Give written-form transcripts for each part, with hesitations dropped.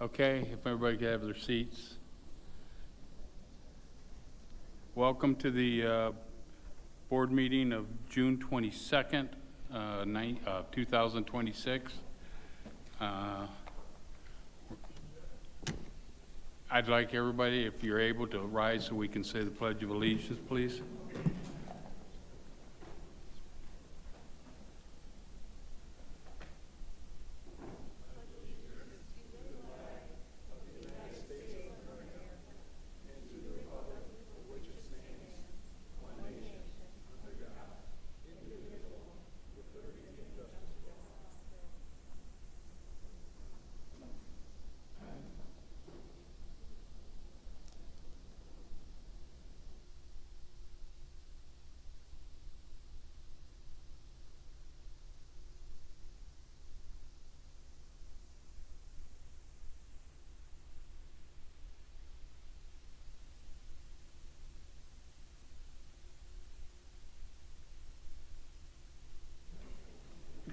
Okay, if everybody could have their seats. Welcome to the board meeting of June 22nd, 2026. I'd like everybody, if you're able, to rise so we can say the Pledge of Allegiance, please.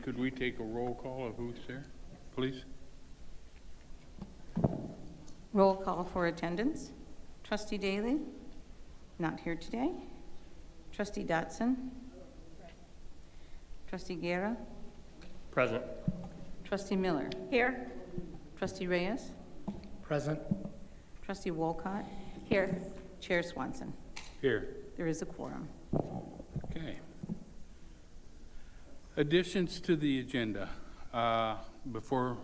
Could we take a roll call of who's there, please? Roll call for attendance. Trustee Daly, not here today. Trustee Dotson. Trustee Guerra. Present. Trustee Miller. Here. Trustee Reyes. Present. Trustee Wolcott. Here. Chair Swanson. Here. There is a quorum. Okay. Additions to the agenda. Before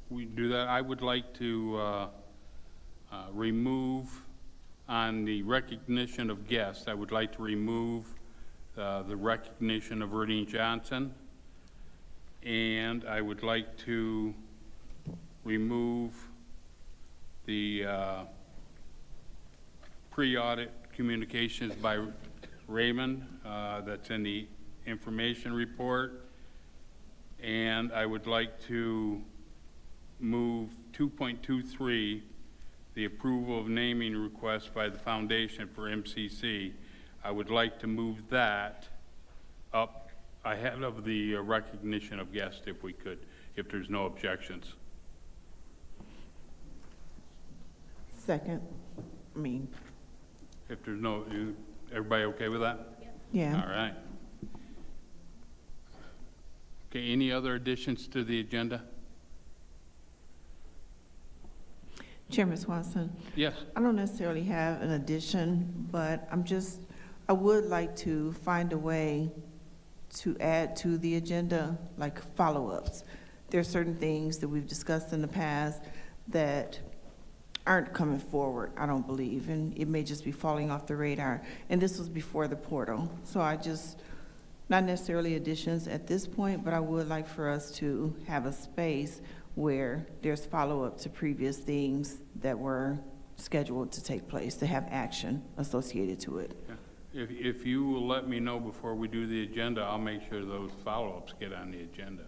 we do that, I would like to remove on the recognition of guests, I would like to remove the recognition of Erdine Johnson, and I would like to remove the pre-audit communications by Raymond that's in the information report. And I would like to move 2.23, the approval of naming request by the foundation for MCC. I would like to move that up ahead of the recognition of guests if we could, if there's no objections. Second. If there's no, everybody okay with that? Yeah. All right. Okay, any other additions to the agenda? Chairman Swanson, Yes. I don't necessarily have an addition, but I would like to find a way to add to the agenda, like follow-ups. There are certain things that we've discussed in the past that aren't coming forward, I don't believe, and it may just be falling off the radar. And this was before the portal, so not necessarily additions at this point, but I would like for us to have a space where there's follow-up to previous things that were scheduled to take place, to have action associated to it. Yeah. If you will let me know before we do the agenda, I'll make sure those follow-ups get on the agenda,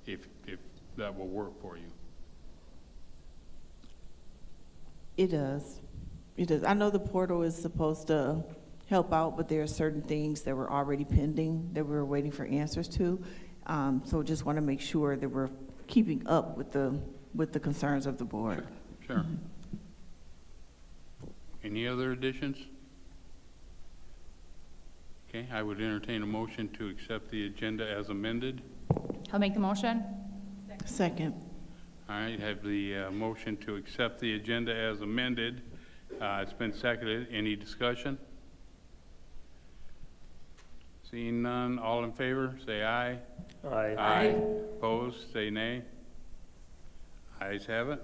if that will work for you. It does. It does. I know the portal is supposed to help out, but there are certain things that were already pending that we were waiting for answers to. So just want to make sure that we're keeping up with the concerns of the board. Sure. Mm-hmm. Any other additions? Okay, I would entertain a motion to accept the agenda as amended. I'll make the motion. Second. All right, have the motion to accept the agenda as amended. It's been seconded. Any discussion? Seeing none, all in favor, say aye. Aye. Aye. Opposed, say nay. Ayes have it.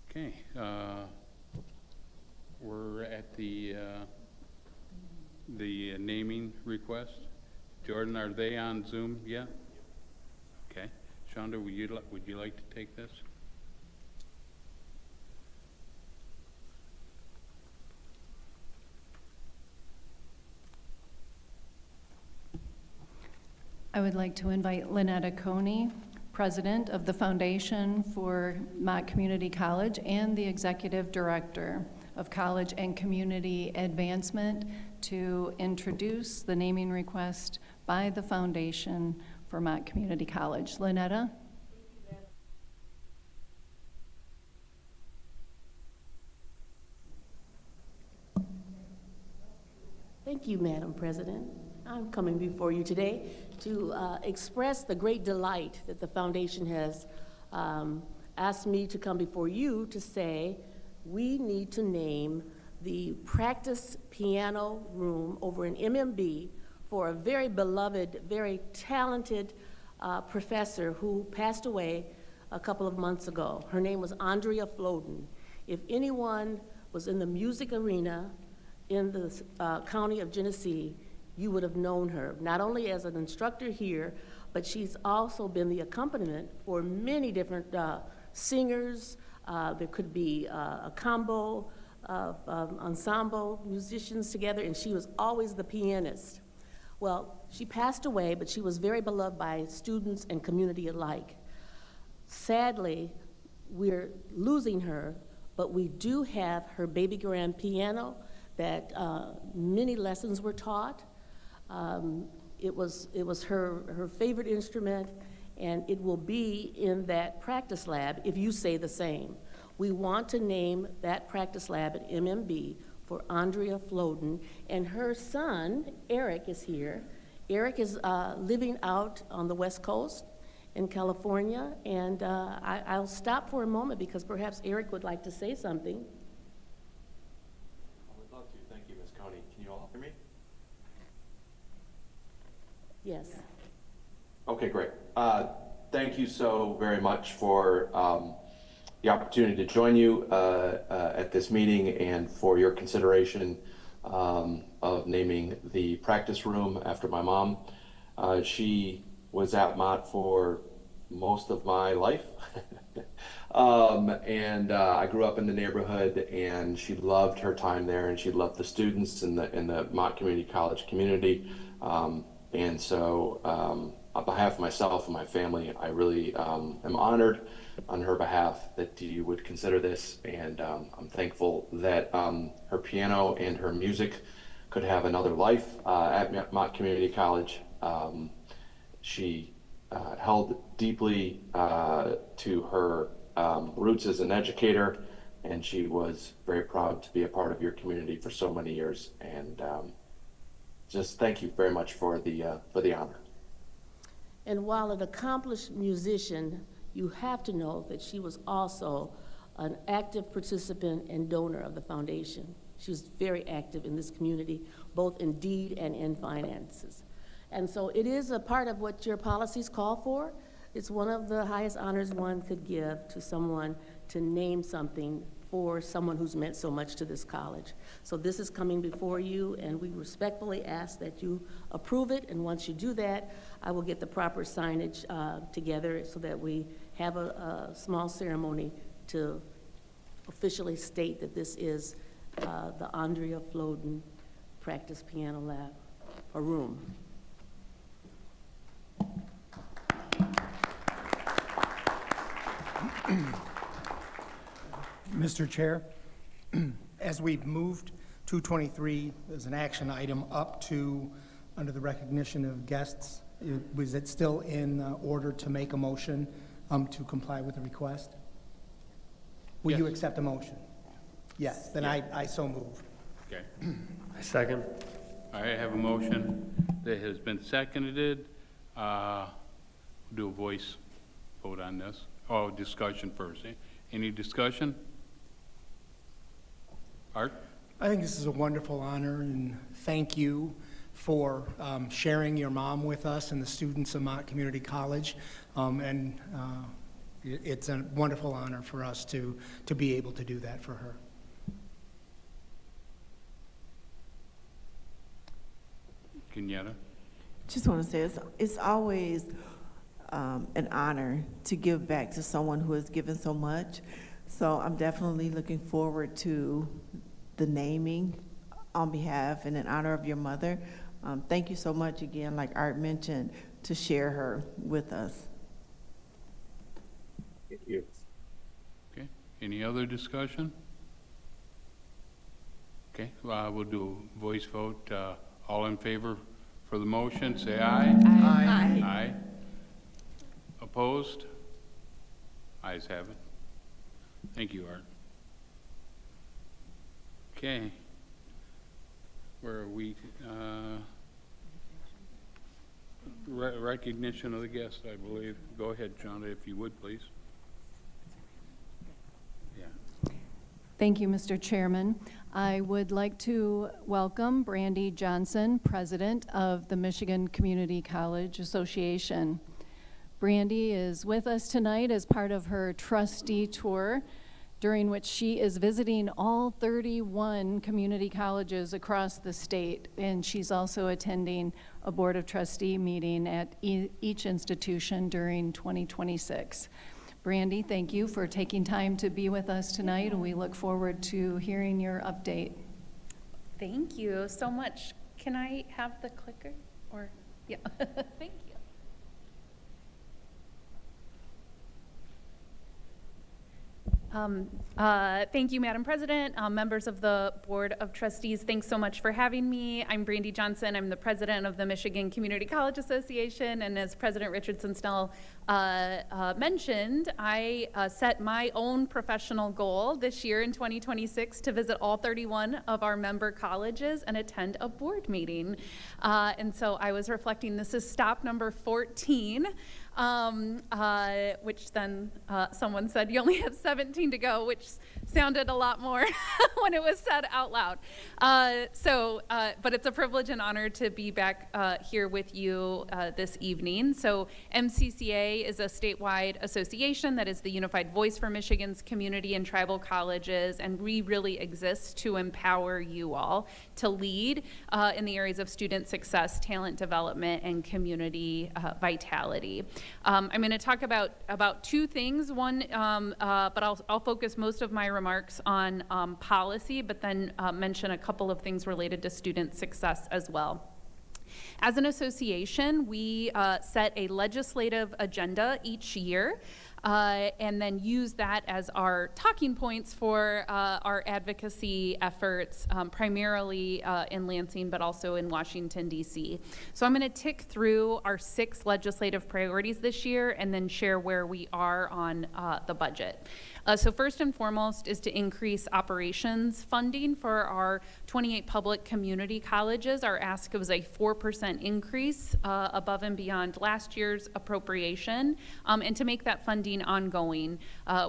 Okay, we're at the naming request. Jordan, are they on Zoom yet? Okay. Shonda, would you like to take this? I would like to invite Lynetta Coney, President of the Foundation for Mott Community College and the Executive Director of College and Community Advancement, to introduce the naming request by the Foundation for Mott Community College. Lynetta? Thank you, Madam President. I'm coming before you today to express the great delight that the foundation has asked me to come before you to say we need to name the practice piano room over in MMB for a very beloved, very talented professor who passed away a couple of months ago. Her name was Andrea Floden. If anyone was in the music arena in the county of Genesee, you would have known her, not only as an instructor here, but she's also been the accompaniment for many different singers. There could be a combo of ensemble musicians together, and she was always the pianist. Well, she passed away, but she was very beloved by students and community alike. Sadly, we're losing her, but we do have her baby grand piano that many lessons were taught. It was her favorite instrument, and it will be in that practice lab if you say the same. We want to name that practice lab at MMB for Andrea Floden, and her son, Eric, is here. Eric is living out on the West Coast in California, and I'll stop for a moment because perhaps Eric would like to say something. I would love to. Thank you, Ms. Coney. Can you all hear me? Yes. Okay, great. Thank you so very much for the opportunity to join you at this meeting and for your consideration of naming the practice room after my mom. She was at Mott for most of my life. And I grew up in the neighborhood, and she loved her time there, and she loved the students in the Mott Community College community. And so on behalf of myself and my family, I really am honored on her behalf that you would consider this, and I'm thankful that her piano and her music could have another life at Mott Community College. She held deeply to her roots as an educator, and she was very proud to be a part of your community for so many years. And just thank you very much for the honor. And while an accomplished musician, you have to know that she was also an active participant and donor of the foundation. She was very active in this community, both in deed and in finances. And so it is a part of what your policies call for. It's one of the highest honors one could give to someone to name something for someone who's meant so much to this college. So this is coming before you, and we respectfully ask that you approve it, and once you do that, I will get the proper signage together so that we have a small ceremony to officially state that this is the Andrea Floden Practice Piano Lab, or room. Mr. Chair, as we've moved 223 as an action item up to under the recognition of guests, was it still in order to make a motion to comply with the request? Will you Yes. accept a motion? Yes, then I so move. Okay. I second. I have a motion that has been seconded. Do a voice vote on this. Oh, discussion first. Any discussion? Art? I think this is a wonderful honor, and thank you for sharing your mom with us and the students of Mott Community College. It's a wonderful honor for us to be able to do that for her. Kenyatta? Just want to say it's always an honor to give back to someone who has given so much. So I'm definitely looking forward to the naming on behalf and in honor of your mother. Thank you so much again, like Art mentioned, to share her with us. Thank you. Okay. Any other discussion? Okay, we'll do a voice vote. All in favor for the motion, say aye. Aye. Aye. Opposed? Ayes have it. Thank you, Art. Okay. Where are we? Recognition of the guest, I believe. Go ahead, John, if you would, please. Yeah. Thank you, Mr. Chairman. I would like to welcome Brandy Johnson, President of the Michigan Community College Association. Brandy is with us tonight as part of her trustee tour, during which she is visiting all 31 community colleges across the state, and she's also attending a Board of Trustee meeting at each institution during 2026. Brandy, thank you for taking time to be with us tonight, and we look forward to hearing your update. Thank you so much. Can I have the clicker? Or, yeah, thank you. Thank you, Madam President, members of the Board of Trustees. Thanks so much for having me. I'm Brandy Johnson. I'm the president of the Michigan Community College Association, and as President Richardson Snell mentioned, I set my own professional goal this year in 2026 to visit all 31 of our member colleges and attend a board meeting. And so I was reflecting, this is stop number 14. Which then someone said you only have 17 to go, which sounded a lot more when it was said out loud. But it's a privilege and honor to be back here with you this evening. So MCCA is a statewide association that is the unified voice for Michigan's community and tribal colleges, and we really exist to empower you all to lead in the areas of student success, talent development, and community vitality. I'm going to talk about two things. One, but I'll focus most of my remarks on policy, but then mention a couple of things related to student success as well. As an association, we set a legislative agenda each year. And then use that as our talking points for our advocacy efforts, primarily in Lansing, but also in Washington, D.C. So I'm going to tick through our 6 legislative priorities this year and then share where we are on the budget. So first and foremost is to increase operations funding for our 28 public community colleges. Our ask was a 4% increase above and beyond last year's appropriation, and to make that funding ongoing,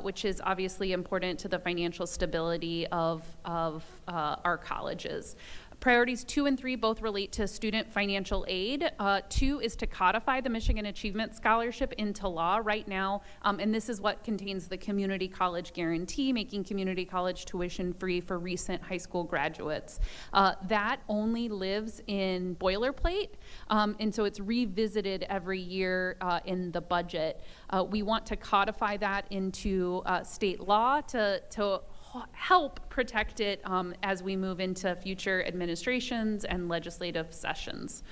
which is obviously important to the financial stability of our colleges. Priorities 2 and 3 both relate to student financial aid. 2 is to codify the Michigan Achievement Scholarship into law right now, and this is what contains the community college guarantee, making community college tuition free for recent high school graduates. That only lives in boilerplate, and so it's revisited every year in the budget. We want to codify that into state law to help protect it as we move into future administrations and legislative sessions.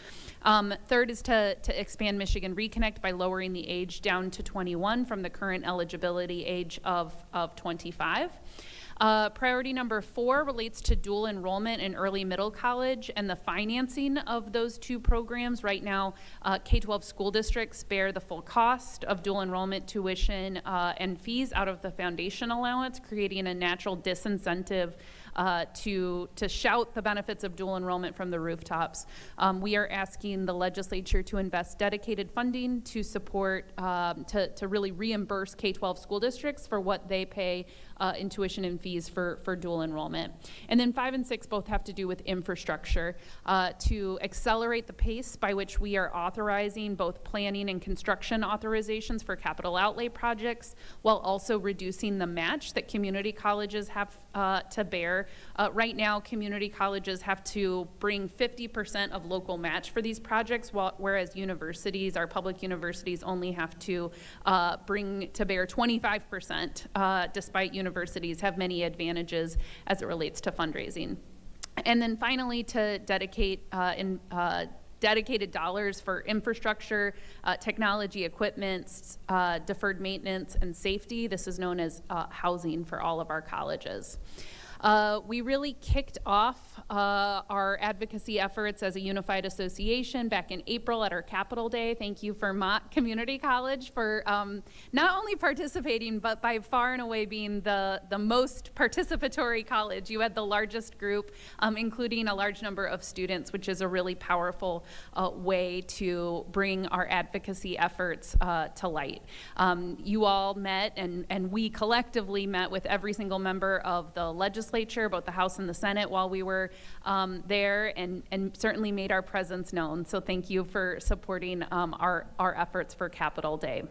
Third is to expand Michigan Reconnect by lowering the age down to 21 from the current eligibility age of 25. Priority number 4 relates to dual enrollment in early middle college and the financing of those 2 programs. Right now, K-12 school districts bear the full cost of dual enrollment tuition and fees out of the foundation allowance, creating a natural disincentive to shout the benefits of dual enrollment from the rooftops. We are asking the legislature to invest dedicated funding to support, to really reimburse K-12 school districts for what they pay in tuition and fees for dual enrollment. And then 5 and 6 both have to do with infrastructure, to accelerate the pace by which we are authorizing both planning and construction authorizations for capital outlay projects, while also reducing the match that community colleges have to bear. Right now, community colleges have to bring 50% of local match for these projects, whereas universities, our public universities, only have to bring to bear 25%, despite universities have many advantages as it relates to fundraising. And then finally, to dedicate dedicated dollars for infrastructure, technology equipment, deferred maintenance, and safety. This is known as housing for all of our colleges. We really kicked off our advocacy efforts as a unified association back in April at our Capitol Day. Thank you for Mott Community College for not only participating, but by far and away being the most participatory college. You had the largest group, including a large number of students, which is a really powerful way to bring our advocacy efforts to light. You all met, and we collectively met with every single member of the legislature, both the House and the Senate, while we were there, and certainly made our presence known. So thank you for supporting our efforts for Capitol Day.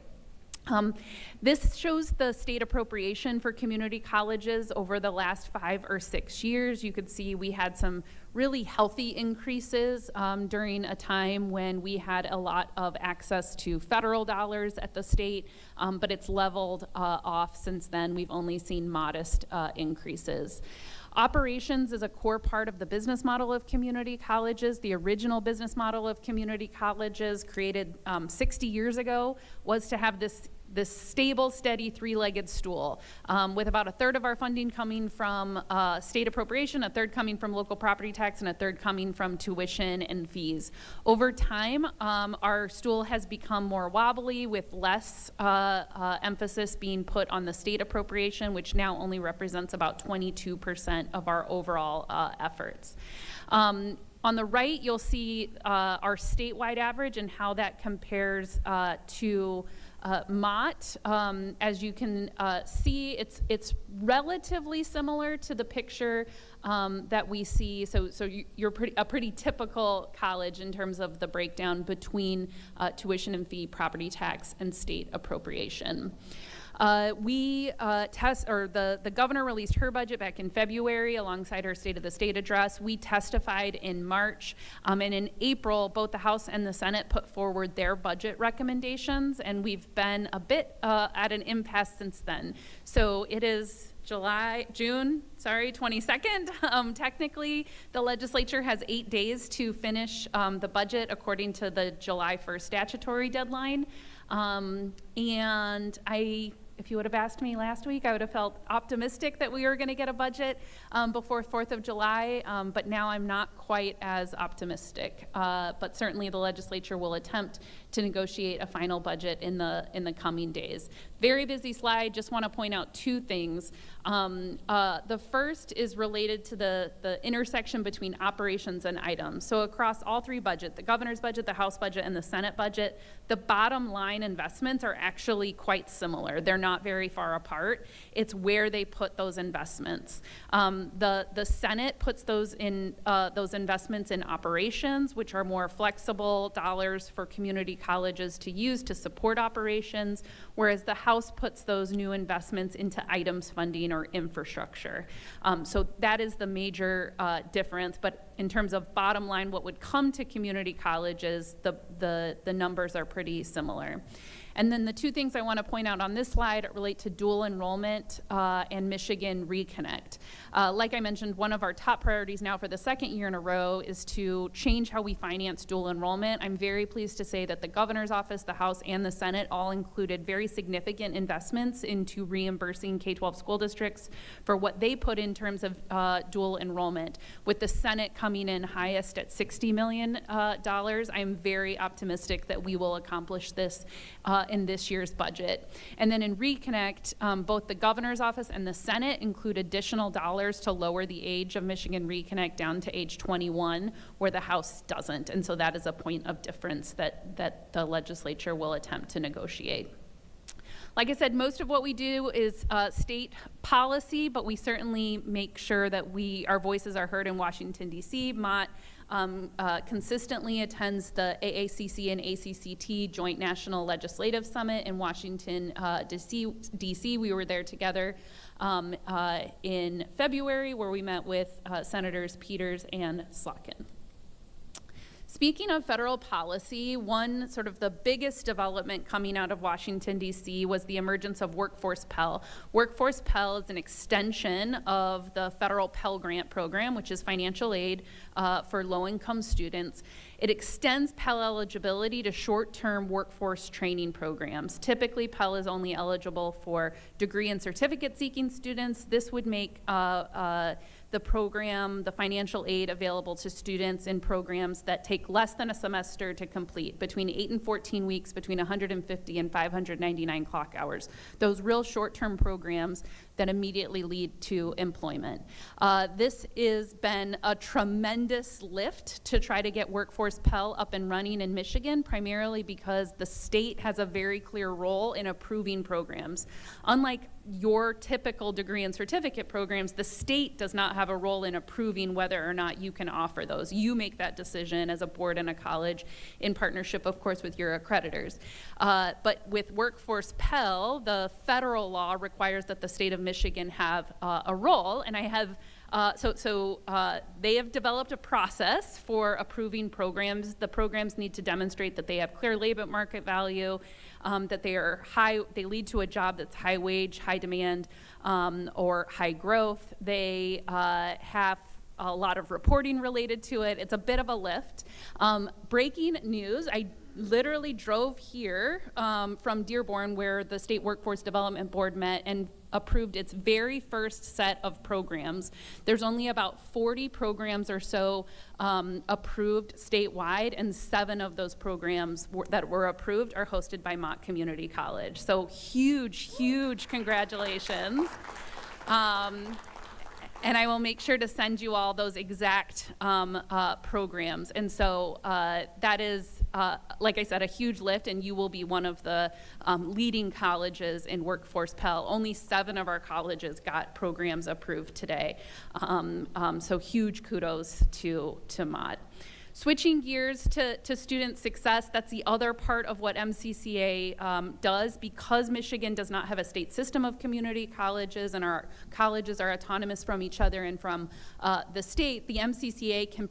This shows the state appropriation for community colleges over the last 5 or 6 years. You could see we had some really healthy increases during a time when we had a lot of access to federal dollars at the state, but it's leveled off since then. We've only seen modest increases. Operations is a core part of the business model of community colleges. The original business model of community colleges, created 60 years ago, was to have this stable, steady, three-legged stool, with about a third of our funding coming from state appropriation, a third coming from local property tax, and a third coming from tuition and fees. Over time, our stool has become more wobbly, with less emphasis being put on the state appropriation, which now only represents about 22% of our overall efforts. On the right, you'll see our statewide average and how that compares to Mott. As you can see, it's relatively similar to the picture that we see. So you're a pretty typical college in terms of the breakdown between tuition and fee, property tax, and state appropriation. The governor released her budget back in February alongside her State of the State address. We testified in March, and in April, both the House and the Senate put forward their budget recommendations, and we've been a bit at an impasse since then. So it is June 22nd. Technically, the legislature has 8 days to finish the budget according to the July 1st statutory deadline. If you would have asked me last week, I would have felt optimistic that we were going to get a budget before 4th of July, but now I'm not quite as optimistic. But certainly the legislature will attempt to negotiate a final budget in the coming days. Very busy slide. Just want to point out 2 things. The first is related to the intersection between operations and items. So across all 3 budgets, the governor's budget, the House budget, and the Senate budget, the bottom line investments are actually quite similar. They're not very far apart. It's where they put those investments. The Senate puts those investments in operations, which are more flexible dollars for community colleges to use to support operations, whereas the House puts those new investments into items funding or infrastructure. So that is the major difference. But in terms of bottom line, what would come to community colleges, the numbers are pretty similar. And then the 2 things I want to point out on this slide relate to dual enrollment and Michigan Reconnect. Like I mentioned, one of our top priorities now for the 2nd year in a row is to change how we finance dual enrollment. I'm very pleased to say that the governor's office, the House, and the Senate all included very significant investments into reimbursing K-12 school districts for what they put in terms of dual enrollment, with the Senate coming in highest at $60 million. I'm very optimistic that we will accomplish this in this year's budget. And then in Reconnect, both the governor's office and the Senate include additional dollars to lower the age of Michigan Reconnect down to age 21, where the House doesn't. And so that is a point of difference that the legislature will attempt to negotiate. Like I said, most of what we do is state policy, but we certainly make sure that our voices are heard in Washington, D.C. Mott consistently attends the AACC and ACCT Joint National Legislative Summit in Washington, D.C. We were there together in February, where we met with Senators Peters and Slotkin. Speaking of federal policy, one sort of the biggest development coming out of Washington, D.C. was the emergence of Workforce Pell. Workforce Pell is an extension of the federal Pell Grant program, which is financial aid for low-income students. It extends Pell eligibility to short-term workforce training programs. Typically, Pell is only eligible for degree and certificate-seeking students. This would make the program, the financial aid available to students in programs that take less than a semester to complete, between 8 and 14 weeks, between 150 and 599 clock hours. Those real short-term programs that immediately lead to employment. This has been a tremendous lift to try to get Workforce Pell up and running in Michigan, primarily because the state has a very clear role in approving programs. Unlike your typical degree and certificate programs, the state does not have a role in approving whether or not you can offer those. You make that decision as a board and a college in partnership, of course, with your accreditors. But with Workforce Pell, the federal law requires that the state of Michigan have a role, and I have they have developed a process for approving programs. The programs need to demonstrate that they have clear labor market value, that they lead to a job that's high wage, high demand, or high growth. They have a lot of reporting related to it. It's a bit of a lift. Breaking news, I literally drove here from Dearborn, where the State Workforce Development Board met and approved its very first set of programs. There's only about 40 programs or so approved statewide, and 7 of those programs that were approved are hosted by Mott Community College. So huge, huge congratulations. And I will make sure to send you all those exact programs. And so that is, like I said, a huge lift, and you will be one of the leading colleges in Workforce Pell. Only 7 of our colleges got programs approved today. So huge kudos to Mott. Switching gears to student success, that's the other part of what MCCA does. Because Michigan does not have a state system of community colleges and our colleges are autonomous from each other and from the state, the MCCA can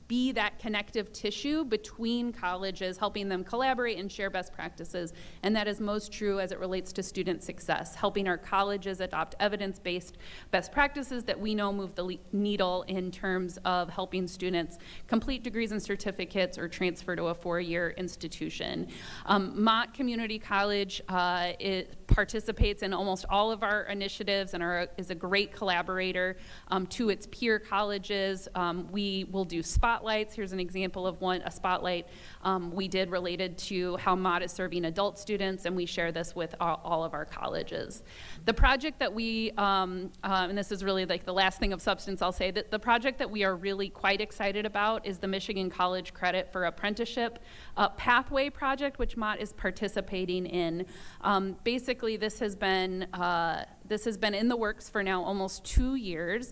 be that connective tissue between colleges, helping them collaborate and share best practices. And that is most true as it relates to student success, helping our colleges adopt evidence-based best practices that we know move the needle in terms of helping students complete degrees and certificates or transfer to a 4-year institution. Mott Community College it participates in almost all of our initiatives and is a great collaborator to its peer colleges. We will do spotlights. Here's an example of a spotlight we did related to how Mott is serving adult students, and we share this with all of our colleges. The project that we, and this is really like the last thing of substance I'll say, that the project that we are really quite excited about is the Michigan College Credit for Apprenticeship Pathway project, which Mott is participating in. Basically, this has been in the works for now almost 2 years.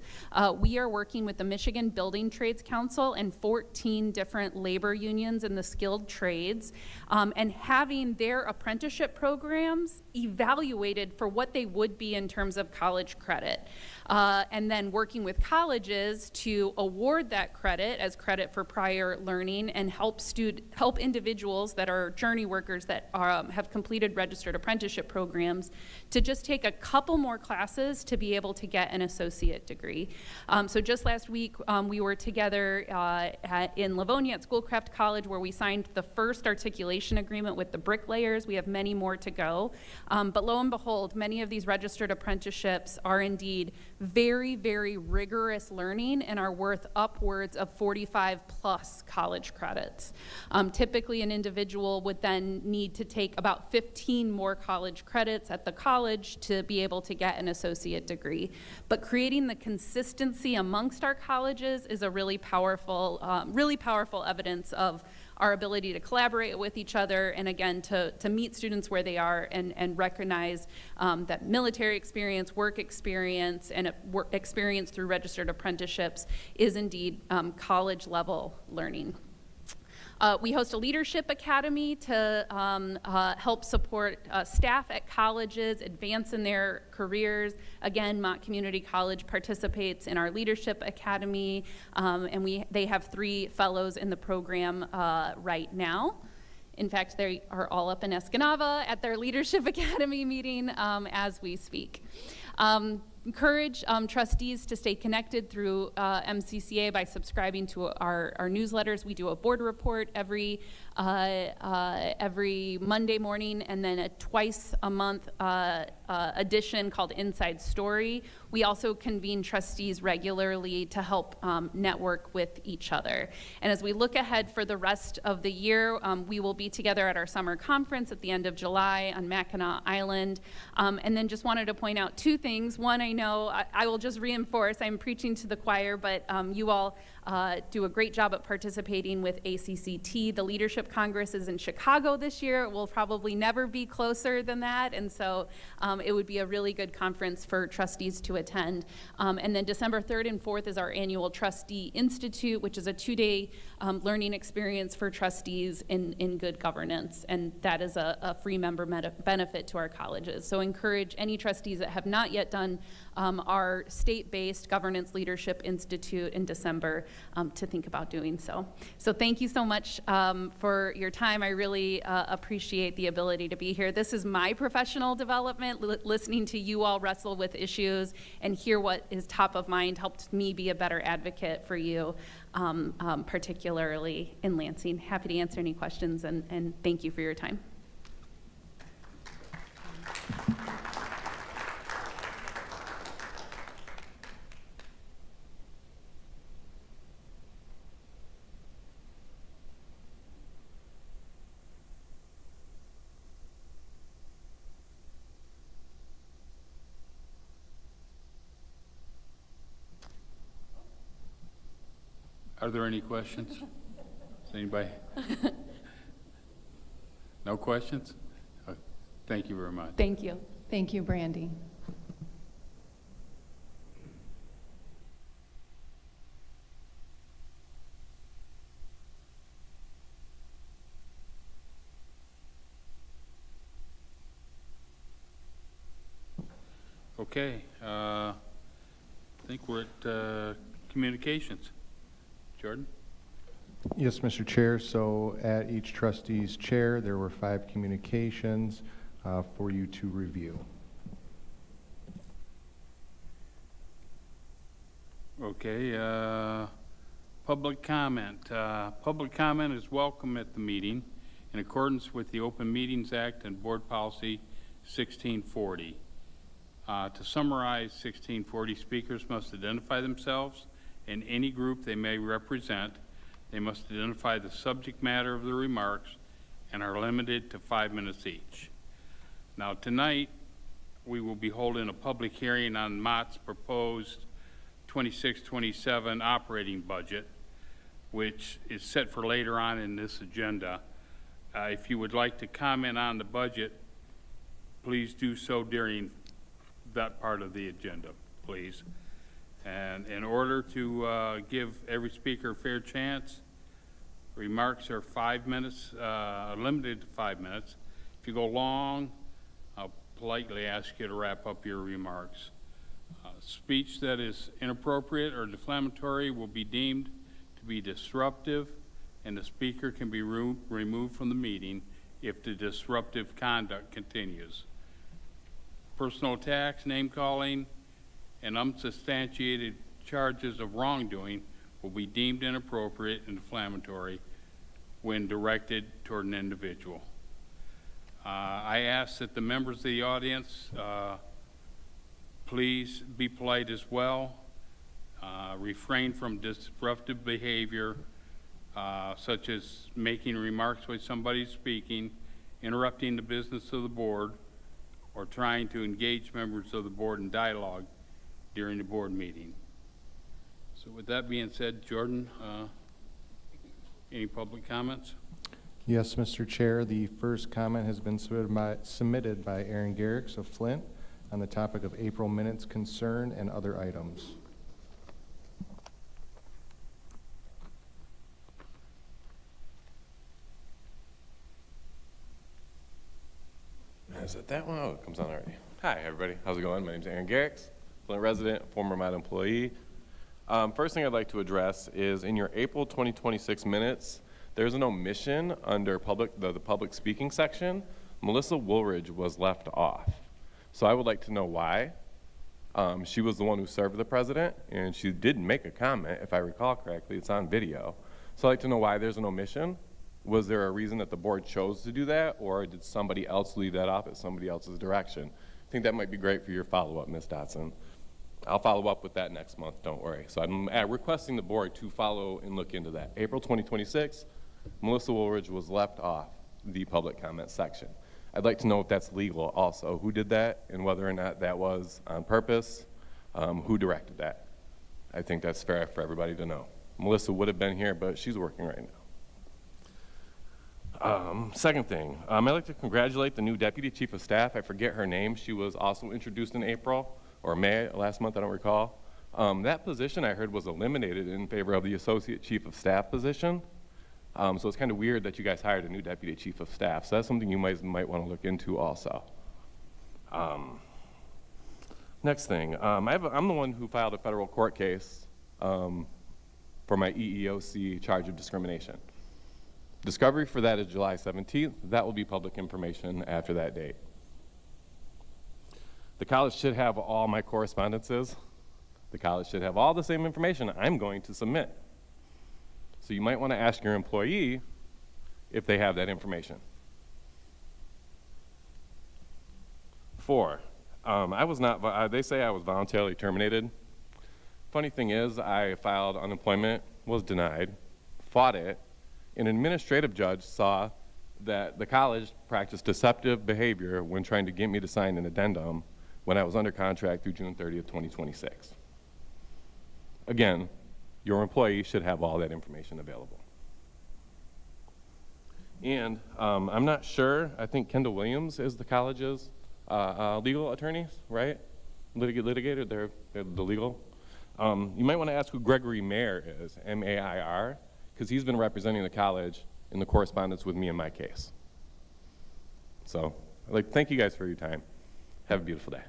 We are working with the Michigan Building Trades Council and 14 different labor unions in the skilled trades, and having their apprenticeship programs evaluated for what they would be in terms of college credit. And then working with colleges to award that credit as credit for prior learning and help individuals that are journey workers that have completed registered apprenticeship programs to just take a couple more classes to be able to get an associate degree. So just last week, we were together in Livonia at Schoolcraft College, where we signed the first articulation agreement with the bricklayers. We have many more to go. But lo and behold, many of these registered apprenticeships are indeed very, very rigorous learning and are worth upwards of 45 plus college credits. Typically, an individual would then need to take about 15 more college credits at the college to be able to get an associate degree. But creating the consistency amongst our colleges is a really powerful evidence of our ability to collaborate with each other, and again, to meet students where they are and recognize that military experience, work experience, and experience through registered apprenticeships is indeed college level learning. We host a leadership academy to help support staff at colleges advance in their careers. Again, Mott Community College participates in our leadership academy, and they have 3 fellows in the program right now. In fact, they are all up in Escanaba at their leadership academy meeting as we speak. encourage trustees to stay connected through MCCA by subscribing to our newsletters. We do a board report every Monday morning, and then a twice a month edition called Inside Story. We also convene trustees regularly to help network with each other. And as we look ahead for the rest of the year, we will be together at our summer conference at the end of July on Mackinac Island. And then just wanted to point out two things. One, I know I will just reinforce, I'm preaching to the choir, but you all do a great job at participating with ACCT. The Leadership Congress is in Chicago this year. It will probably never be closer than that, and so it would be a really good conference for trustees to attend. And then December 3rd and 4th is our annual Trustee Institute, which is a 2-day learning experience for trustees in good governance, and that is a free member benefit to our colleges. So encourage any trustees that have not yet done our state-based Governance Leadership Institute in December to think about doing so. So thank you so much for your time. I really appreciate the ability to be here. This is my professional development. Listening to you all wrestle with issues and hear what is top of mind helped me be a better advocate for you, particularly in Lansing. Happy to answer any questions, and thank you for your time. Are there any questions? Does anybody? No questions? Thank you very much. Thank you. Thank you, Brandy. Okay, I think we're at communications. Jordan? Yes, Mr. Chair. So at each trustee's chair, there were 5 communications for you to review. Okay, public comment. Public comment is welcome at the meeting in accordance with the Open Meetings Act and Board Policy 1640. To summarize 1640, speakers must identify themselves and any group they may represent. They must identify the subject matter of the remarks and are limited to 5 minutes each. Now tonight, we will be holding a public hearing on Mott's proposed 26-27 operating budget, which is set for later on in this agenda. If you would like to comment on the budget, please do so during that part of the agenda, please. And in order to give every speaker a fair chance, remarks are 5 minutes, limited to 5 minutes. If you go long, I'll politely ask you to wrap up your remarks. Speech that is inappropriate or defamatory will be deemed to be disruptive, and the speaker can be removed from the meeting if the disruptive conduct continues. Personal attacks, name-calling, and unsubstantiated charges of wrongdoing will be deemed inappropriate and defamatory when directed toward an individual. I ask that the members of the audience please be polite as well. Refrain from disruptive behavior, such as making remarks while somebody's speaking, interrupting the business of the board, or trying to engage members of the board in dialogue during the board meeting. So with that being said, Jordan, any public comments? Yes, Mr. Chair. The first comment has been submitted by Aaron Garrix of Flint on the topic of April minutes concern and other items. Is it that one? Oh, it comes on already. Hi, everybody. How's it going? My name's Aaron Garrix, Flint resident, former Mott employee. First thing I'd like to address is in your April 2026 minutes, there's an omission under the public speaking section. Melissa Woolridge was left off. So I would like to know why. She was the one who served the president, and she did make a comment, if I recall correctly. It's on video. So I'd like to know why there's an omission. Was there a reason that the board chose to do that, or did somebody else leave that off at somebody else's direction? I think that might be great for your follow-up, Ms. Dotson. I'll follow up with that next month, don't worry. So I'm requesting the board to follow and look into that. April 2026, Melissa Woolridge was left off the public comment section. I'd like to know if that's legal also. Who did that and whether or not that was on purpose? Who directed that? I think that's fair for everybody to know. Melissa would have been here, but she's working right now. Second thing, I'd like to congratulate the new Deputy Chief of Staff. I forget her name. She was also introduced in April or May last month, I don't recall. That position I heard was eliminated in favor of the Associate Chief of Staff position. So it's kind of weird that you guys hired a new Deputy Chief of Staff. So that's something you might want to look into also. Next thing, I'm the one who filed a federal court case for my EEOC charge of discrimination. Discovery for that is July 17th. That will be public information after that date. The college should have all my correspondences. The college should have all the same information I'm going to submit. So you might want to ask your employee if they have that information. 4, they say I was voluntarily terminated. Funny thing is, I filed unemployment, was denied, fought it. An administrative judge saw that the college practiced deceptive behavior when trying to get me to sign an addendum when I was under contract through June 30th, 2026. Again, your employee should have all that information available. And I'm not sure, I think Kendall Williams is the college's legal attorney, right? Litigator, they're the legal. You might want to ask who Gregory Mayer is, M-A-I-R, because he's been representing the college in the correspondence with me in my case. So I'd like to thank you guys for your time. Have a beautiful day.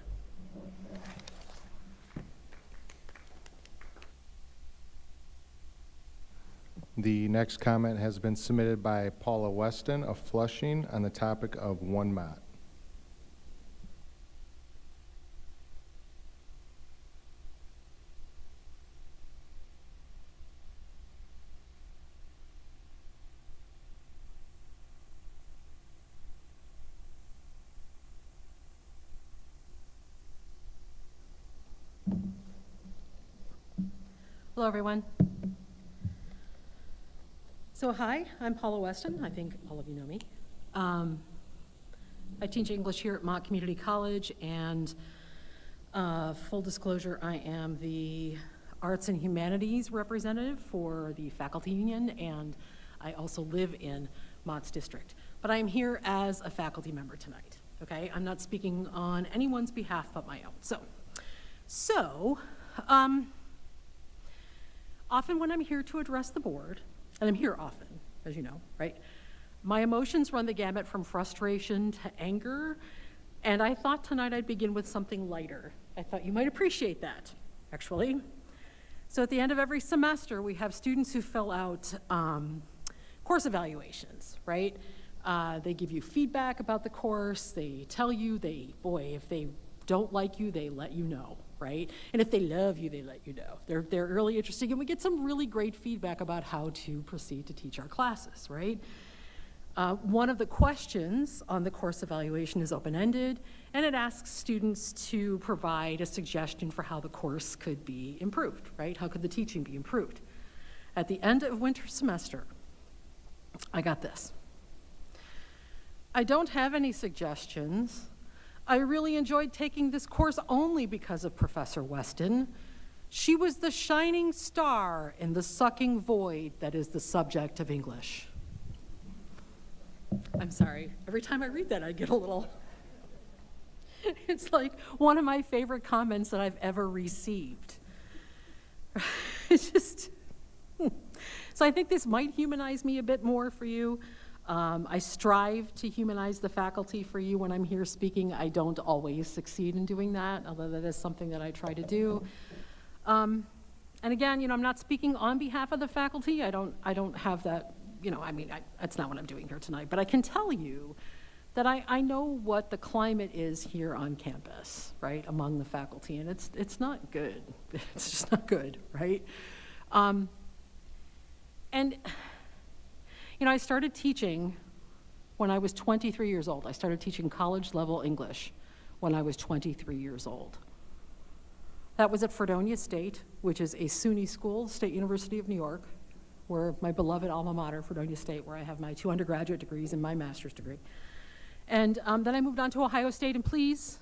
The next comment has been submitted by Paula Weston of Flushing on the topic of One Mott. Hello, everyone. So hi, I'm Paula Weston. I think all of you know me. I teach English here at Mott Community College, and full disclosure, I am the Arts and Humanities representative for the faculty union, and I also live in Mott's district. But I'm here as a faculty member tonight, okay? I'm not speaking on anyone's behalf but my own. So, often when I'm here to address the board, and I'm here often, as you know, right? My emotions run the gamut from frustration to anger, and I thought tonight I'd begin with something lighter. I thought you might appreciate that, actually. So at the end of every semester, we have students who fill out course evaluations, right? They give you feedback about the course, they tell you, if they don't like you, they let you know, right? And if they love you, they let you know. They're really interesting, and we get some really great feedback about how to proceed to teach our classes, right? One of the questions on the course evaluation is open-ended, and it asks students to provide a suggestion for how the course could be improved, right? How could the teaching be improved? At the end of winter semester, I got this. I don't have any suggestions. I really enjoyed taking this course only because of Professor Weston. She was the shining star in the sucking void that is the subject of English. I'm sorry, every time I read that, I get a little, it's like one of my favorite comments that I've ever received. It's just, so I think this might humanize me a bit more for you. I strive to humanize the faculty for you when I'm here speaking. I don't always succeed in doing that, although that is something that I try to do. And again, I'm not speaking on behalf of the faculty. I don't have that, that's not what I'm doing here tonight. But I can tell you that I know what the climate is here on campus, right, among the faculty, and it's not good. It's just not good, right? And, you know, I started teaching when I was 23 years old. I started teaching college-level English when I was 23 years old. That was at Fredonia State, which is a SUNY school, State University of New York, where my beloved alma mater, Fredonia State, where I have my 2 undergraduate degrees and my master's degree. And then I moved on to Ohio State, and please,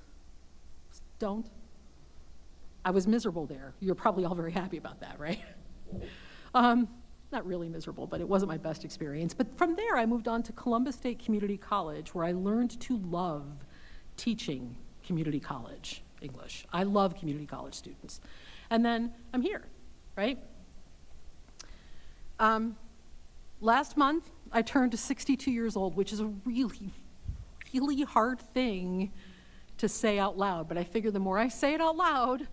don't. I was miserable there. You're probably all very happy about that, right? Not really miserable, but it wasn't my best experience. But from there, I moved on to Columbus State Community College, where I learned to love teaching community college English. I love community college students. And then I'm here, right? Last month, I turned 62 years old, which is a really, really hard thing to say out loud. But I figure the more I say it out loud,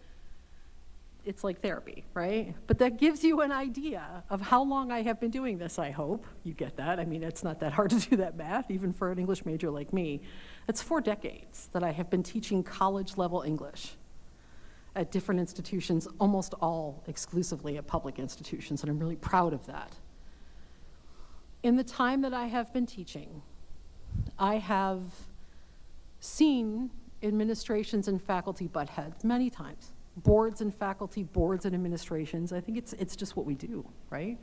it's like therapy, right? But that gives you an idea of how long I have been doing this, I hope. You get that. I mean, it's not that hard to do that math, even for an English major like me. It's 4 decades that I have been teaching college-level English at different institutions, almost all exclusively at public institutions, and I'm really proud of that. In the time that I have been teaching, I have seen administrations and faculty butt heads many times. Boards and faculty, boards and administrations. I think it's just what we do, right?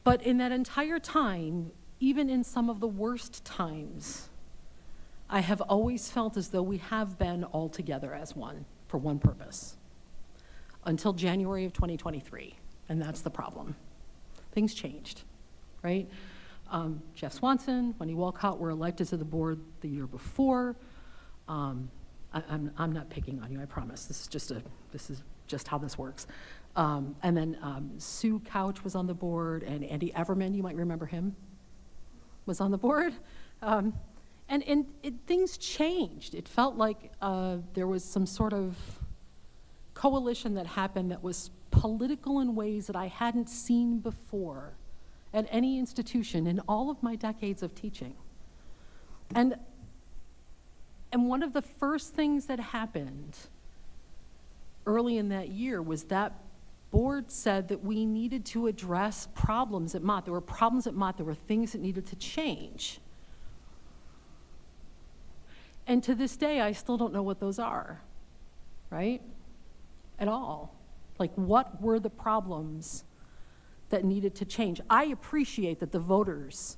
But in that entire time, even in some of the worst times, I have always felt as though we have been all together as one, for one purpose, until January of 2023, and that's the problem. Things changed, right? Jeff Swanson, Wendy Walcott were elected to the board the year before. I'm not picking on you, I promise. This is just how this works. And then Sue Couch was on the board, and Andy Everman, you might remember him, was on the board. Things changed. It felt like there was some sort of coalition that happened that was political in ways that I hadn't seen before at any institution in all of my decades of teaching. And one of the first things that happened early in that year was that board said that we needed to address problems at Mott. There were problems at Mott. There were things that needed to change. And to this day, I still don't know what those are, right? At all. Like, what were the problems that needed to change? I appreciate that the voters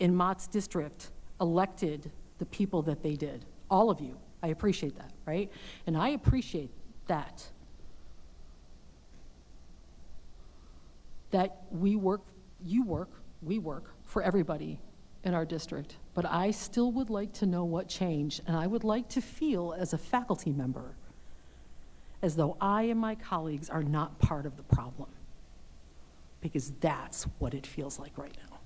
in Mott's district elected the people that they did. All of you, I appreciate that, right? And I appreciate that we work, you work, we work for everybody in our district. But I still would like to know what changed, and I would like to feel as a faculty member as though I and my colleagues are not part of the problem, because that's what it feels like right now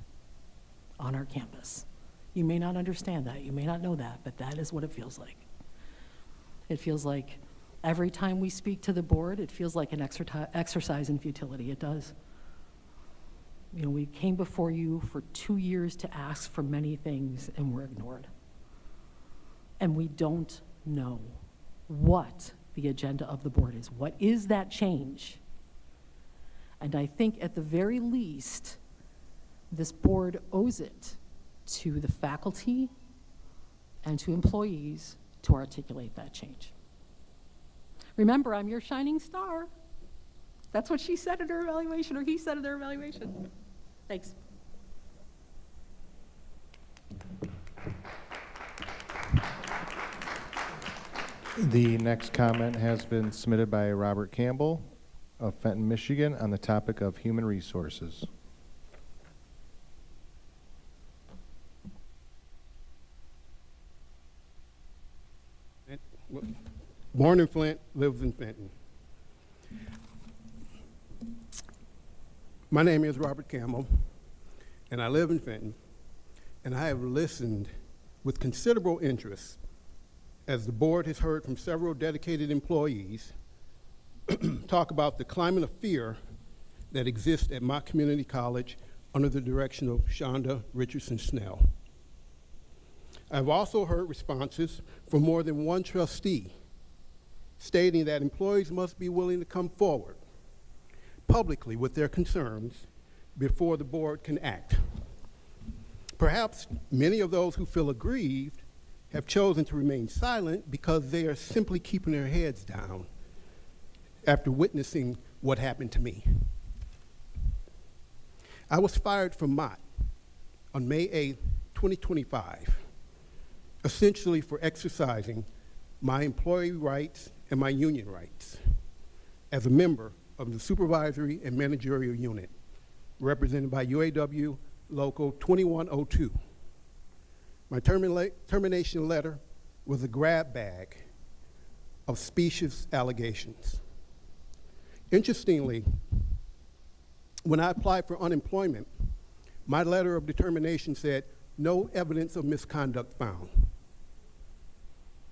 on our campus. You may not understand that, you may not know that, but that is what it feels like. It feels like every time we speak to the board, it feels like an exercise in futility. It does. You know, we came before you for 2 years to ask for many things, and we're ignored. And we don't know what the agenda of the board is. What is that change? And I think at the very least, this board owes it to the faculty and to employees to articulate that change. Remember, I'm your shining star. That's what she said in her evaluation, or he said in their evaluation. Thanks. The next comment has been submitted by Robert Campbell of Fenton, Michigan, on the topic of human resources. Born in Flint, lives in Fenton. My name is Robert Campbell, and I live in Fenton, and I have listened with considerable interest as the board has heard from several dedicated employees talk about the climate of fear that exists at Mott Community College under the direction of Shonda Richardson Snell. I've also heard responses from more than one trustee stating that employees must be willing to come forward publicly with their concerns before the board can act. Perhaps many of those who feel aggrieved have chosen to remain silent because they are simply keeping their heads down after witnessing what happened to me. I was fired from Mott on May 8, 2025, essentially for exercising my employee rights and my union rights as a member of the supervisory and managerial unit represented by UAW Local 2102. My termination letter was a grab bag of specious allegations. Interestingly, when I applied for unemployment, my letter of determination said, no evidence of misconduct found.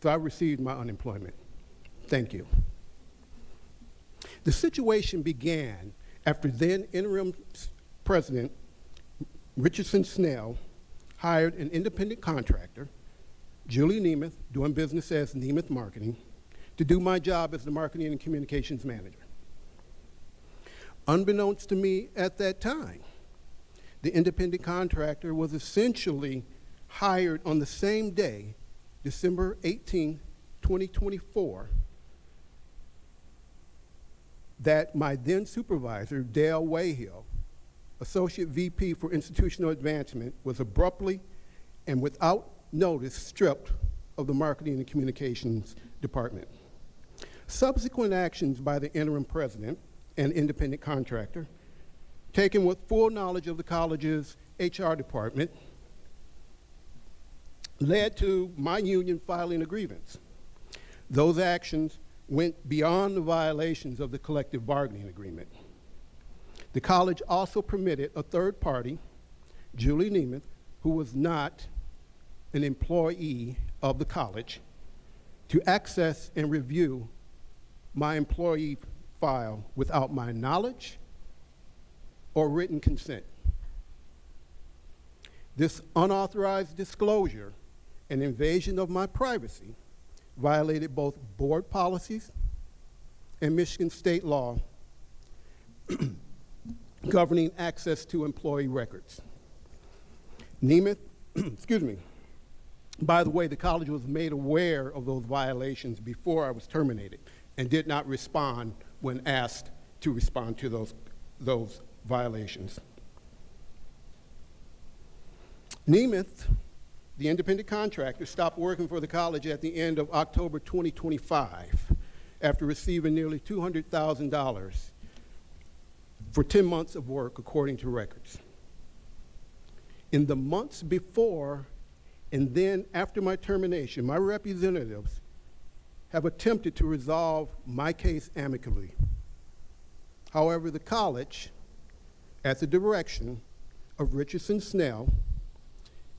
So I received my unemployment. Thank you. The situation began after then interim president Richardson Snell hired an independent contractor, Julie Nemeth, doing business as Nemeth Marketing, to do my job as the marketing and communications manager. Unbeknownst to me at that time, the independent contractor was essentially hired on the same day, December 18, 2024, that my then supervisor, Dale Wayhill, Associate VP for Institutional Advancement, was abruptly and without notice stripped of the Marketing and Communications Department. Subsequent actions by the interim president and independent contractor, taken with full knowledge of the college's HR department, led to my union filing a grievance. Those actions went beyond the violations of the collective bargaining agreement. The college also permitted a third party, Julie Nemeth, who was not an employee of the college, to access and review my employee file without my knowledge or written consent. This unauthorized disclosure and invasion of my privacy violated both board policies and Michigan state law governing access to employee records. Nemeth, excuse me, by the way, the college was made aware of those violations before I was terminated and did not respond when asked to respond to those violations. Nemeth, the independent contractor, stopped working for the college at the end of October 2025 after receiving nearly $200,000 for 10 months of work, according to records. In the months before and then after my termination, my representatives have attempted to resolve my case amicably. However, the college, at the direction of Richardson Snell,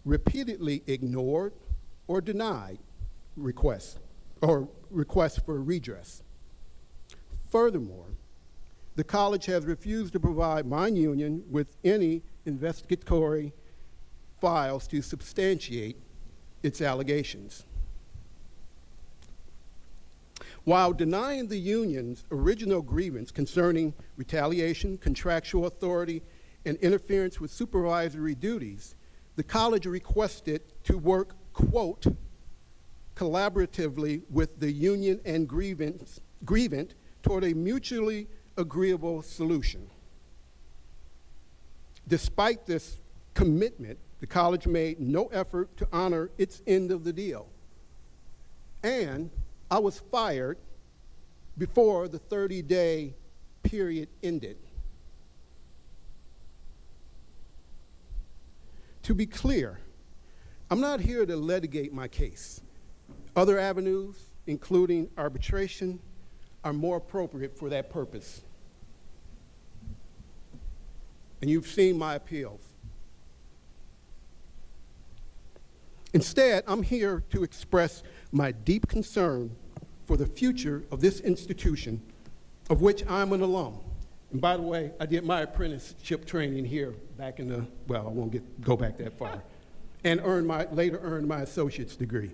repeatedly ignored or denied requests for redress. Furthermore, the college has refused to provide my union with any investigatory files to substantiate its allegations. While denying the union's original grievance concerning retaliation, contractual authority, and interference with supervisory duties, the college requested to work, quote, collaboratively with the union and grievant toward a mutually agreeable solution. Despite this commitment, the college made no effort to honor its end of the deal. And I was fired before the 30-day period ended. To be clear, I'm not here to litigate my case. Other avenues, including arbitration, are more appropriate for that purpose. And you've seen my appeals. Instead, I'm here to express my deep concern for the future of this institution, of which I'm an alum, And by the way, I did my apprenticeship training here back in the, well, I won't go back that far, and later earned my associate's degree.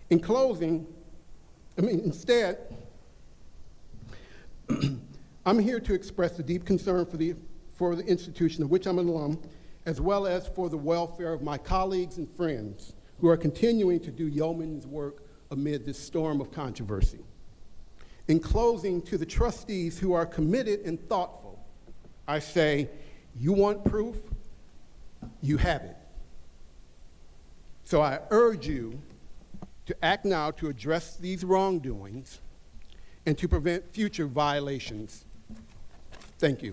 In closing, instead, I'm here to express the deep concern for the institution of which I'm an alum, as well as for the welfare of my colleagues and friends who are continuing to do yeoman's work amid this storm of controversy. In closing, to the trustees who are committed and thoughtful, I say, you want proof? You have it. So I urge you to act now to address these wrongdoings and to prevent future violations. Thank you.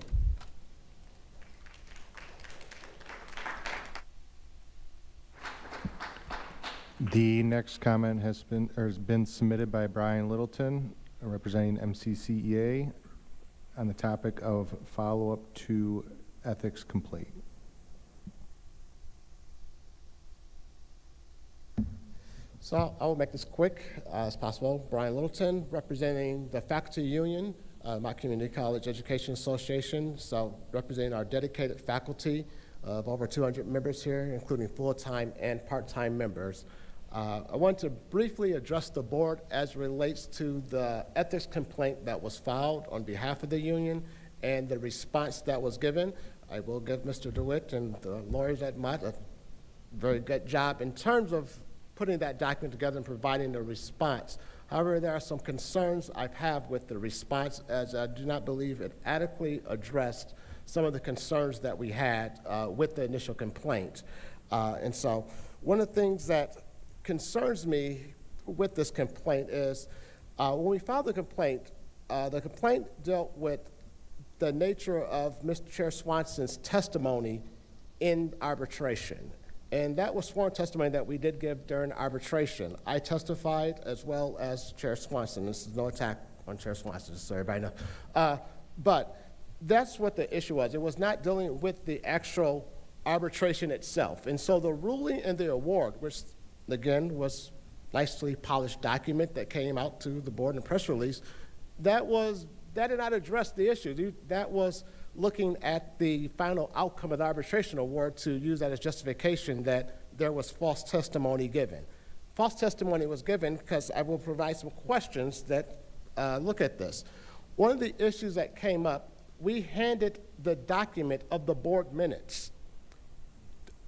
The next comment has been submitted by Brian Littleton, representing MCCEA, on the topic of follow-up to ethics complaint. So I will make this quick as possible. Brian Littleton, representing the faculty union, Mott Community College Education Association, so representing our dedicated faculty of over 200 members here, including full-time and part-time members. I want to briefly address the board as relates to the ethics complaint that was filed on behalf of the union and the response that was given. I will give Mr. DeWitt and the lawyers at Mott a very good job in terms of putting that document together and providing the response. However, there are some concerns I have with the response, as I do not believe it adequately addressed some of the concerns that we had with the initial complaint. And so one of the things that concerns me with this complaint is when we filed the complaint dealt with the nature of Mr. Chair Swanson's testimony in arbitration. And that was sworn testimony that we did give during arbitration. I testified as well as Chair Swanson. This is no attack on Chair Swanson, just so everybody knows. But that's what the issue was. It was not dealing with the actual arbitration itself. And so the ruling and the award, which again was nicely polished document that came out to the board in a press release, that did not address the issue. That was looking at the final outcome of the arbitration award to use that as justification that there was false testimony given. False testimony was given because I will provide some questions that look at this. One of the issues that came up, we handed the document of the board minutes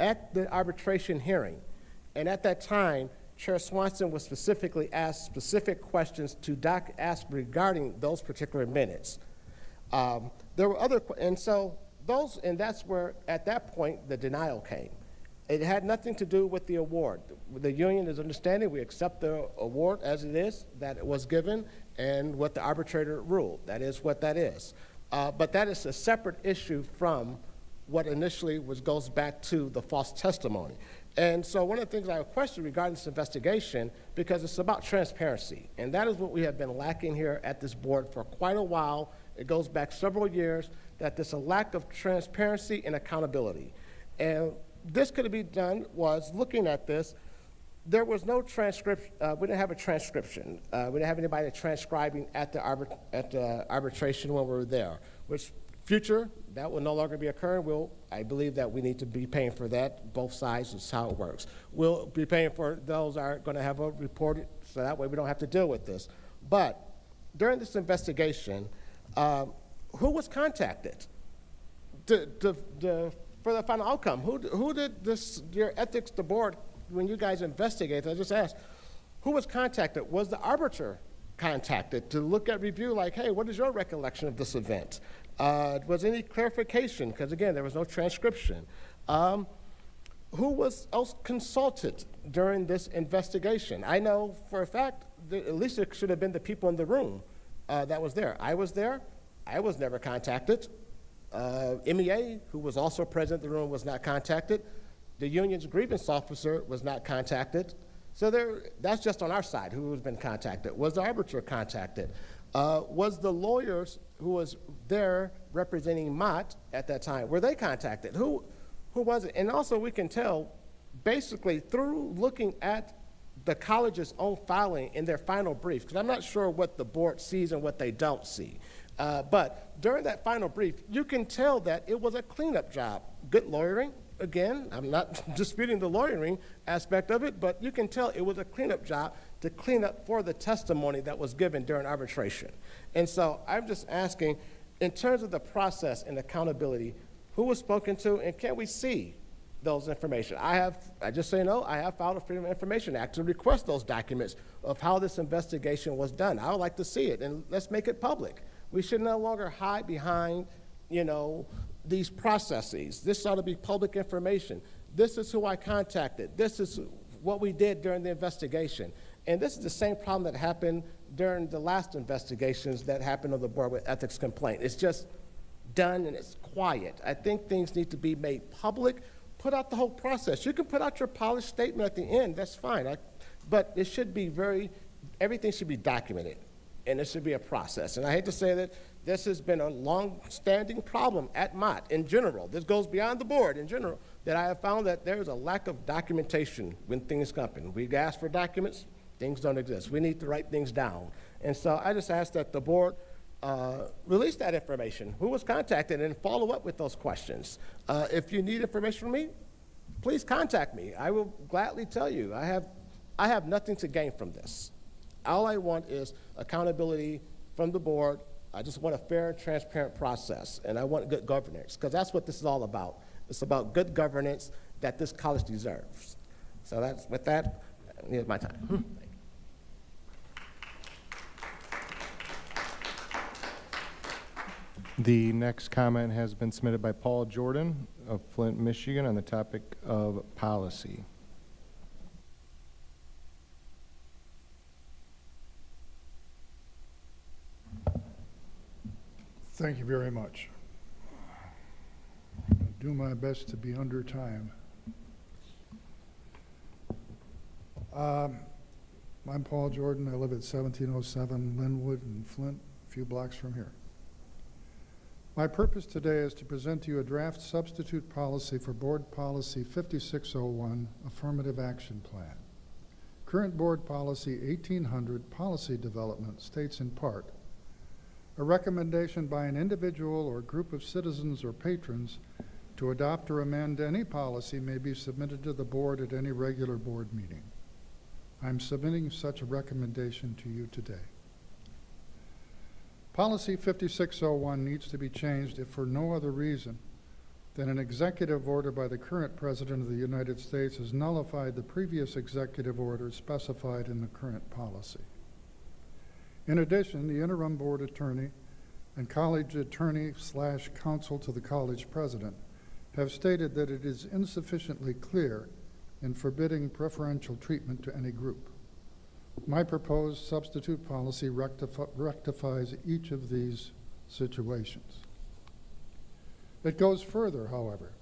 at the arbitration hearing. And at that time, Chair Swanson was specifically asked specific questions to ask regarding those particular minutes. There were other, and so those, and that's where, at that point, the denial came. It had nothing to do with the award. The union is understanding we accept the award as it is, that it was given, and what the arbitrator ruled. That is what that is. But that is a separate issue from what initially goes back to the false testimony. And so one of the things I have questioned regarding this investigation, because it's about transparency, and that is what we have been lacking here at this board for quite a while. It goes back several years, that there's a lack of transparency and accountability. And this could be done was looking at this. There was no transcription. We didn't have a transcription. We didn't have anybody transcribing at the arbitration when we were there, which future, that will no longer be occurring. I believe that we need to be paying for that. Both sides is how it works. We'll be paying for those are going to have a report, so that way we don't have to deal with this. But during this investigation, who was contacted for the final outcome? Who did your ethics, the board, when you guys investigated, I just asked, who was contacted? Was the arbiter contacted to look at review like, hey, what is your recollection of this event? Was any clarification? Because again, there was no transcription. Who was else consulted during this investigation? I know for a fact that at least it should have been the people in the room that was there. I was there. I was never contacted. MEA, who was also present in the room, was not contacted. The union's grievance officer was not contacted. So that's just on our side who has been contacted. Was the arbiter contacted? Was the lawyers who was there representing Mott at that time, were they contacted? Who was it? And also we can tell basically through looking at the college's own filing in their final brief, because I'm not sure what the board sees and what they don't see. But during that final brief, you can tell that it was a cleanup job. Good lawyering. Again, I'm not disputing the lawyering aspect of it, but you can tell it was a cleanup job to clean up for the testimony that was given during arbitration. And so I'm just asking, in terms of the process and accountability, who was spoken to, and can we see those information? Just so you know, I have filed a Freedom of Information Act to request those documents of how this investigation was done. I would like to see it, and let's make it public. We should no longer hide behind, these processes. This ought to be public information. This is who I contacted. This is what we did during the investigation. And this is the same problem that happened during the last investigations that happened on the board with ethics complaint. It's just done and it's quiet. I think things need to be made public. Put out the whole process. You can put out your polished statement at the end, that's fine. But it should be everything should be documented, and it should be a process. And I hate to say that this has been a long-standing problem at Mott in general. This goes beyond the board in general, that I have found that there is a lack of documentation when things happen. We ask for documents, things don't exist. We need to write things down. And so I just ask that the board release that information, who was contacted, and follow up with those questions. If you need information from me, please contact me. I will gladly tell you. I have nothing to gain from this. All I want is accountability from the board. I just want a fair and transparent process, and I want good governance, because that's what this is all about. It's about good governance that this college deserves. So with that, here's my time. The next comment has been submitted by Paul Jordan of Flint, Michigan, on the topic of policy. Thank you very much. I'll do my best to be under time. I'm Paul Jordan. I live at 1707 Linwood in Flint, a few blocks from here. My purpose today is to present to you a draft substitute policy for Board Policy 5601, Affirmative Action Plan. Current Board Policy 1800, Policy Development, states in part, a recommendation by an individual or group of citizens or patrons to adopt or amend any policy may be submitted to the board at any regular board meeting. I'm submitting such a recommendation to you today. Policy 5601 needs to be changed if for no other reason than an executive order by the current President of the United States has nullified the previous executive order specified in the current policy. In addition, the interim board attorney and college attorney/counsel to the college president have stated that it is insufficiently clear in forbidding preferential treatment to any group. My proposed substitute policy rectifies each of these situations. It goes further, however,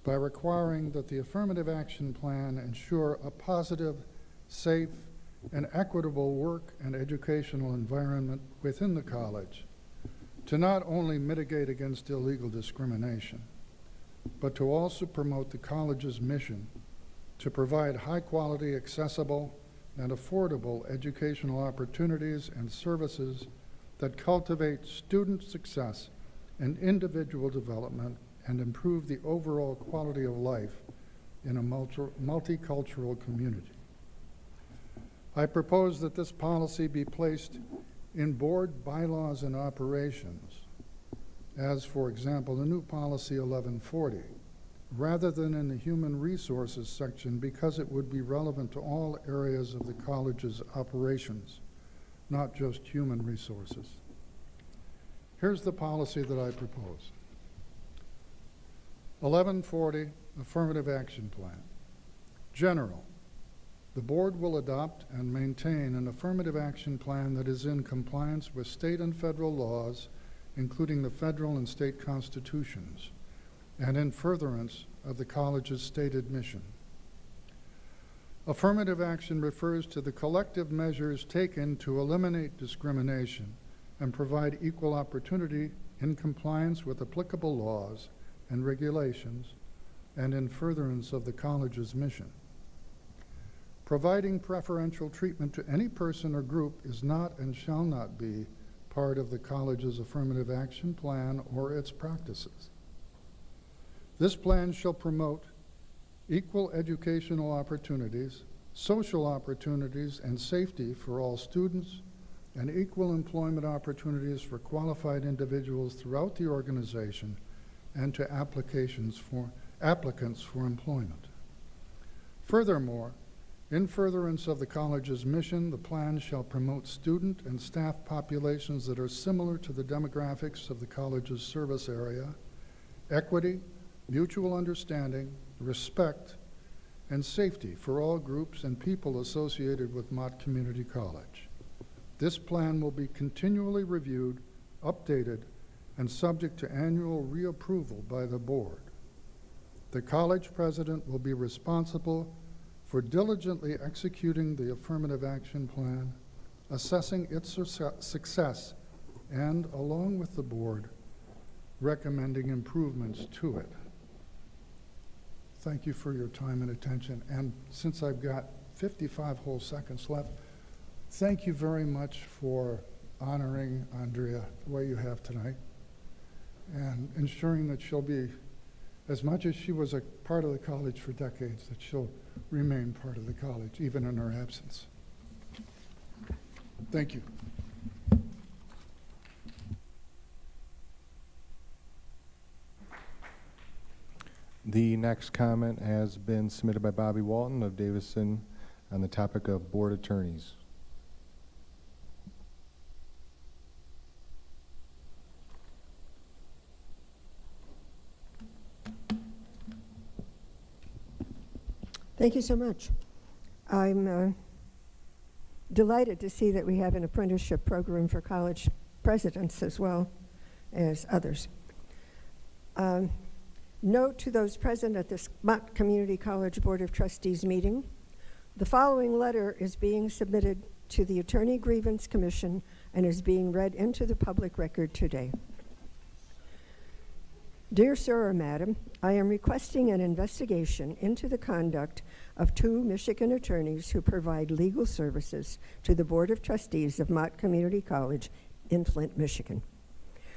by requiring that the affirmative action plan ensure a positive, safe, and equitable work and educational environment within the college to not only mitigate against illegal discrimination, but to also promote the college's mission to provide high-quality, accessible, and affordable educational opportunities and services that cultivate student success and individual development and improve the overall quality of life in a multicultural community. I propose that this policy be placed in board bylaws and operations, as, for example, the new policy 1140, rather than in the human resources section, because it would be relevant to all areas of the college's operations, not just human resources. Here's the policy that I propose. 1140, Affirmative Action Plan. General. The board will adopt and maintain an affirmative action plan that is in compliance with state and federal laws, including the federal and state constitutions, and in furtherance of the college's stated mission. Affirmative action refers to the collective measures taken to eliminate discrimination and provide equal opportunity in compliance with applicable laws and regulations and in furtherance of the college's mission. Providing preferential treatment to any person or group is not and shall not be part of the college's affirmative action plan or its practices. This plan shall promote equal educational opportunities, social opportunities, and safety for all students, and equal employment opportunities for qualified individuals throughout the organization and to applicants for employment. Furthermore, in furtherance of the college's mission, the plan shall promote student and staff populations that are similar to the demographics of the college's service area, equity, mutual understanding, respect, and safety for all groups and people associated with Mott Community College. This plan will be continually reviewed, updated, and subject to annual reapproval by the board. The college president will be responsible for diligently executing the affirmative action plan, assessing its success, and, along with the board, recommending improvements to it. Thank you for your time and attention. And since I've got 55 whole seconds left, thank you very much for honoring Andrea the way you have tonight and ensuring that she'll be, as much as she was a part of the college for decades, that she'll remain part of the college, even in her absence. Thank you. The next comment has been submitted by Bobby Walton of Davison on the topic of board attorneys. Thank you so much. I'm delighted to see that we have an apprenticeship program for college presidents as well as others. Note to those present at this Mott Community College Board of Trustees meeting, the following letter is being submitted to the Attorney Grievance Commission and is being read into the public record today. Dear Sir or Madam, I am requesting an investigation into the conduct of 2 Michigan attorneys who provide legal services to the Board of Trustees of Mott Community College in Flint, Michigan.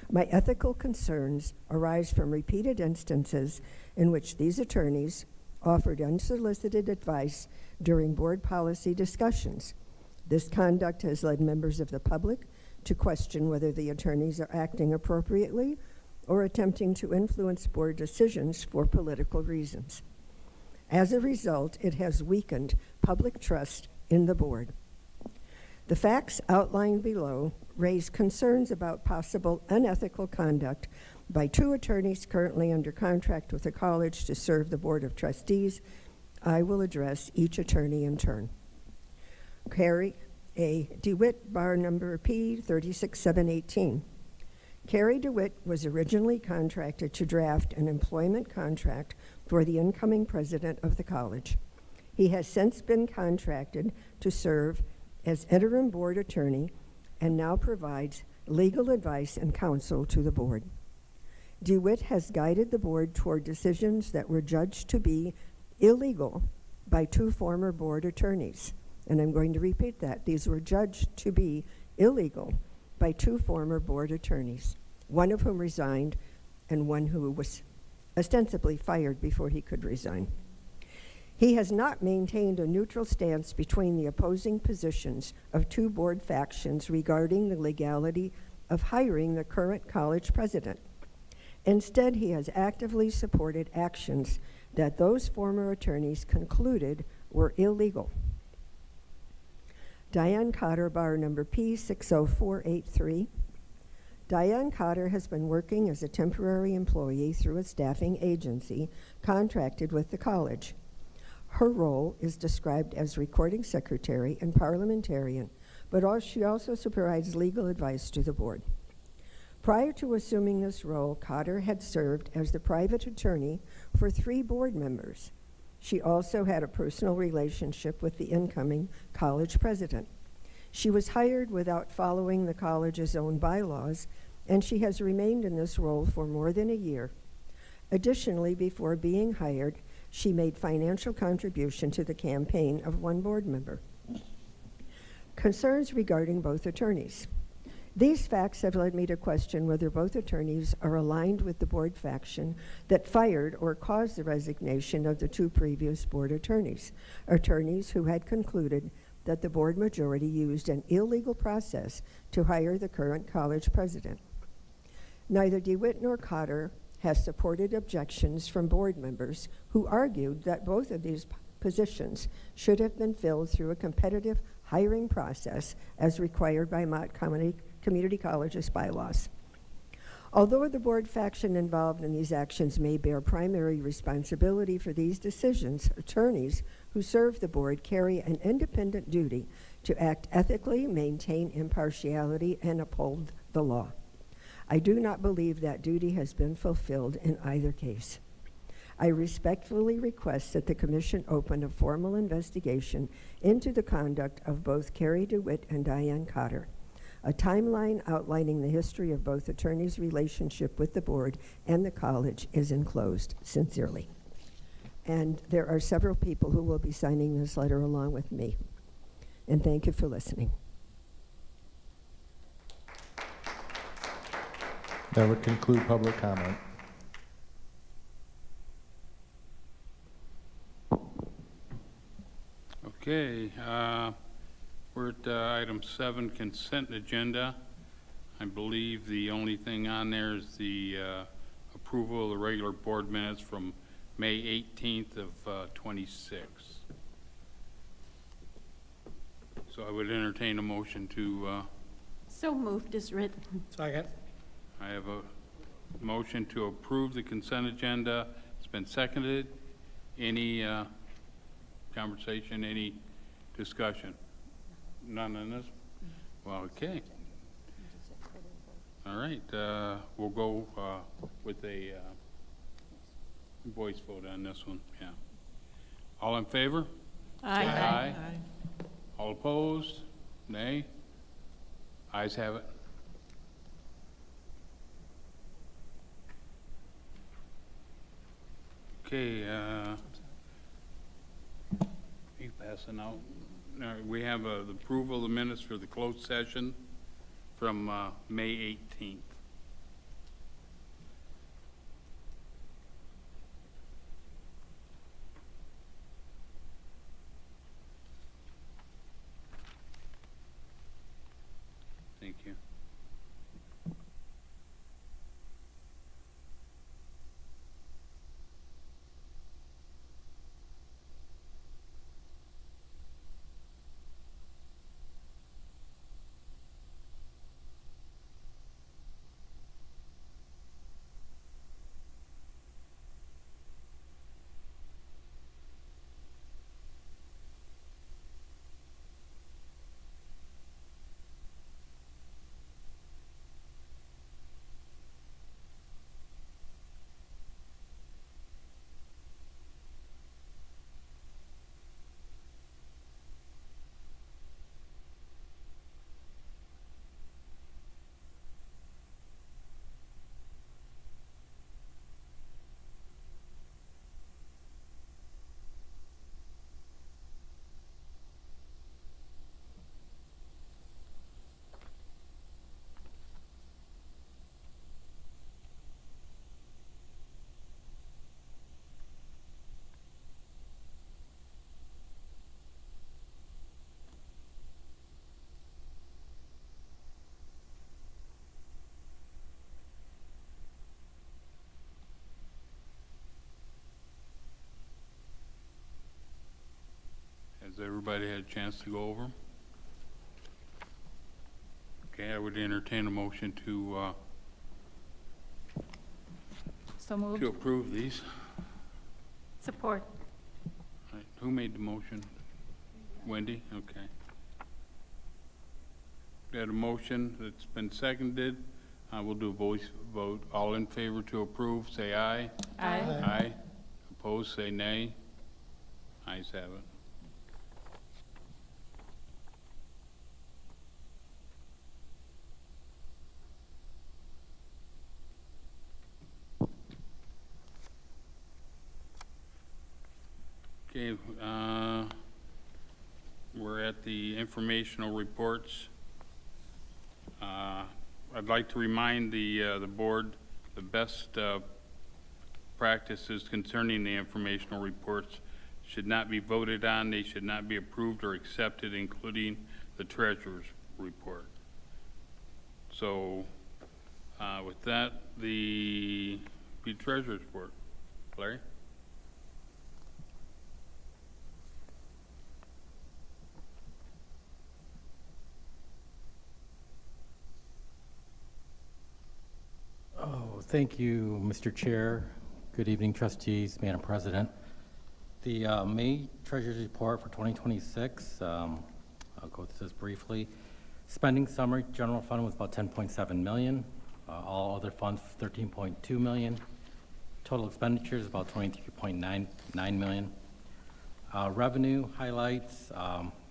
My ethical concerns arise from repeated instances in which these attorneys offered unsolicited advice during board policy discussions. This conduct has led members of the public to question whether the attorneys are acting appropriately or attempting to influence board decisions for political reasons. As a result, it has weakened public trust in the board. The facts outlined below raise concerns about possible unethical conduct by 2 attorneys currently under contract with the college to serve the Board of Trustees. I will address each attorney in turn. Carrie A. DeWitt, bar number P 36718. Carrie DeWitt was originally contracted to draft an employment contract for the incoming president of the college. He has since been contracted to serve as interim board attorney and now provides legal advice and counsel to the board. DeWitt has guided the board toward decisions that were judged to be illegal by 2 former board attorneys. And I'm going to repeat that. These were judged to be illegal by 2 former board attorneys, one of whom resigned and one who was ostensibly fired before he could resign. He has not maintained a neutral stance between the opposing positions of 2 board factions regarding the legality of hiring the current college president. Instead, he has actively supported actions that those former attorneys concluded were illegal. Diane Cotter, bar number P60483. Diane Cotter has been working as a temporary employee through a staffing agency contracted with the college. Her role is described as recording secretary and parliamentarian, but she also provides legal advice to the board. Prior to assuming this role, Cotter had served as the private attorney for 3 board members. She also had a personal relationship with the incoming college president. She was hired without following the college's own bylaws, and she has remained in this role for more than a year. Additionally, before being hired, she made financial contribution to the campaign of one board member. Concerns regarding both attorneys. These facts have led me to question whether both attorneys are aligned with the board faction that fired or caused the resignation of the two previous board attorneys who had concluded that the board majority used an illegal process to hire the current college president. Neither DeWitt nor Cotter has supported objections from board members who argued that both of these positions should have been filled through a competitive hiring process as required by Mott Community College's bylaws. Although the board faction involved in these actions may bear primary responsibility for these decisions, attorneys who serve the board carry an independent duty to act ethically, maintain impartiality, and uphold the law. I do not believe that duty has been fulfilled in either case. I respectfully request that the Commission open a formal investigation into the conduct of both Carrie DeWitt and Diane Cotter. A timeline outlining the history of both attorneys' relationship with the board and the college is enclosed. Sincerely. And there are several people who will be signing this letter along with me. And thank you for listening. That would conclude public comment. Okay, we're at item 7, consent agenda. I believe the only thing on there is the approval of the regular board minutes from May 18th of 26. So I would entertain a motion to, So moved as written. Second. I have a motion to approve the consent agenda. It's been seconded. Any conversation, any discussion? None on this? Well, okay. All right, we'll go with a voice vote on this one, yeah. All in favor? Aye. Aye. All opposed? Nay? Ayes have it. Okay, you passing out? All right, we have the approval of the minutes for the closed session from May 18th. Thank you. Has everybody had a chance to go over 'em? Okay, I would entertain a motion to So moved. approve these. Support. All right, who made the motion? Wendy? Okay. We had a motion that's been seconded. We'll do a voice vote. All in favor to approve, say aye. Aye. Aye. Opposed, say nay. Ayes have it. Okay, we're at the informational reports. I'd like to remind the board the best practices concerning the informational reports should not be voted on, they should not be approved or accepted, including the treasurer's report. So with that, the treasurer's report. Larry? Oh, thank you, Mr. Chair. Good evening, trustees, Madam President. The May Treasurer's Report for 2026, I'll go through this briefly. Spending summary, general fund was about 10.7 million. All other funds, 13.2 million. Total expenditures, about 23.99 million. Revenue highlights,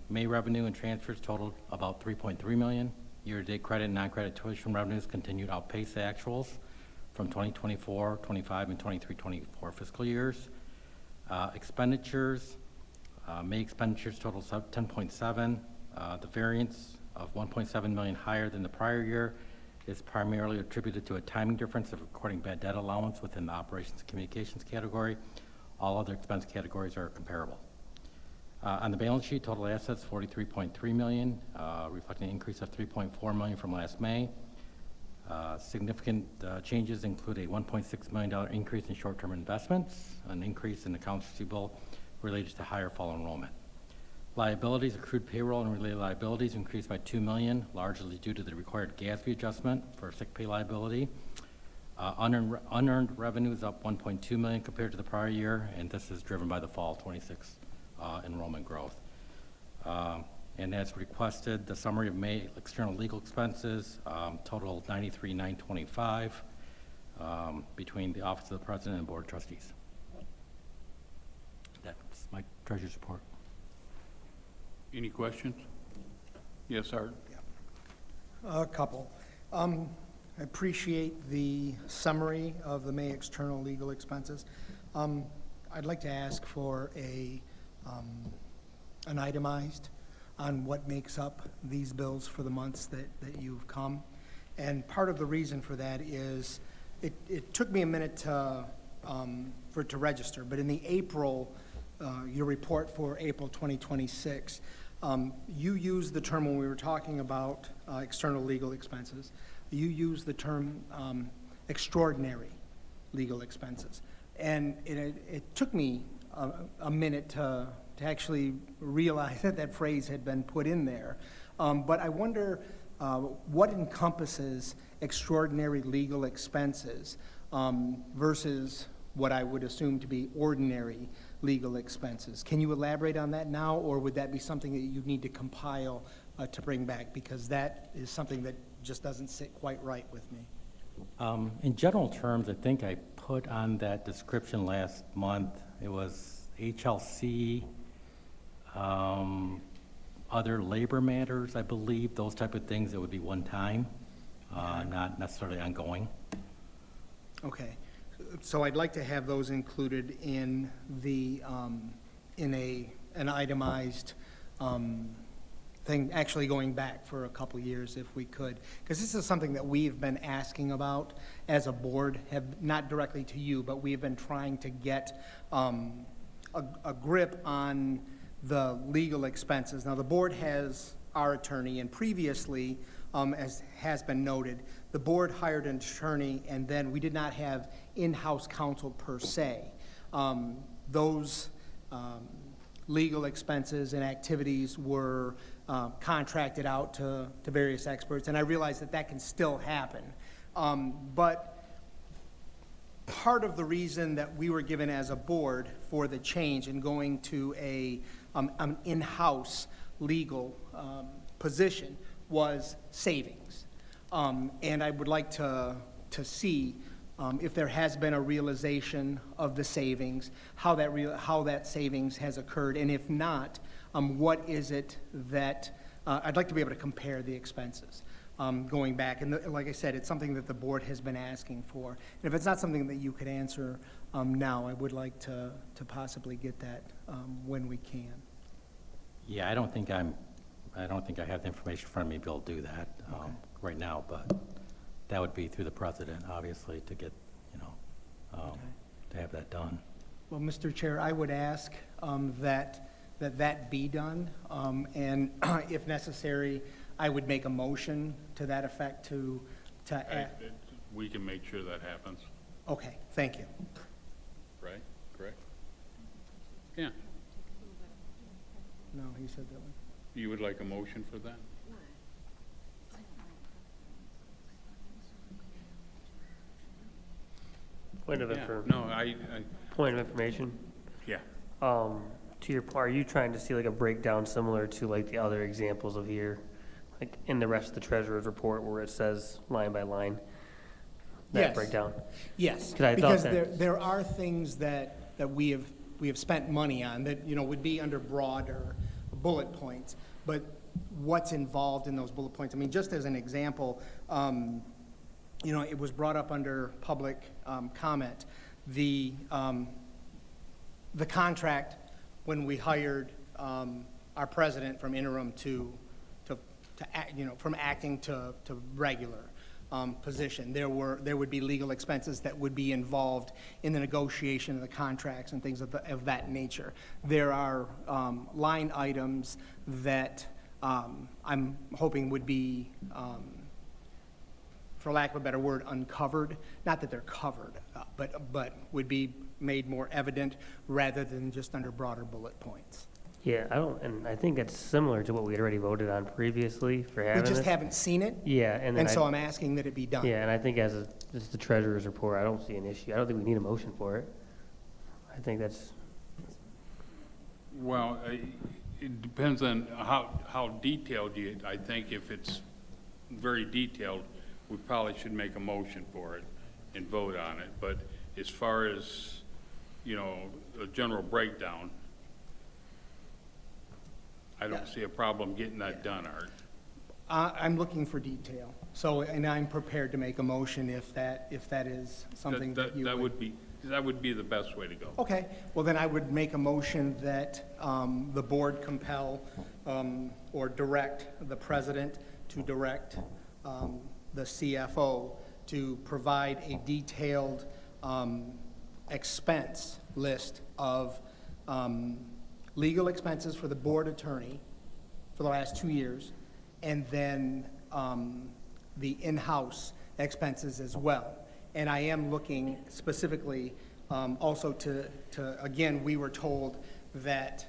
May revenue and transfers totaled about 3.3 million. Year-to-date credit and non-credit tuition revenues continued to outpace the actuals from 2024, 25, and 23, 24 fiscal years. Expenditures, May expenditures total 10.7. The variance of 1.7 million higher than the prior year is primarily attributed to a timing difference of recording bad debt allowance within the operations and communications category. All other expense categories are comparable. On the balance sheet, total assets 43.3 million, reflecting an increase of 3.4 million from last May. Significant changes include a $1.6 million increase in short-term investments, an increase in accounts receivable related to higher fall enrollment. Liabilities, accrued payroll and related liabilities increased by $2 million, largely due to the required GASB adjustment for sick pay liability. Unearned revenue is up 1.2 million compared to the prior year, and this is driven by the fall 26 enrollment growth. And as requested, the summary of May external legal expenses total 93,925 between the Office of the President and Board of Trustees. That's my treasurer's report. Any questions? Yes, Art? A couple. I appreciate the summary of the May external legal expenses. I'd like to ask for an itemized on what makes up these bills for the months that you've come. And part of the reason for that is it took me a minute to register, but in the April, your report for April 2026, you used the term when we were talking about external legal expenses, you used the term extraordinary legal expenses. And it took me a minute to actually realize that phrase had been put in there. But I wonder what encompasses extraordinary legal expenses versus what I would assume to be ordinary legal expenses. Can you elaborate on that now, or would that be something that you need to compile to bring back? Because that is something that just doesn't sit quite right with me. In general terms, I think I put on that description last month, it was HLC, other labor matters, I believe, those type of things that would be one time, not necessarily ongoing. Okay. So I'd like to have those included in the, an itemized thing, actually going back for a couple years if we could. Because this is something that we've been asking about as a board, have not directly to you, but we've been trying to get a grip on the legal expenses. Now, the board has our attorney, and previously, as has been noted, the board hired an attorney, and then we did not have in-house counsel per se. Those legal expenses and activities were contracted out to various experts, and I realize that that can still happen. But part of the reason that we were given as a board for the change in going to an in-house legal position was savings. And I would like to see if there has been a realization of the savings, how that savings has occurred, and if not, what is it that, I'd like to be able to compare the expenses. going back. And like I said, it's something that the board has been asking for. And if it's not something that you could answer now, I would like to possibly get that when we can. Yeah, I don't think I have the information in front of me to be able to do that right now, but that would be through the president, obviously, to get, to have that done. Well, Mr. Chair, I would ask that be done, and if necessary, I would make a motion to that effect to We can make sure that happens, okay, thank you. right? Correct? Yeah. No, he said that one. You would like a motion for that? Point of Yeah. information. No, Point of information. yeah. To your point, are you trying to see like a breakdown similar to like the other examples of here, like in the rest of the treasurer's report where it says line by line? That Yes. breakdown. Yes, 'Cause I thought because that- there are things that we have spent money on that, would be under broader bullet points, but what's involved in those bullet points? I mean, just as an example, it was brought up under public comment, the contract when we hired our president from interim to from acting to regular position. There would be legal expenses that would be involved in the negotiation of the contracts and things of that nature. There are line items that I'm hoping would be, for lack of a better word, uncovered. Not that they're covered, but would be made more evident rather than just under broader bullet points. Yeah, and I think it's similar to what we had already voted on previously for having We just this. haven't seen it. Yeah, And so I'm asking that it be done. Yeah, and I think just the treasurer's report, I don't see an issue. I don't think we need a motion for it. I think that's, Well, it depends on how detailed I think if it's very detailed, we probably should make a motion for it and vote on it. But as far as, a general breakdown, I don't see a problem getting that done, Art. I'm looking for detail. So, and I'm prepared to make a motion if that is something that you That would be the best way to go. Okay, well then I would make a motion that the board compel or direct the president to direct the CFO to provide a detailed expense list of legal expenses for the board attorney for the last 2 years, and then the in-house expenses as well. And I am looking specifically also to, again, we were told that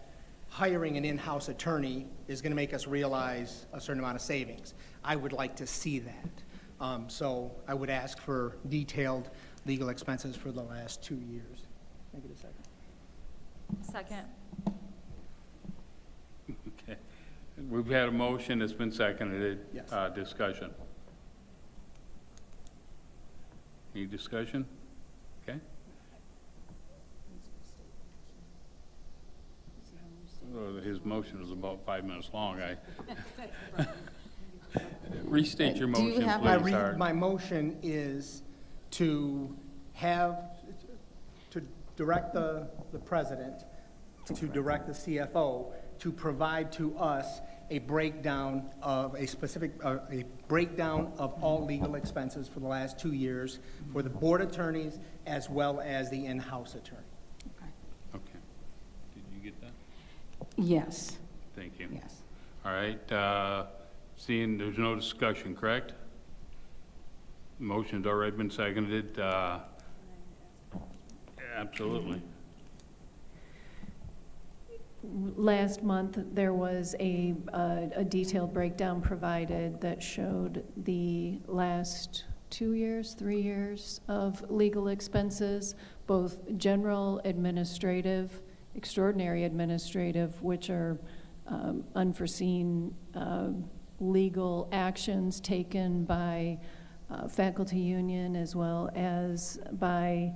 hiring an in-house attorney is going to make us realize a certain amount of savings. I would like to see that. So I would ask for detailed legal expenses for the last 2 years. Can I get a second? Second. Okay. We've had a motion, it's been seconded. Yes. Discussion. Any discussion? Okay. His motion was about 5 minutes long. Restate your Do you motion, have please, Art. My motion is to direct the president, to direct the CFO, to provide to us a breakdown of a breakdown of all legal expenses for the last 2 years for the board attorneys as well as the in-house attorney. Okay. Did you get that? Yes, Thank you. yes. All right, seeing there's no discussion, correct? Motion's already been seconded. Absolutely. Last month, there was a detailed breakdown provided that showed the last 2 years, 3 years of legal expenses, both general administrative, extraordinary administrative, which are unforeseen legal actions taken by faculty union as well as by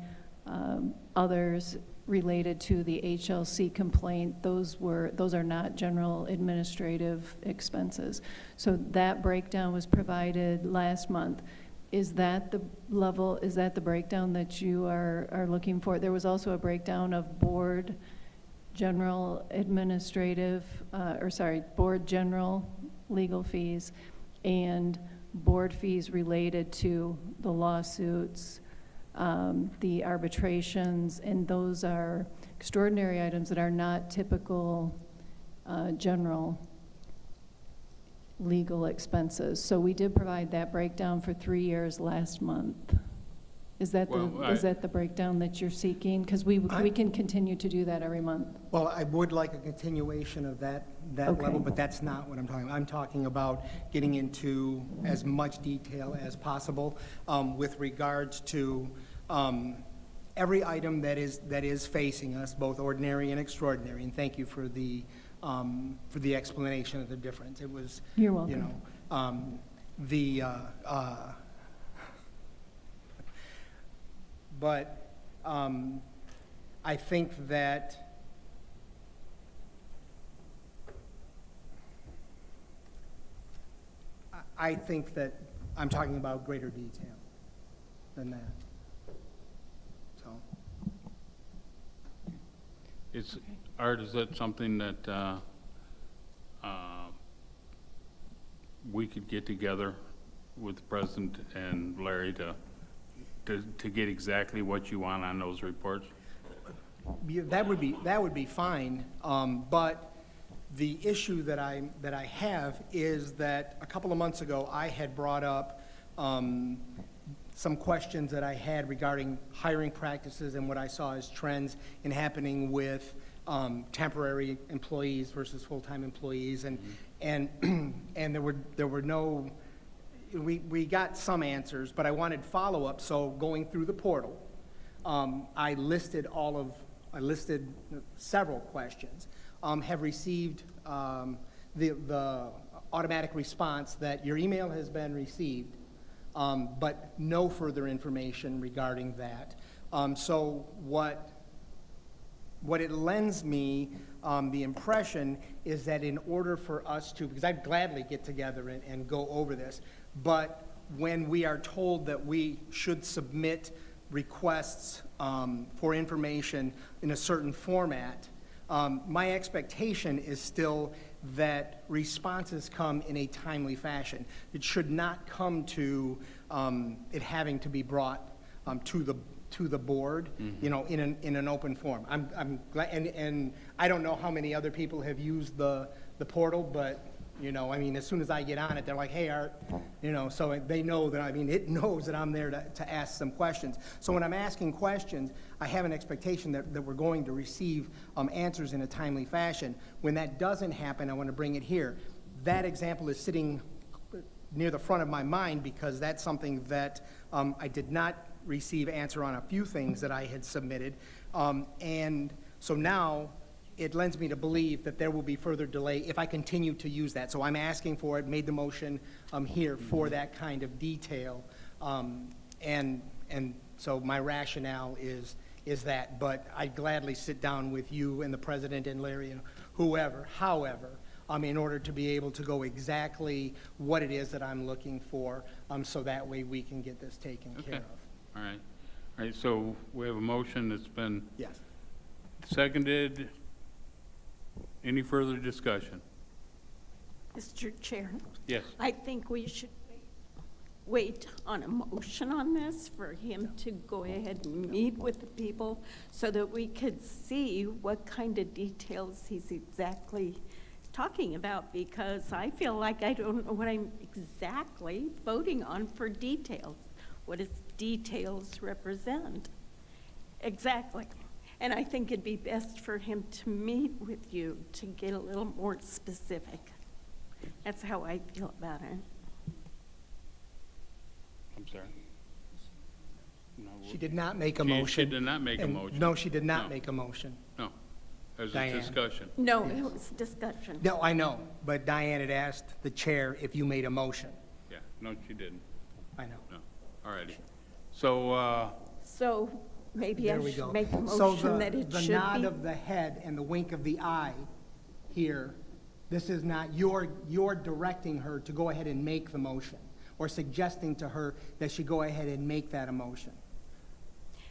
others related to the HLC complaint, those are not general administrative expenses. So that breakdown was provided last month. Is that the level, is that the breakdown that you are looking for? There was also a breakdown of board general administrative, board general legal fees and board fees related to the lawsuits, the arbitrations, and those are extraordinary items that are not typical general legal expenses. So we did provide that breakdown for 3 years last month. Is that the breakdown that you're seeking? Because we can continue to do that every month. Well, I would like a continuation of that Okay. level, but that's not what I'm talking about. I'm talking about getting into as much detail as possible with regards to every item that is facing us, both ordinary and extraordinary. And thank you for the explanation of the difference. It was, You're welcome. you know, but I think that I'm talking about greater detail than that. So. Art, is that something that we could get together with the president and Larry to get exactly what you want on those reports? Yeah, that would be fine, but the issue that I have is that a couple of months ago I had brought up some questions that I had regarding hiring practices and what I saw as trends in happening with temporary employees versus full-time employees, and there were no. We got some answers, but I wanted follow-up. So going through the portal, I listed several questions. Have received the automatic response that your email has been received, but no further information regarding that. So what it lends me the impression is that in order for us to, because I'd gladly get together and go over this, but when we are told that we should submit requests for information in a certain format, my expectation is still that responses come in a timely fashion. It should not come to it having to be brought to the board, you know, in an open form. I'm glad, and I don't know how many other people have used the portal, but you know, I mean, as soon as I get on it, they're like, "Hey, Art," you know, so they know that. I mean, it knows that I'm there to ask some questions. So when I'm asking questions, I have an expectation that we're going to receive answers in a timely fashion. When that doesn't happen, I want to bring it here. That example is sitting near the front of my mind because that's something that I did not receive answer on a few things that I had submitted, and so now it lends me to believe that there will be further delay if I continue to use that. So I'm asking for it, made the motion here for that kind of detail. And so my rationale is that, but I'd gladly sit down with you and the president and Larry and whoever, however, in order to be able to go exactly what it is that I'm looking for, so that way we can get this taken care of. All right. All right, so we have a motion that's been Yes. seconded. Any further discussion? Mr. Chair? Yes. I think we should wait on a motion on this for him to go ahead and meet with the people so that we could see what kind of details he's exactly talking about, because I feel like I don't know what I'm exactly voting on for details. What does details represent? Exactly. And I think it'd be best for him to meet with you to get a little more specific. That's how I feel about it. I'm sorry. No, She did not make a She motion. did not make a and motion. No, she did not No. make a motion. No, there's a Diane. discussion. No, it was discussion. No, I know, but Diane had asked the chair if you made a motion. Yeah, no, she didn't. I know. No, all righty. So, So Maybe I There we should go. make a So motion that it the should nod be. of the head and the wink of the eye here, this is not, you're directing her to go ahead and make the motion, or suggesting to her that she go ahead and make that a motion.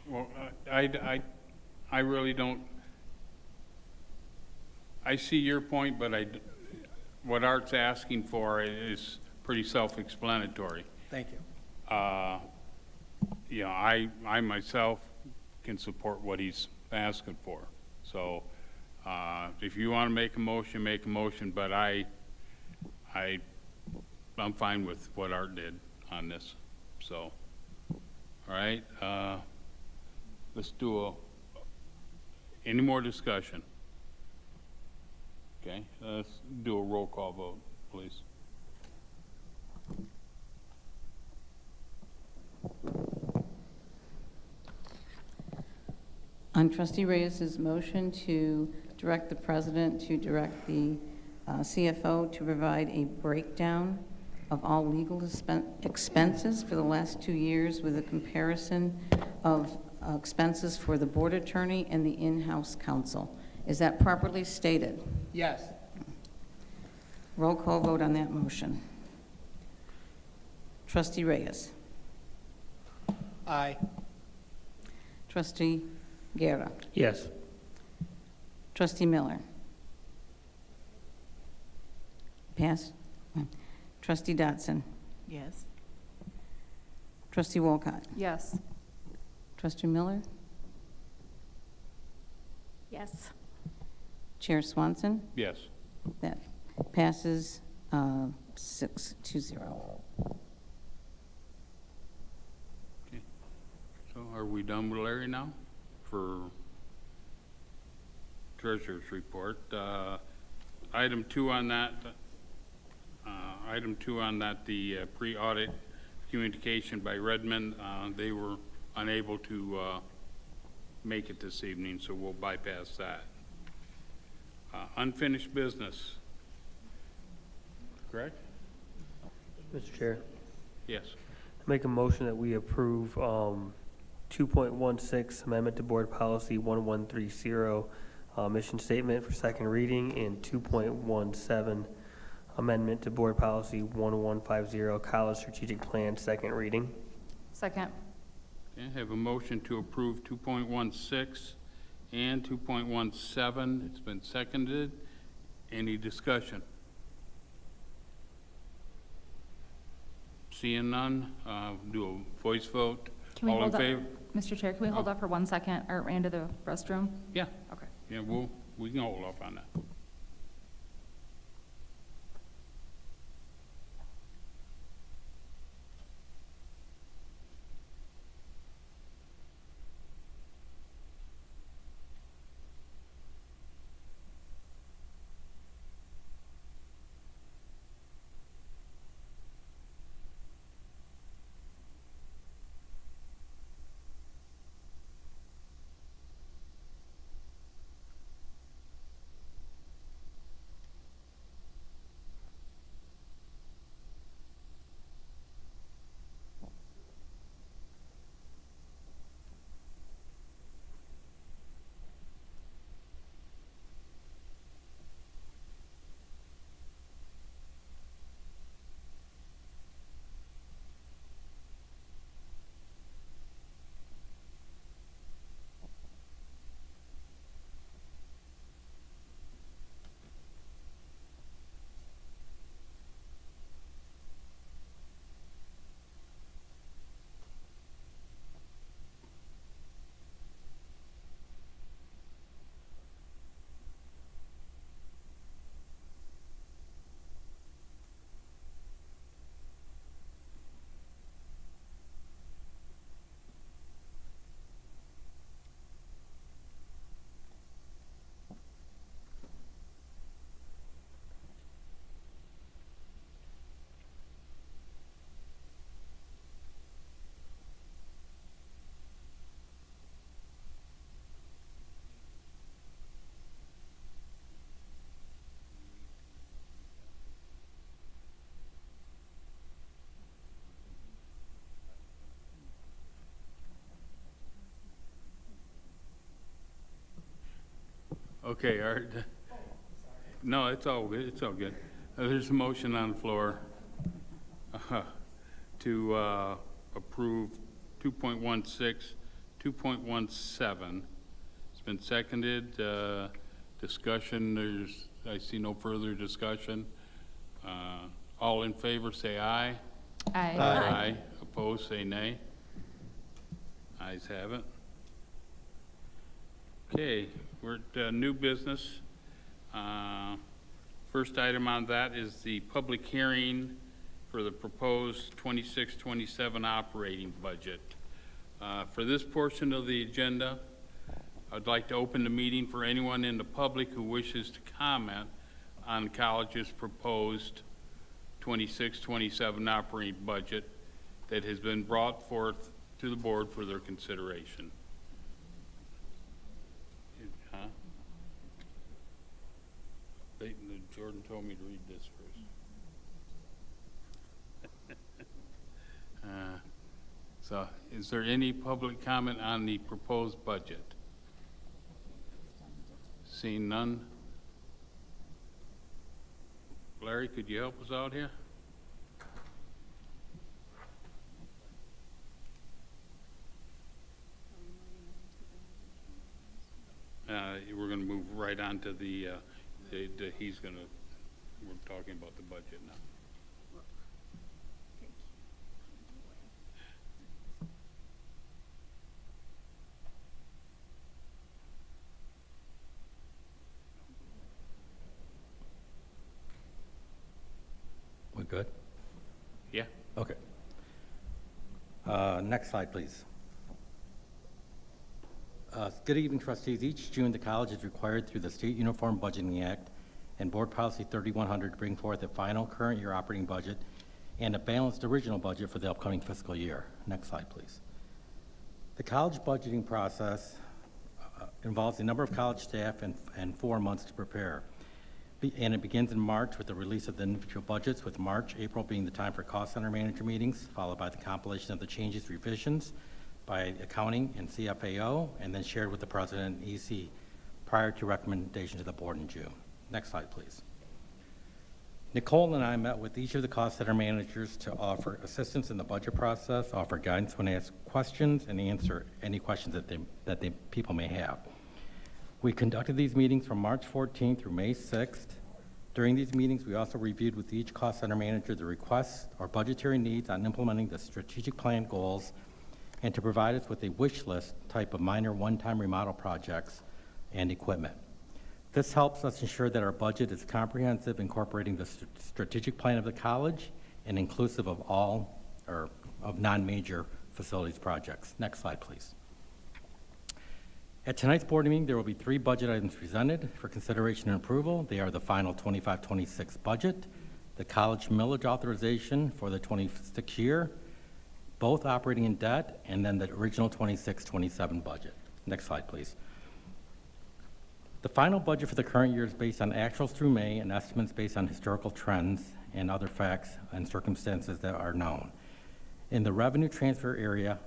Well, I really don't, I see your point, but what Art's asking for is pretty self-explanatory. Thank you. You know, I myself can support what he's asking for. So, if you want to make a motion, but I'm fine with what Art did on this, so. All right, let's do any more discussion? Okay, let's do a roll call vote, please. On Trustee Reyes's motion to direct the president to direct the CFO to provide a breakdown of all legal expenses for the last 2 years with a comparison of expenses for the board attorney and the in-house counsel. Is that properly stated? Yes. Roll call vote on that motion. Trustee Reyes. Aye. Trustee Guerra. Yes. Trustee Miller. Pass. Trustee Dotson. Yes. Trustee Wolcott. Yes. Trustee Miller. Yes. Chair Swanson. Yes. That passes 6-0. Okay. So are we done with Larry now for treasurer's report? Item 2 on that, the pre-audit communication by Redmond, they were unable to make it this evening, so we'll bypass that. Unfinished business. Correct? Mr. Chair, Yes. make a motion that we approve 2.16 Amendment to Board Policy 1130, mission statement for second reading, and 2.17 Amendment to Board Policy 1150, College Strategic Plan, second reading. Second. Okay, I have a motion to approve 2.16 and 2.17. It's been seconded. Any discussion? Seeing none, do a voice vote. Can we All in hold up, favor? Mr. Chair, can we hold up for 1 second? Art ran to the restroom. Yeah. Okay. Yeah, we can hold off on that. Okay, Art. No, it's all good, it's all good. There's a motion on the floor to approve 2.16, 2.17. It's been seconded. Discussion, I see no further discussion. All in favor, say aye. Aye. Aye. Opposed, say nay. Ayes have it. Okay, we're at new business. First item on that is the public hearing for the proposed 26-27 operating budget. For this portion of the agenda, I'd like to open the meeting for anyone in the public who wishes to comment on college's proposed 26-27 operating budget that has been brought forth to the board for their consideration. Huh? Jordan told me to read this first. So, is there any public comment on the proposed budget? Seeing none? Larry, could you help us out here? We're going to move right on to we're talking about the budget now. We good? Yeah. Okay. Next slide, please. Good evening, trustees. Each June, the college is required through the State Uniform Budgeting Act and Board Policy 3100 to bring forth a final current year operating budget and a balanced original budget for the upcoming fiscal year. Next slide, please. The college budgeting process involves a number of college staff and 4 months to prepare. And it begins in March with the release of the individual budgets, with March, April being the time for cost center manager meetings, followed by the compilation of the changes, revisions by accounting and CFAO, and then shared with the president and EC prior to recommendation to the board in June. Next slide, please. Nicole and I met with each of the cost center managers to offer assistance in the budget process, offer guidance when asked questions, and answer any questions that people may have. We conducted these meetings from March 14th through May 6th. During these meetings, we also reviewed with each cost center manager the requests or budgetary needs on implementing the strategic plan goals and to provide us with a wish list type of minor one-time remodel projects and equipment. This helps us ensure that our budget is comprehensive, incorporating the strategic plan of the college and inclusive of all or of non-major facilities projects. Next slide, please. At tonight's board meeting, there will be 3 budget items presented for consideration and approval. They are the final 25-26 budget, the college millage authorization for the 26 year, both operating in debt, and then the original 26-27 budget. Next slide, please. The final budget for the current year is based on actuals through May and estimates based on historical trends and other facts and circumstances that are known. In the revenue transfer area,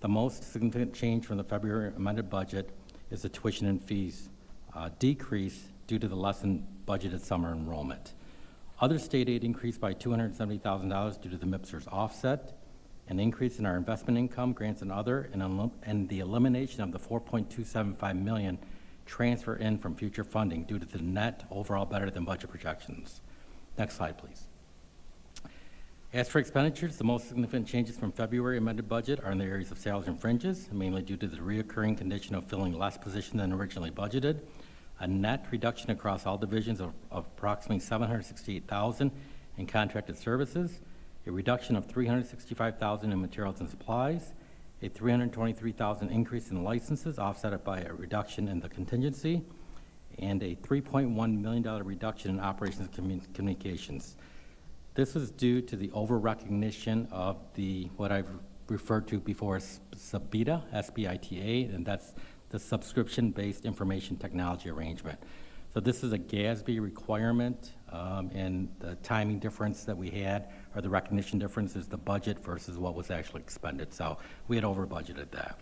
the most significant change from the February amended budget is the tuition and fees decrease due to the lessened budgeted summer enrollment. Other state aid increased by $270,000 due to the MIPSR's offset, an increase in our investment income, grants and other, and the elimination of the $4.275 million transfer in from future funding due to the net overall better than budget projections. Next slide, please. As for expenditures, the most significant changes from February amended budget are in the areas of salaries and fringes, mainly due to the reoccurring condition of filling less positions than originally budgeted, a net reduction across all divisions of approximately $768,000 in contracted services, a reduction of $365,000 in materials and supplies, a $323,000 increase in licenses offset by a reduction in the contingency, and a $3.1 million reduction in operations and communications. This is due to the over-recognition of what I've referred to before as SBITA, S-B-I-T-A, and that's the subscription-based information technology arrangement. So this is a GASB requirement, and the timing difference that we had, or the recognition difference, is the budget versus what was actually expended. So we had over-budgeted that.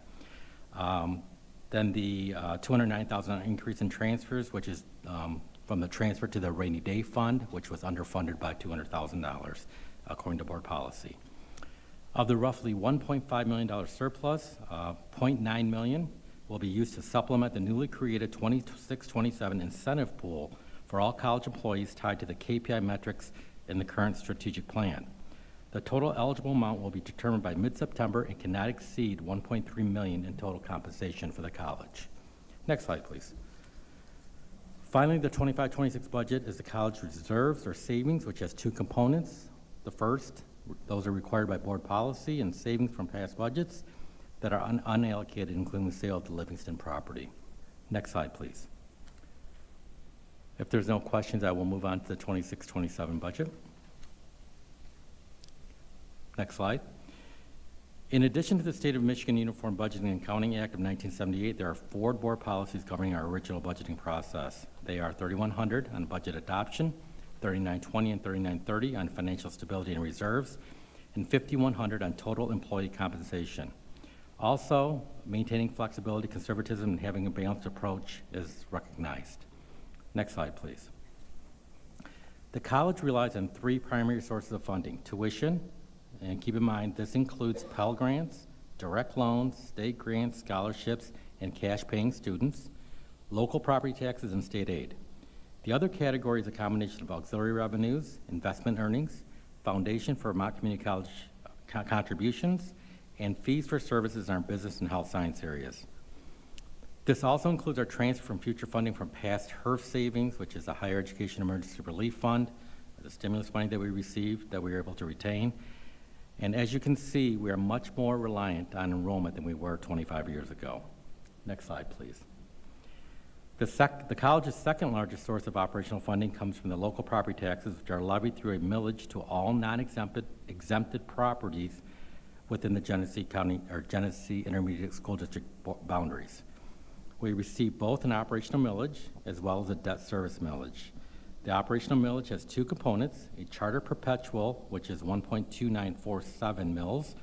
Then the $209,000 increase in transfers, which is from the transfer to the rainy day fund, which was underfunded by $200,000, according to board policy. Of the roughly $1.5 million surplus, $0.9 million will be used to supplement the newly created 26-27 incentive pool for all college employees tied to the KPI metrics in the current strategic plan. The total eligible amount will be determined by mid-September and cannot exceed $1.3 million in total compensation for the college. Next slide, please. Finally, the 25-26 budget is the college reserves or savings, which has two components. The first, those are required by board policy and savings from past budgets that are unallocated, including the sale of the Livingston property. Next slide, please. If there's no questions, I will move on to the 26-27 budget. Next slide. In addition to the State of Michigan Uniform Budgeting and Accounting Act of 1978, there are 4 board policies governing our original budgeting process. They are 3100 on budget adoption, 3920 and 3930 on financial stability and reserves, and 5100 on total employee compensation. Also, maintaining flexibility, conservatism, and having a balanced approach is recognized. Next slide, please. The college relies on 3 primary sources of funding: tuition, and keep in mind this includes Pell Grants, direct loans, state grants, scholarships, and cash-paying students, local property taxes, and state aid. The other category is a combination of auxiliary revenues, investment earnings, foundation for Mott Community College contributions, and fees for services in our business and health science areas. This also includes our transfer from future funding from past HERF savings, which is the Higher Education Emergency Relief Fund, the stimulus money that we received that we were able to retain. And as you can see, we are much more reliant on enrollment than we were 25 years ago. Next slide, please. The college's second largest source of operational funding comes from the local property taxes, which are levied through a millage to all non-exempted properties within the Genesee County or Genesee Intermediate School District boundaries. We receive both an operational millage as well as a debt service millage. The operational millage has 2 components: a charter perpetual, which is 1.2947 mils,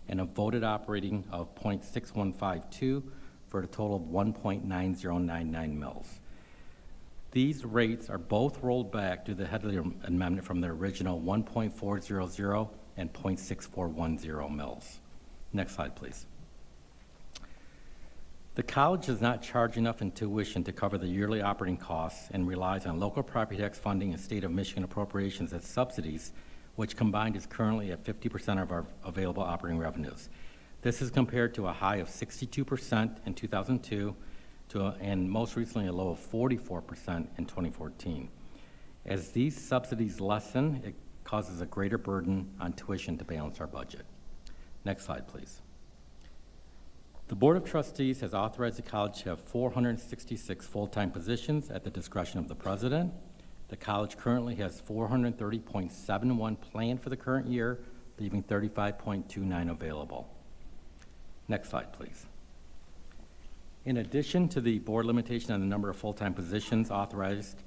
and a voted operating of 0.6152 for a total of 1.9099 mils. These rates are both rolled back to the Headley Amendment from the original 1.400 and 0.6410 mils. Next slide, please. The college does not charge enough in tuition to cover the yearly operating costs and relies on local property tax funding and state of Michigan appropriations as subsidies, which combined is currently at 50% of our available operating revenues. This is compared to a high of 62% in 2002 and most recently a low of 44% in 2014. As these subsidies lessen, it causes a greater burden on tuition to balance our budget. Next slide, please. The Board of Trustees has authorized the college to have 466 full-time positions at the discretion of the president. The college currently has 430.71 planned for the current year, leaving 35.29 available. Next slide, please. In addition to the board limitation on the number of full-time positions authorized,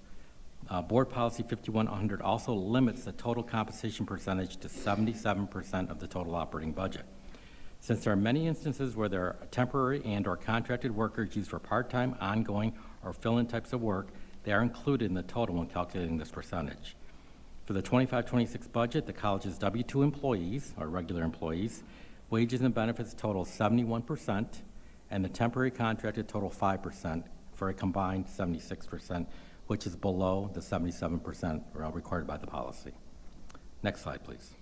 Board Policy 5100 also limits the total compensation percentage to 77% of the total operating budget. Since there are many instances where there are temporary and or contracted workers used for part-time, ongoing, or fill-in types of work, they are included in the total when calculating this percentage. For the 25-26 budget, the college's W-2 employees, or regular employees, wages and benefits total 71%, and the temporary contracted total 5%, for a combined 76%, which is below the 77% required by the policy. Next slide, please.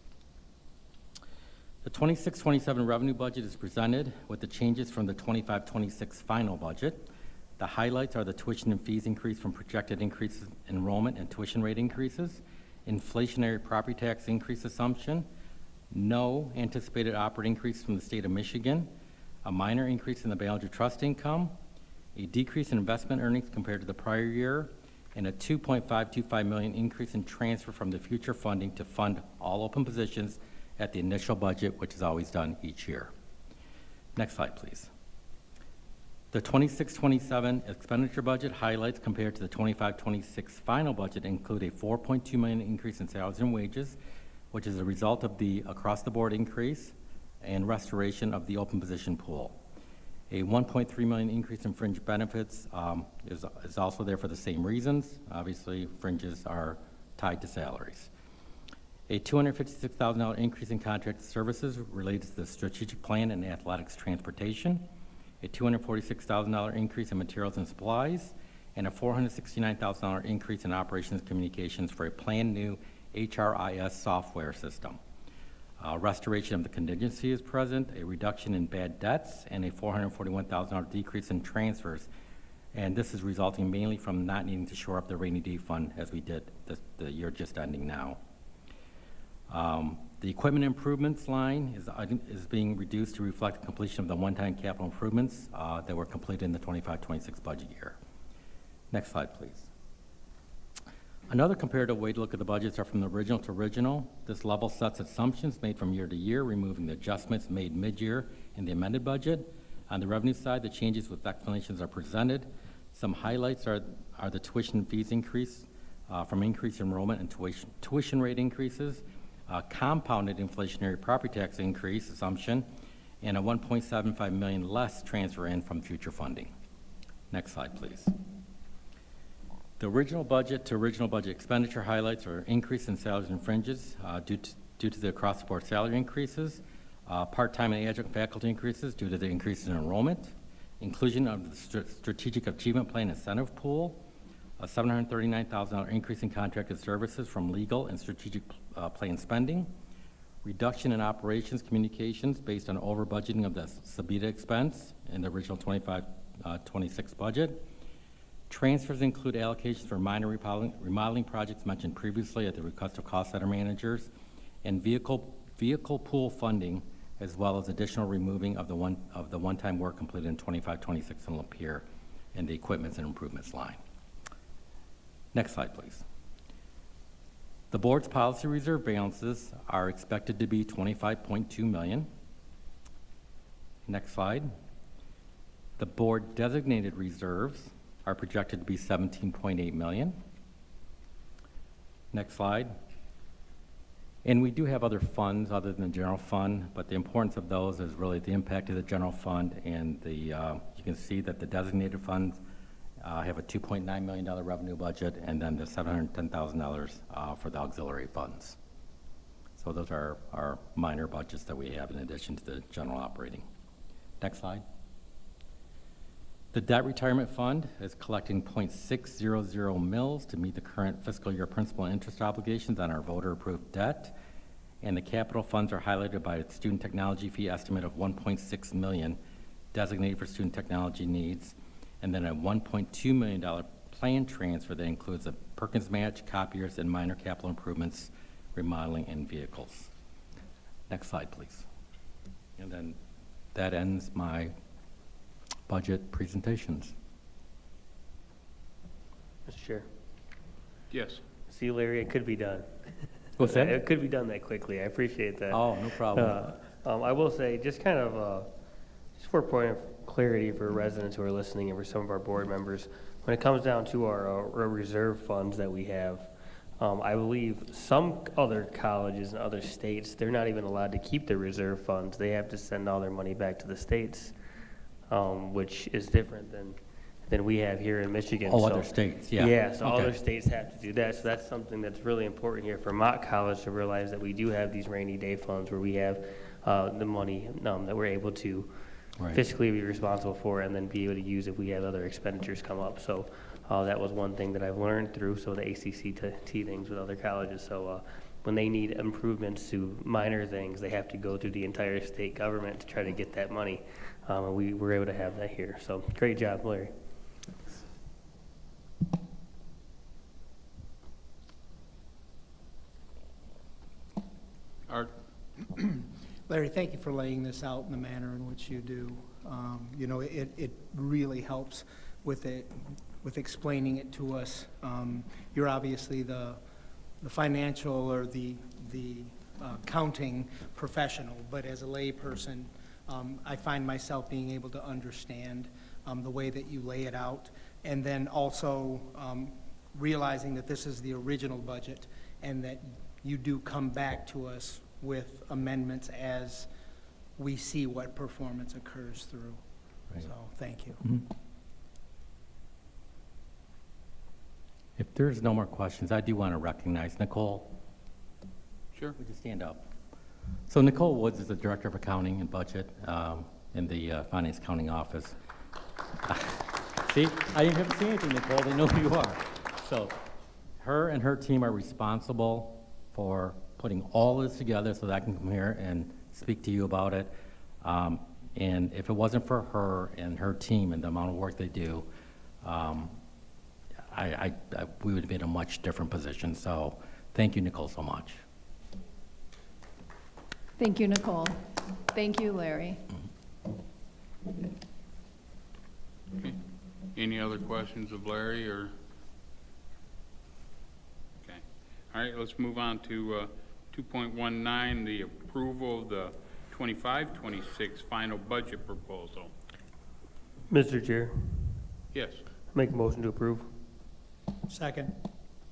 The 26-27 revenue budget is presented with the changes from the 25-26 final budget. The highlights are the tuition and fees increase from projected increases in enrollment and tuition rate increases, inflationary property tax increase assumption, no anticipated operating increase from the state of Michigan, a minor increase in the Ballinger Trust income, a decrease in investment earnings compared to the prior year, and a $2.525 million increase in transfer from the future funding to fund all open positions at the initial budget, which is always done each year. Next slide, please. The 26-27 expenditure budget highlights compared to the 25-26 final budget include a $4.2 million increase in salaries and wages, which is a result of the across-the-board increase and restoration of the open position pool. A $1.3 million increase in fringe benefits is also there for the same reasons. Obviously, fringes are tied to salaries. A $256,000 increase in contracted services related to the strategic plan and athletics transportation. A $246,000 increase in materials and supplies, and a $469,000 increase in operations communications for a planned new HRIS software system. Restoration of the contingency is present, a reduction in bad debts, and a $441,000 decrease in transfers. And this is resulting mainly from not needing to shore up the rainy day fund as we did the year just ending now. The equipment improvements line is being reduced to reflect the completion of the one-time capital improvements that were completed in the 25-26 budget year. Next slide, please. Another comparative way to look at the budgets are from the original to original. This level sets assumptions made from year to year, removing the adjustments made mid-year in the amended budget. On the revenue side, the changes with explanations are presented. Some highlights are the tuition fees increase from increased enrollment and tuition rate increases, compounded inflationary property tax increase assumption, and a $1.75 million less transfer in from future funding. Next slide, please. The original budget to original budget expenditure highlights are increase in salaries and fringes due to the across-the-board salary increases, part-time and adjunct faculty increases due to the increase in enrollment, inclusion of the strategic achievement plan incentive pool, a $739,000 increase in contracted services from legal and strategic plan spending, reduction in operations communications based on over budgeting of the Sabita expense in the original 25-26 budget. Transfers include allocations for minor remodeling projects mentioned previously at the request of cost center managers, and vehicle pool funding, as well as additional removing of the one-time work completed in 25-26 in Lapeer in the equipments and improvements line. Next slide, please. The board's policy reserve balances are expected to be $25.2 million. Next slide. The board designated reserves are projected to be $17.8 million. Next slide. And we do have other funds other than the general fund, but the importance of those is really the impact of the general fund, and you can see that the designated funds have a $2.9 million revenue budget, and then the $710,000 for the auxiliary funds. So those are our minor budgets that we have in addition to the general operating. Next slide. The debt retirement fund is collecting .600 mils to meet the current fiscal year principal and interest obligations on our voter-approved debt. And the capital funds are highlighted by a student technology fee estimate of $1.6 million designated for student technology needs, and then a $1.2 million plan transfer that includes a Perkins match, copiers, and minor capital improvements, remodeling, and vehicles. Next slide, please. And then that ends my budget presentations. Mr. Chair. Yes. See, Larry, it could be done. What's that? It could be done that quickly. I appreciate that. Oh, no problem. I will say, just kind of, just for a point of clarity for residents who are listening and for some of our board members, when it comes down to our reserve funds that we have, I believe some other colleges in other states, they're not even allowed to keep their reserve funds. They have to send all their money back to the states, which is different than we have here in Michigan. Oh, so, other states, yeah. Yeah, so Okay. other states have to do that. So that's something that's really important here for Mott College to realize that we do have these rainy day funds where we have the money that we're able to fiscally be responsible for and then be able to use if we have other expenditures come up. So that was one thing that I've learned through some of the ACCT things with other colleges. So when they need improvements to minor things, they have to go through the entire state government to try to get that money. And we were able to have that here. So great job, Larry. Art? Larry, thank you for laying this out in the manner in which you do. You know, it really helps with explaining it to us. You're obviously the financial or the accounting professional, but as a layperson, I find myself being able to understand the way that you lay it out, and then also realizing that this is the original budget and that you do come back to us with amendments as we see what performance occurs through. Right. So, thank you. Mhm. If there's no more questions, I do want to recognize Nicole. Sure. Would you stand up? So Nicole Woods is the Director of Accounting and Budget in the Finance Accounting Office. See, I didn't have to say anything, Nicole. They know who you are. So her and her team are responsible for putting all this together so that I can come here and speak to you about it. And if it wasn't for her and her team and the amount of work they do, we would be in a much different position. So thank you, Nicole, so much. Thank you, Nicole. Thank you, Larry. Okay. Any other questions of Larry or? Okay. All right, let's move on to 2.19, the approval of the 25-26 final budget proposal. Mr. Chair, Yes. make a motion to approve. Second.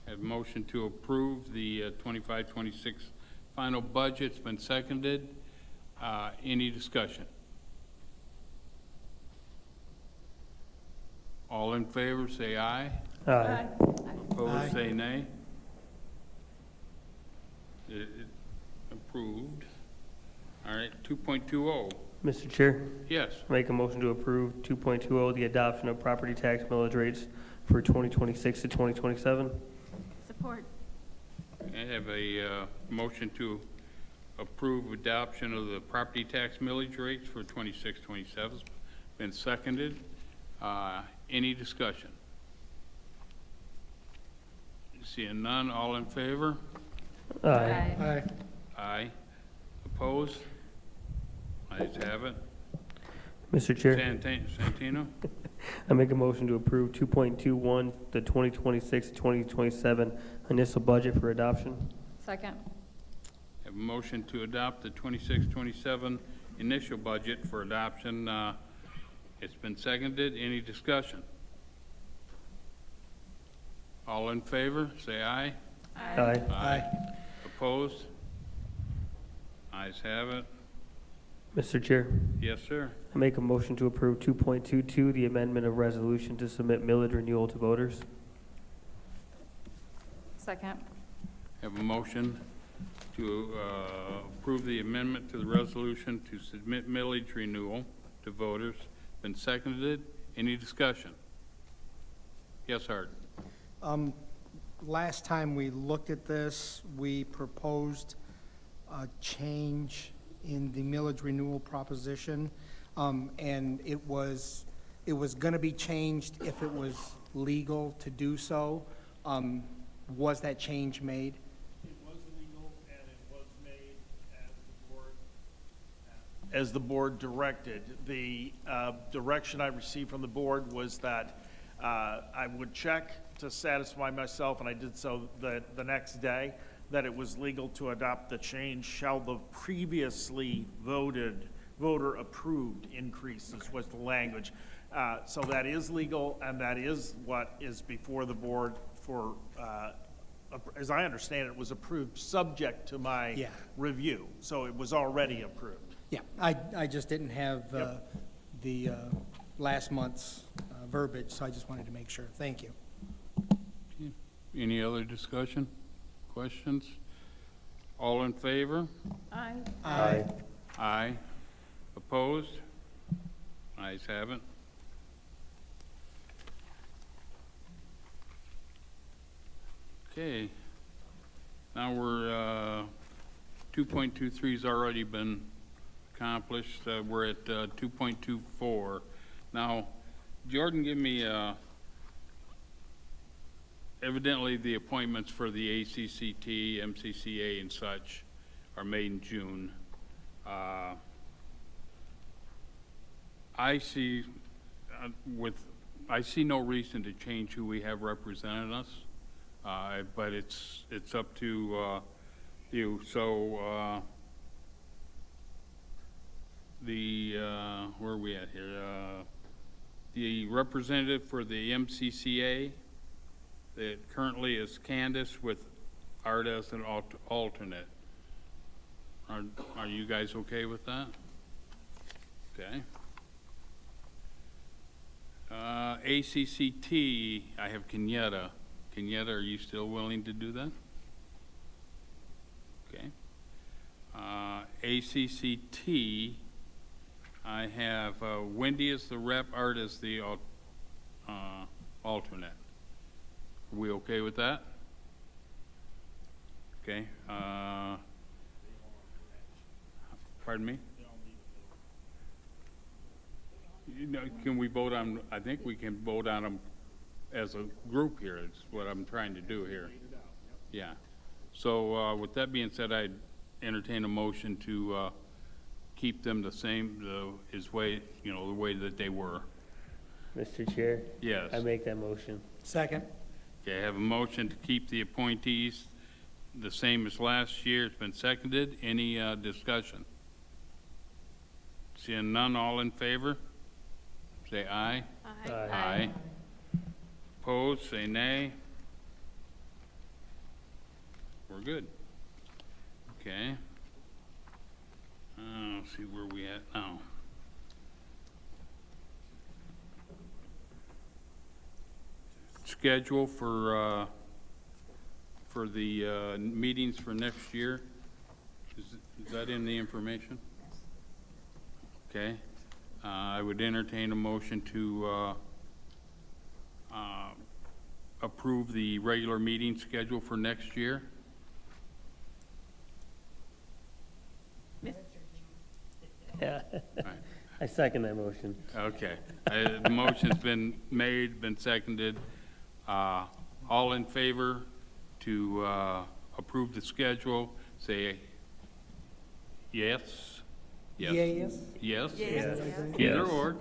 Have a motion to approve the 25-26 final budget's been seconded. Any discussion? All in favor, say aye. Aye. Opposed, Aye. say nay. Approved. All right, 2.20. Mr. Chair, Yes. make a motion to approve 2.20, the adoption of property tax millage rates for 2026 to 2027. Support. I have a motion to approve adoption of the property tax millage rates for 26-27. Been seconded. Any discussion? Seeing none, all in favor? Aye. Aye. Aye. Opposed? Ayes have it. Mr. Chair, Santino? I make a motion to approve 2.21, the 2026 to 2027 initial budget for adoption. Second. Have a motion to adopt the 26-27 initial budget for adoption. It's been seconded. Any discussion? All in favor, say aye. Aye. Aye. Opposed? Ayes have it. Mr. Chair, Yes, sir. I make a motion to approve 2.22, the amendment of resolution to submit millage renewal to voters. Second. Have a motion to approve the amendment to the resolution to submit millage renewal to voters. Been seconded. Any discussion? Yes, Art. Last time we looked at this, we proposed a change in the millage renewal proposition, and it was going to be changed if it was legal to do so. Was that change made? It was legal, and it was made as the board directed. The direction I received from the board was that I would check to satisfy myself, and I did so the next day, that it was legal to adopt the change shall the previously voter-approved increases was the language. So that is legal, and that is what is before the board for, as I understand it, was approved subject to my review. So it was already approved. Yeah, I just didn't have the last month's verbiage, so I just wanted to make sure. Thank you. Any other discussion? Questions? All in favor? Aye. Aye. Aye. Opposed? Ayes have it. Okay. Now we're, 2.23's already been accomplished. We're at 2.24. Now, Jordan, give me evidently the appointments for the ACCT, MCCA, and such are made in June. I see no reason to change who we have representing us, but it's up to you. So where are we at here? The representative for the MCCA, that currently is Candace with Art as an alternate. Are you guys okay with that? Okay. ACCT, I have Kenyatta. Kenyatta, are you still willing to do that? Okay. ACCT, I have Wendy as the rep, Art as the alternate. Are we okay with that? Okay. Pardon me? You know, can we vote on, I think we can vote on them as a group here, is what I'm trying to do here. Yeah. So with that being said, I'd entertain a motion to keep them the same, the way that they were. Mr. Chair? Yes. I make that motion. Second. Okay, I have a motion to keep the appointees the same as last year. It's been seconded. Any discussion? Seeing none, all in favor? Say aye. Aye. Aye. Opposed, say nay. We're good. Okay. Let's see where we at now. Schedule for the meetings for next year. Is that in the information? Okay. I would entertain a motion to approve the regular meeting schedule for next year. Yeah. Right. I second that motion. Okay. The motion's been made, been seconded. All in favor to approve the schedule, say yes. Yes. Yes. Yes. Yes. Either or.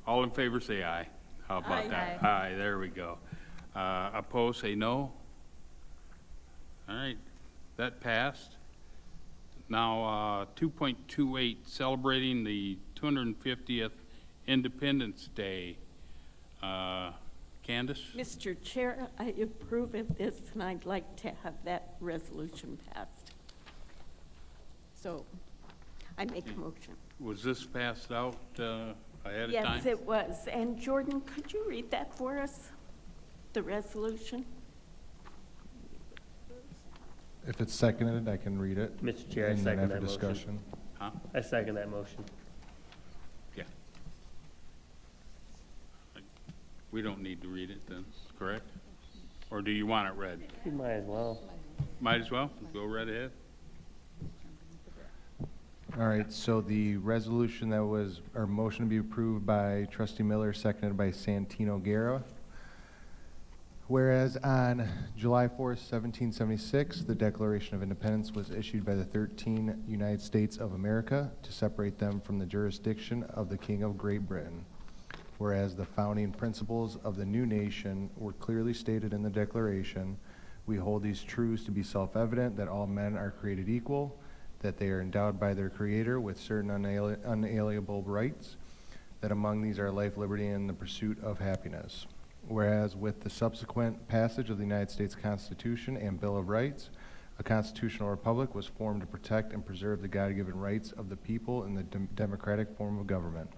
All in favor, say aye. How about that? Aye, there we go. Opposed, say no. All right, that passed. Now, 2.28, celebrating the 250th Independence Day. Candace? Mr. Chair, I approve of this, and I'd like to have that resolution passed. So I make a motion. Was this passed out ahead of time? Yes, it was. And Jordan, could you read that for us, the resolution? If it's seconded, I can read it. Mr. Chair, I and then second have that a motion. discussion. Huh? I second that motion. Yeah. We don't need to read it then, correct? Or do you want it read? You might as well. Might as well, go right ahead. All right, so the resolution that was, or motion to be approved by Trustee Miller, seconded by Santino Guerra. Whereas on July 4th, 1776, the Declaration of Independence was issued by the 13 United States of America to separate them from the jurisdiction of the King of Great Britain. Whereas the founding principles of the new nation were clearly stated in the Declaration, we hold these truths to be self-evident that all men are created equal, that they are endowed by their Creator with certain unalienable rights, that among these are life, liberty, and the pursuit of happiness. Whereas with the subsequent passage of the United States Constitution and Bill of Rights, a constitutional republic was formed to protect and preserve the God-given rights of the people in the democratic form of government.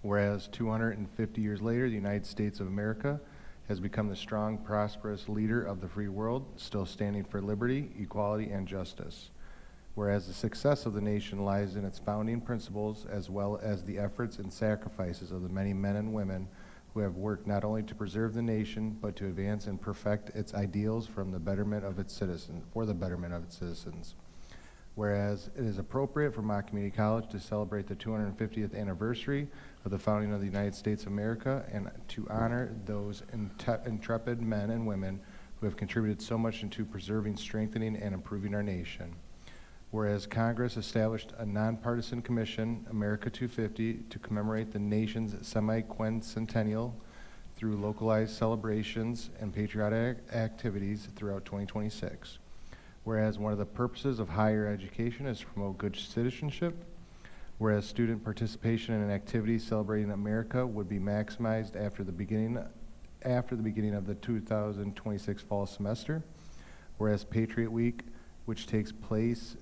Whereas 250 years later, the United States of America has become the strong, prosperous leader of the free world, still standing for liberty, equality, and justice. Whereas the success of the nation lies in its founding principles as well as the efforts and sacrifices of the many men and women who have worked not only to preserve the nation, but to advance and perfect its ideals for the betterment of its citizens. Whereas it is appropriate for Mott Community College to celebrate the 250th anniversary of the founding of the United States of America and to honor those intrepid men and women who have contributed so much into preserving, strengthening, and improving our nation. Whereas Congress established a nonpartisan commission, America 250, to commemorate the nation's semi-quincentennial through localized celebrations and patriotic activities throughout 2026. Whereas one of the purposes of higher education is to promote good citizenship. Whereas student participation in an activity celebrating America would be maximized after the beginning of the 2026 fall semester. Whereas Patriot Week, which takes place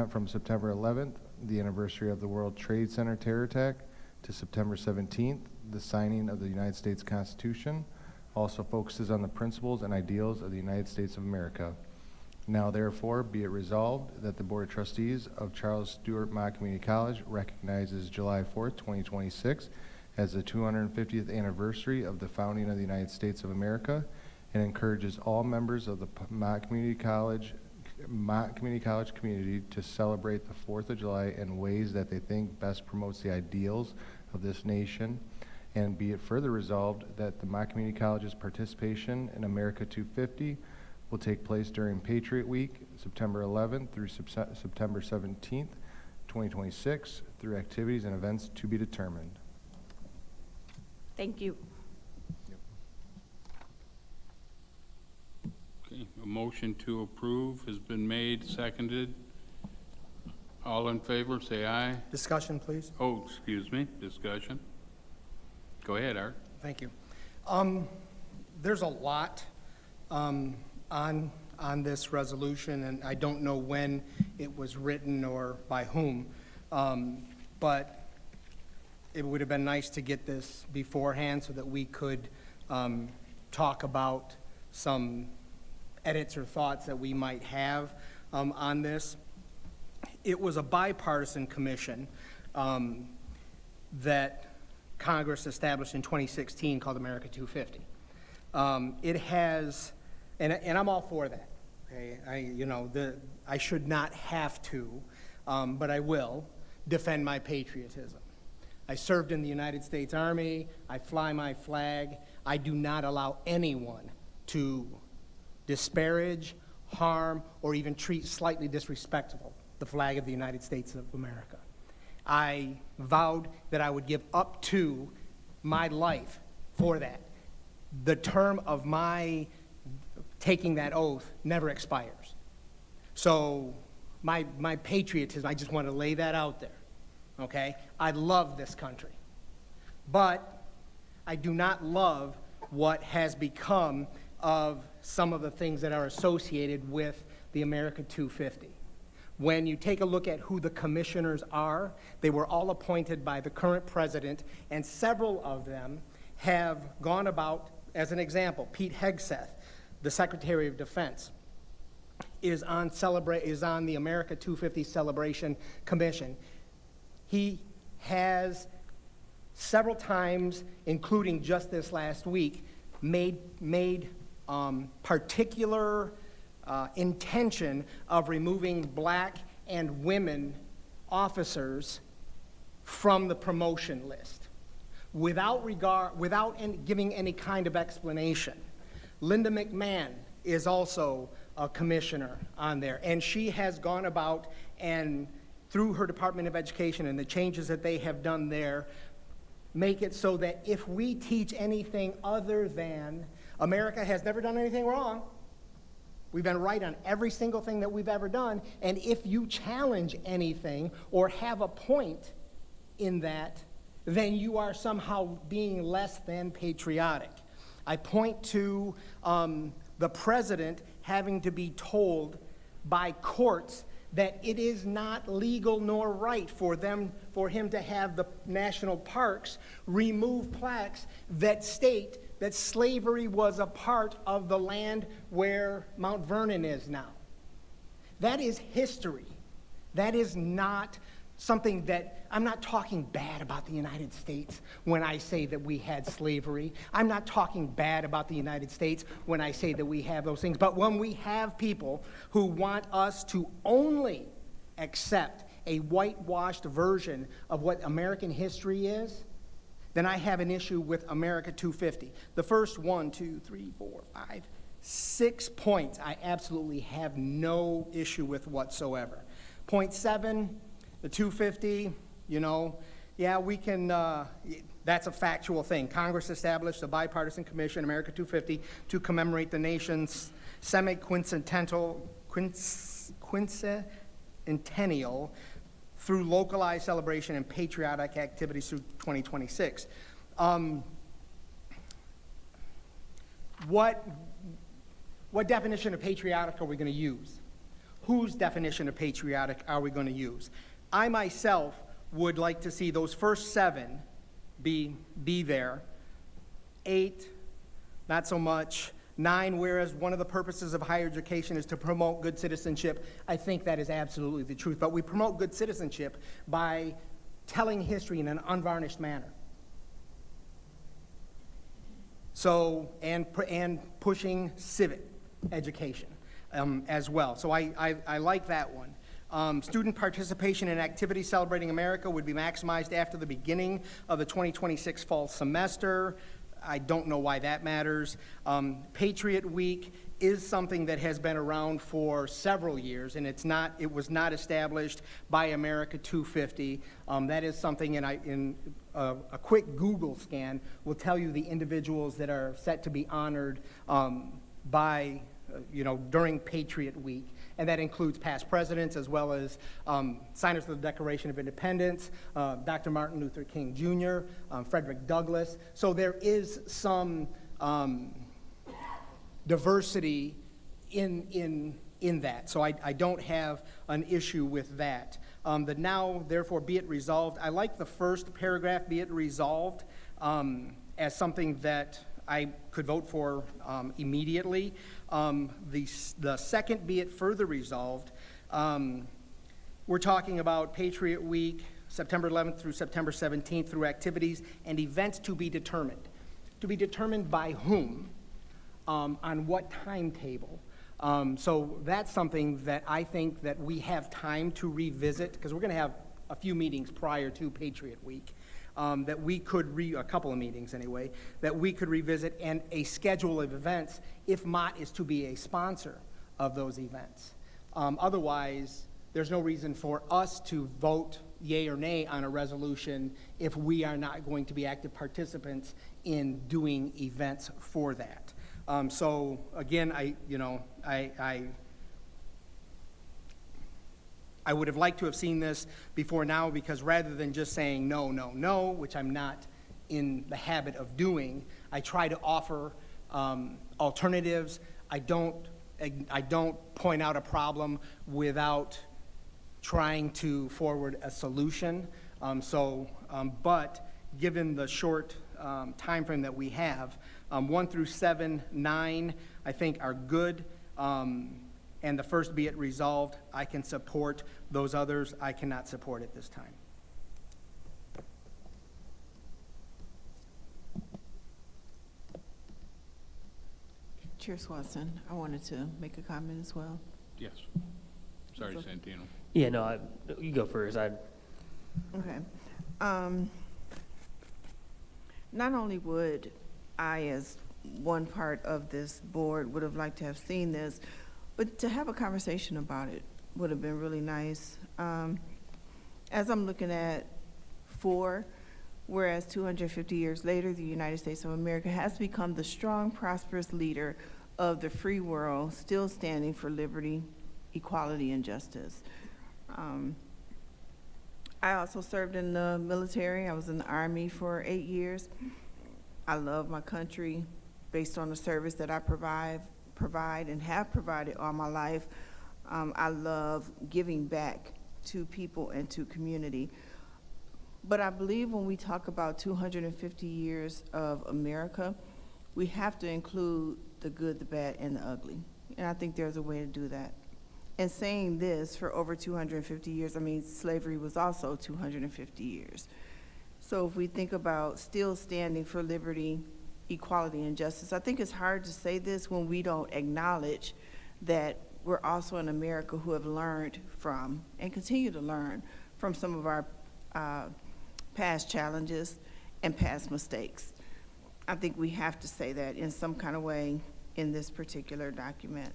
from September 11th the anniversary of the World Trade Center terror attack, to September 17th, the signing of the United States Constitution. Also focuses on the principles and ideals of the United States of America. Now therefore be it resolved that the Board of Trustees of Charles Stewart Mott Community College recognizes July 4th, 2026 as the 250th anniversary of the founding of the United States of America, and encourages all members of the Mott Community College community to celebrate the 4th of July in ways that they think best promotes the ideals of this nation. And be it further resolved that the Mott Community College's participation in America 250 will take place during Patriot Week, September 11th through September 17th, 2026, through activities and events to be determined. Thank you. Okay, a motion to approve has been made, seconded. All in favor, say aye. Discussion, please. Oh, excuse me, discussion. Go ahead, Art. Thank you. There's a lot on this resolution, and I don't know when it was written or by whom, but it would have been nice to get this beforehand so that we could talk about some edits or thoughts that we might have on this. It was a bipartisan commission that Congress established in 2016 called America 250. It has, and I'm all for that. Okay, I should not have to, but I will defend my patriotism. I served in the United States Army. I fly my flag. I do not allow anyone to disparage, harm, or even treat slightly disrespectful the flag of the United States of America. I vowed that I would give up to my life for that. The term of my taking that oath never expires. So my patriotism, I just want to lay that out there, okay? I love this country, but I do not love what has become of some of the things that are associated with the America 250. When you take a look at who the commissioners are, they were all appointed by the current president, and several of them have gone about, as an example, Pete Hegseth, the Secretary of Defense, is on the America 250 Celebration Commission. He has several times, including just this last week, made particular intention of removing black and women officers from the promotion list without giving any kind of explanation. Linda McMahon is also a commissioner on there, and she has gone about and through her Department of Education and the changes that they have done there, make it so that if we teach anything other than America has never done anything wrong, we've been right on every single thing that we've ever done, and if you challenge anything or have a point in that, then you are somehow being less than patriotic. I point to the president having to be told by courts that it is not legal nor right for him to have the national parks remove plaques that state that slavery was a part of the land where Mount Vernon is now. That is history. That is not something that, I'm not talking bad about the United States when I say that we had slavery. I'm not talking bad about the United States when I say that we have those things. But when we have people who want us to only accept a whitewashed version of what American history is, then I have an issue with America 250. The first 6 points I absolutely have no issue with whatsoever. Point 7, the 250, yeah, we can, that's a factual thing. Congress established a bipartisan commission, America 250, to commemorate the nation's semi-quincentennial through localized celebration and patriotic activities through 2026. What definition of patriotic are we going to use? Whose definition of patriotic are we going to use? I myself would like to see those first 7 be there. 8, not so much. 9, whereas one of the purposes of higher education is to promote good citizenship. I think that is absolutely the truth. But we promote good citizenship by telling history in an unvarnished manner. So, and pushing civic education as well. So I like that one. Student participation in activities celebrating America would be maximized after the beginning of the 2026 fall semester. I don't know why that matters. Patriot Week is something that has been around for several years, and it was not established by America 250. That is something, in a quick Google scan will tell you the individuals that are set to be honored during Patriot Week. And that includes past presidents as well as signers of the Declaration of Independence, Dr. Martin Luther King Jr., Frederick Douglass. So there is some diversity in that. So I don't have an issue with that. The now, therefore, be it resolved. I like the first paragraph, be it resolved, as something that I could vote for immediately. The second, be it further resolved, we're talking about Patriot Week, September 11th through September 17th, through activities and events to be determined. To be determined by whom, on what timetable. So that's something that I think that we have time to revisit, because we're going to have a few meetings prior to Patriot Week. That we could, a couple of meetings anyway, that we could revisit, and a schedule of events if Mott is to be a sponsor of those events. Otherwise, there's no reason for us to vote yea or nay on a resolution if we are not going to be active participants in doing events for that. So again, I would have liked to have seen this before now, because rather than just saying no, no, no, which I'm not in the habit of doing, I try to offer alternatives. I don't point out a problem without trying to forward a solution. But given the short time frame that we have, 1 through 7, 9, I think are good. And the first, be it resolved, I can support. Those others, I cannot support at this time. Chair Swanson, I wanted to make a comment as well. Yes. Sorry, Santino. Yeah, no, you go first. Okay. Not only would I, as one part of this board, would have liked to have seen this, but to have a conversation about it would have been really nice. As I'm looking at 4, whereas 250 years later, the United States of America has become the strong, prosperous leader of the free world, still standing for liberty, equality, and justice. I also served in the military. I was in the Army for 8 years. I love my country based on the service that I provide and have provided all my life. I love giving back to people and to community. But I believe when we talk about 250 years of America, we have to include the good, the bad, and the ugly. And I think there's a way to do that. And saying this, for over 250 years, I mean, slavery was also 250 years. So if we think about still standing for liberty, equality, and justice, I think it's hard to say this when we don't acknowledge that we're also in America who have learned from and continue to learn from some of our past challenges and past mistakes. I think we have to say that in some kind of way in this particular document.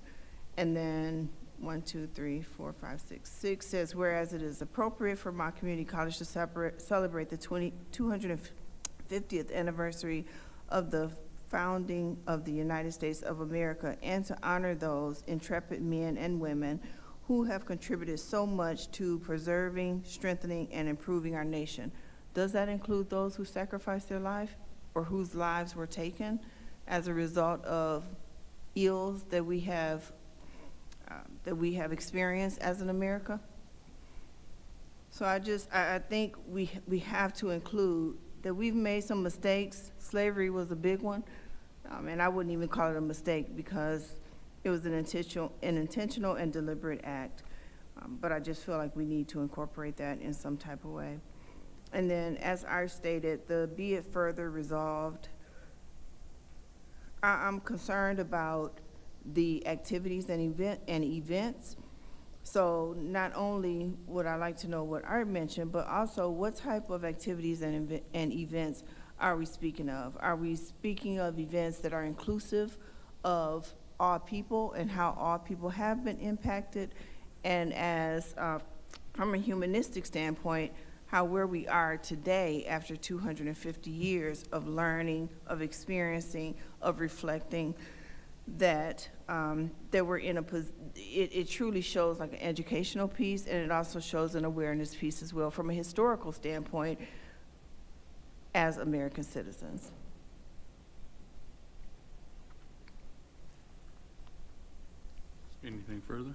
And then 1, 2, 3, 4, 5, 6, 6 says, whereas it is appropriate for Mott Community College to celebrate the 250th anniversary of the founding of the United States of America, and to honor those intrepid men and women who have contributed so much to preserving, strengthening, and improving our nation. Does that include those who sacrificed their life or whose lives were taken as a result of ills that we have experienced as an America? So I think we have to include that we've made some mistakes. Slavery was a big one. And I wouldn't even call it a mistake because it was an intentional and deliberate act. But I just feel like we need to incorporate that in some type of way. And then, as I stated, the be it further resolved, I'm concerned about the activities and events. So not only would I like to know what Art mentioned, but also what type of activities and events are we speaking of? Are we speaking of events that are inclusive of all people and how all people have been impacted? And as from a humanistic standpoint, how where we are today after 250 years of learning, of experiencing, of reflecting, that we're in it truly shows like an educational piece, and it also shows an awareness piece as well from a historical standpoint as American citizens. Anything further?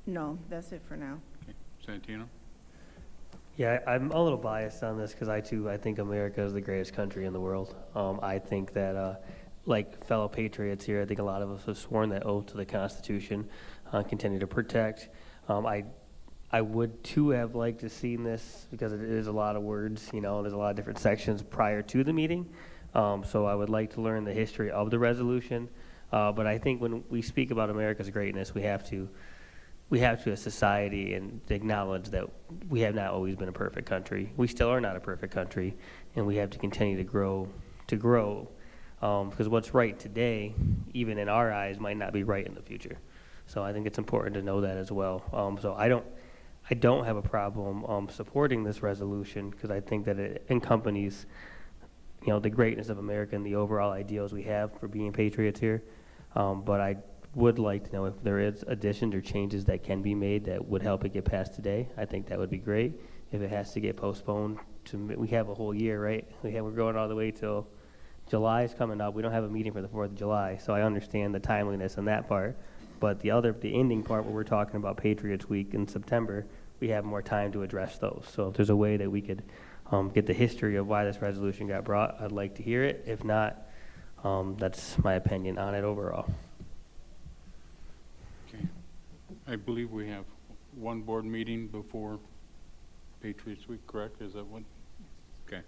No, that's it for now. Okay. Santino? Yeah, I'm a little biased on this because I think America is the greatest country in the world. I think that, like fellow patriots here, I think a lot of us have sworn that oath to the Constitution, continue to protect. I would too have liked to seen this because it is a lot of words, you know, there's a lot of different sections prior to the meeting. So I would like to learn the history of the resolution. But I think when we speak about America's greatness, we have to as society and acknowledge that we have not always been a perfect country. We still are not a perfect country, and we have to continue to grow, because what's right today, even in our eyes, might not be right in the future. So I think it's important to know that as well. So I don't have a problem supporting this resolution because I think that it accompanies, you know, the greatness of America and the overall ideals we have for being patriots here. But I would like to know if there is additions or changes that can be made that would help it get passed today. I think that would be great. If it has to get postponed we have a whole year, right? We're going all the way till July is coming up. We don't have a meeting for the 4th of July, so I understand the timeliness in that part. But the ending part where we're talking about Patriots Week in September, we have more time to address those. So if there's a way that we could get the history of why this resolution got brought, I'd like to hear it. If not, that's my opinion on it overall. Okay. I believe we have one board meeting before Patriots Week, correct? Is that what? Okay.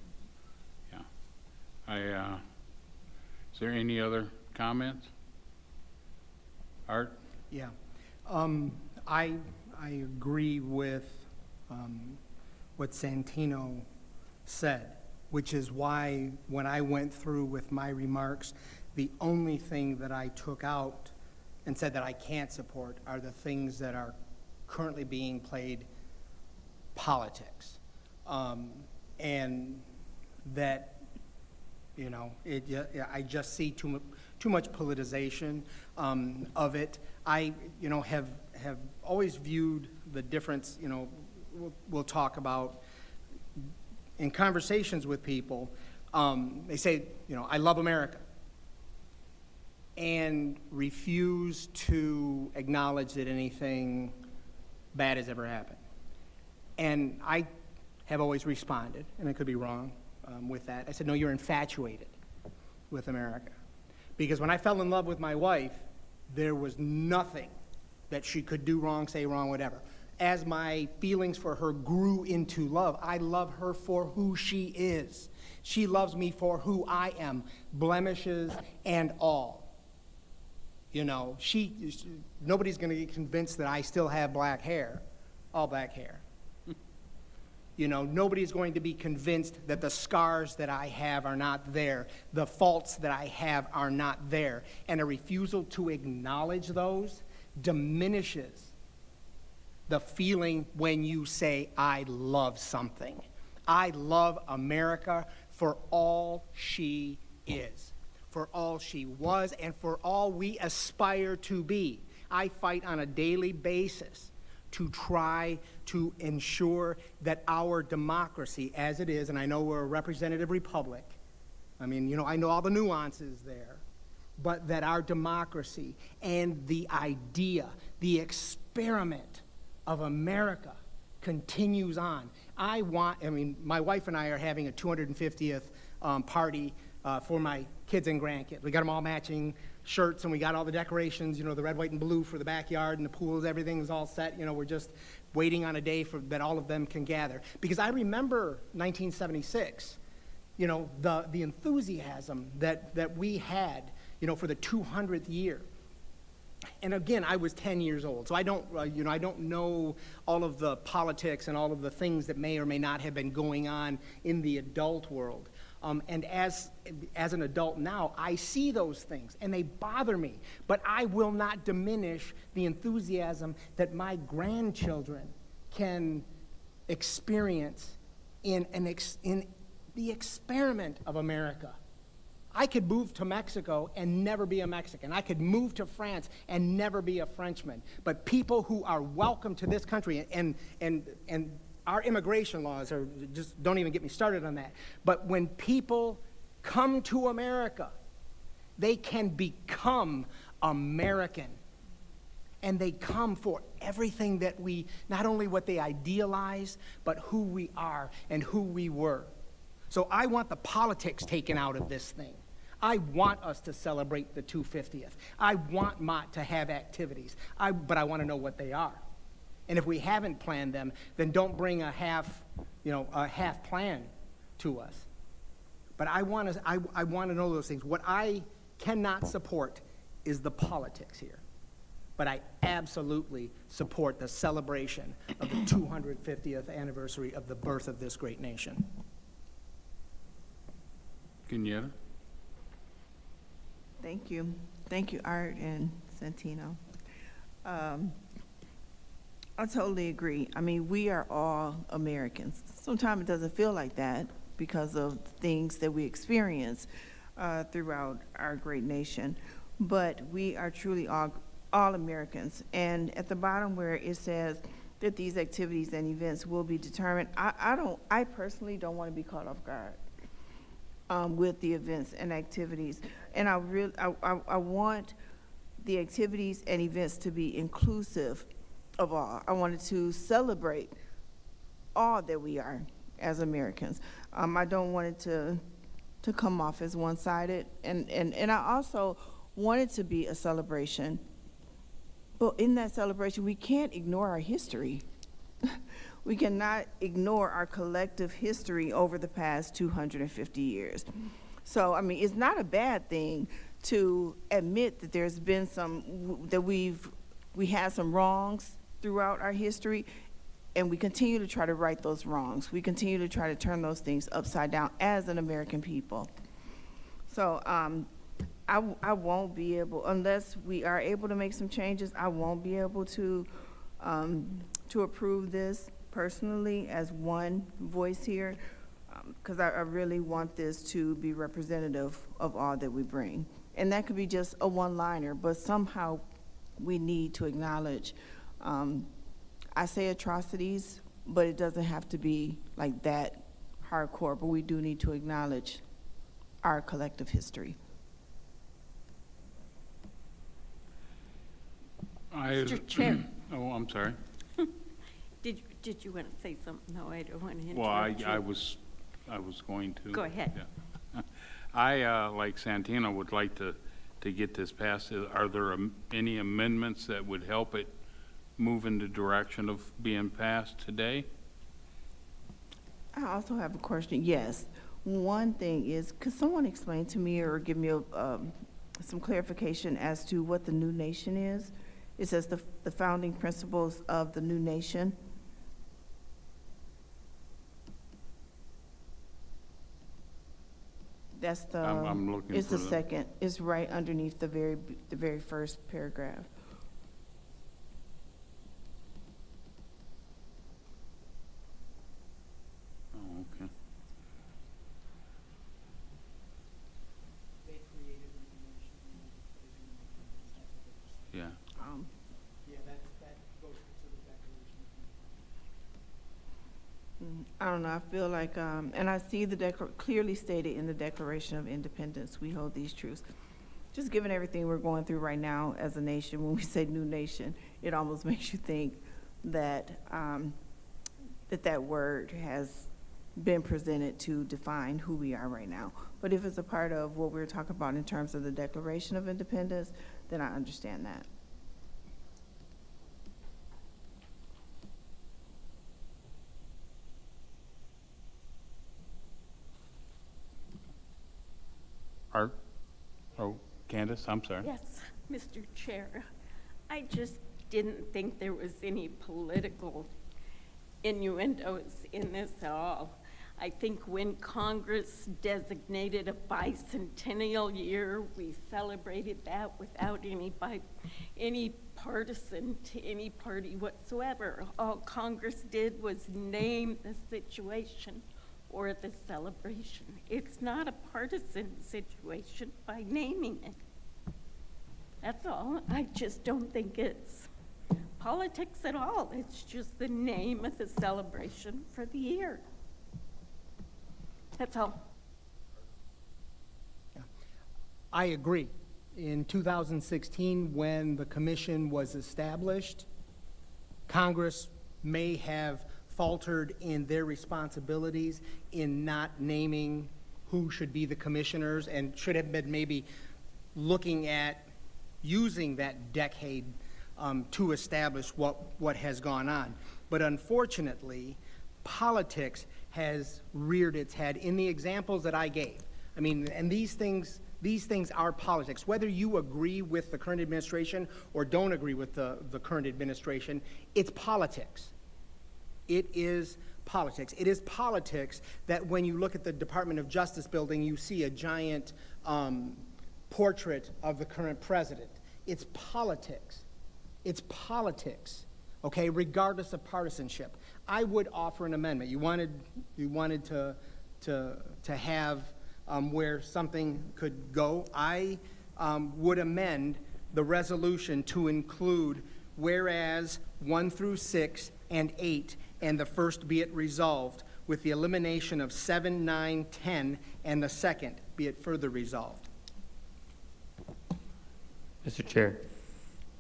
Yeah. Is there any other comments? Art? Yeah. I agree with what Santino said, which is why when I went through with my remarks, the only thing that I took out and said that I can't support are the things that are currently being played politics. And that, you know, I just see too much politicization of it. I, you know, have always viewed the difference, you know, we'll talk about in conversations with people, they say, you know, I love America, and refuse to acknowledge that anything bad has ever happened. And I have always responded, and I could be wrong with that. I said, no, you're infatuated with America. Because when I fell in love with my wife, there was nothing that she could do wrong, say wrong, whatever. As my feelings for her grew into love, I love her for who she is. She loves me for who I am, blemishes and all. You know, nobody's going to get convinced that I still have black hair, all black hair. You know, nobody's going to be convinced that the scars that I have are not there, the faults that I have are not there. And a refusal to acknowledge those diminishes the feeling when you say, I love something. I love America for all she is, for all she was, and for all we aspire to be. I fight on a daily basis to try to ensure that our democracy, as it is, and I know we're a representative republic, I mean, you know, I know all the nuances there, but that our democracy and the idea, the experiment of America continues on. I mean, my wife and I are having a 250th party for my kids and grandkids. We got them all matching shirts, and we got all the decorations, the red, white, and blue for the backyard and the pools. Everything is all set. We're just waiting on a day that all of them can gather. Because I remember 1976, the enthusiasm that we had, for the 200th year. And again, I was 10 years old, so I don't know all of the politics and all of the things that may or may not have been going on in the adult world. And as an adult now, I see those things, and they bother me. But I will not diminish the enthusiasm that my grandchildren can experience in the experiment of America. I could move to Mexico and never be a Mexican. I could move to France and never be a Frenchman. But people who are welcome to this country, and our immigration laws are just, don't even get me started on that. But when people come to America, they can become American. And they come for everything that not only what they idealize, but who we are and who we were. So I want the politics taken out of this thing. I want us to celebrate the 250th. I want Mott to have activities, but I want to know what they are. And if we haven't planned them, then don't bring a half plan to us. But I want to know those things. What I cannot support is the politics here. But I absolutely support the celebration of the 250th anniversary of the birth of this great nation. Kenyatta? Thank you. Thank you, Art and Santino. I totally agree. I mean, we are all Americans. Sometimes it doesn't feel like that because of things that we experience throughout our great nation. But we are truly all Americans. And at the bottom where it says that these activities and events will be determined, I personally don't want to be caught off guard with the events and activities. And I want the activities and events to be inclusive of all. I wanted to celebrate all that we are as Americans. I don't want it to come off as one-sided. And I also want it to be a celebration. But in that celebration, we can't ignore our history. We cannot ignore our collective history over the past 250 years. So, I mean, it's not a bad thing to admit that there's been we had some wrongs throughout our history, and we continue to try to right those wrongs. We continue to try to turn those things upside down as an American people. So I won't be able, unless we are able to make some changes, I won't be able to approve this personally as one voice here, because I really want this to be representative of all that we bring. And that could be just a one-liner, but somehow we need to acknowledge, I say atrocities, but it doesn't have to be like that hardcore, but we do need to acknowledge our collective history. Mr. Chair. Oh, I'm sorry. Did you want to say something? No, I don't want to interrupt Well, you. I was going to. Go ahead. Yeah. I, like Santino, would like to get this passed. Are there any amendments that would help it move in the direction of being passed today? I also have a question. Yes. One thing is, could someone explain to me or give me some clarification as to what the new nation is? It says the founding principles of the new nation. That's the. I'm looking it's for the second. It's right underneath the very first paragraph. Oh, okay. Yeah. Yeah, that goes to the Declaration. I don't know. I feel like, and I see clearly stated in the Declaration of Independence, we hold these truths. Just given everything we're going through right now as a nation, when we say new nation, it almost makes you think that that word has been presented to define who we are right now. But if it's a part of what we're talking about in terms of the Declaration of Independence, then I understand that. Art? Oh, Candace, I'm sorry. Yes, Mr. Chair. I just didn't think there was any political innuendos in this at all. I think when Congress designated a bicentennial year, we celebrated that without any partisan to any party whatsoever. All Congress did was name the situation or the celebration. It's not a partisan situation by naming it. That's all. I just don't think it's politics at all. It's just the name of the celebration for the year. That's all. I agree. In 2016, when the commission was established, Congress may have faltered in their responsibilities in not naming who should be the commissioners and should have been maybe looking at using that decade to establish what has gone on. But unfortunately, politics has reared its head in the examples that I gave. I mean, and these things are politics. Whether you agree with the current administration or don't agree with the current administration, it's politics. It is politics. It is politics that when you look at the Department of Justice building, you see a giant portrait of the current president. It's politics. It's politics, okay, regardless of partisanship. I would offer an amendment. You wanted to have where something could go. I would amend the resolution to include whereas 1 through 6 and 8, and the first be it resolved, with the elimination of 7, 9, 10, and the second be it further resolved. Mr. Chair,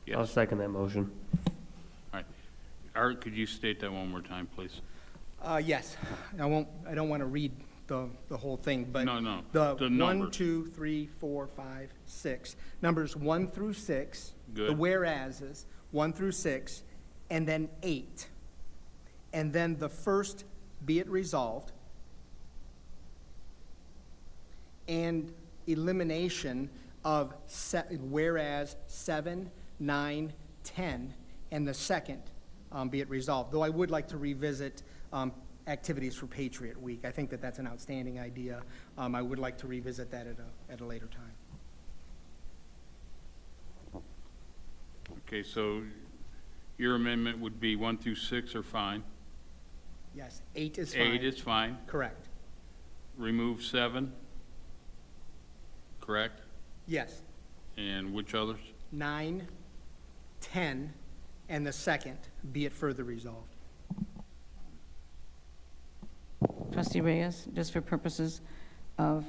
Yes. I'll second that motion. All right. Art, could you state that one more time, please? Yes. I don't want to read the whole thing, but No, the the 1, numbers. 2, 3, 4, 5, 6, numbers 1 through 6, the Good. whereases, 1 through 6, and then 8. And then the first be it resolved, and elimination of whereas 7, 9, 10, and the second be it resolved. Though I would like to revisit activities for Patriot Week. I think that that's an outstanding idea. I would like to revisit that at a later time. Okay, so your amendment would be 1 through 6 are fine. Yes, 8 is fine. 8 is fine. Correct. Remove 7, correct? Yes. And which others? 9, 10, and the second be it further resolved. Trustee Reyes, just for purposes of,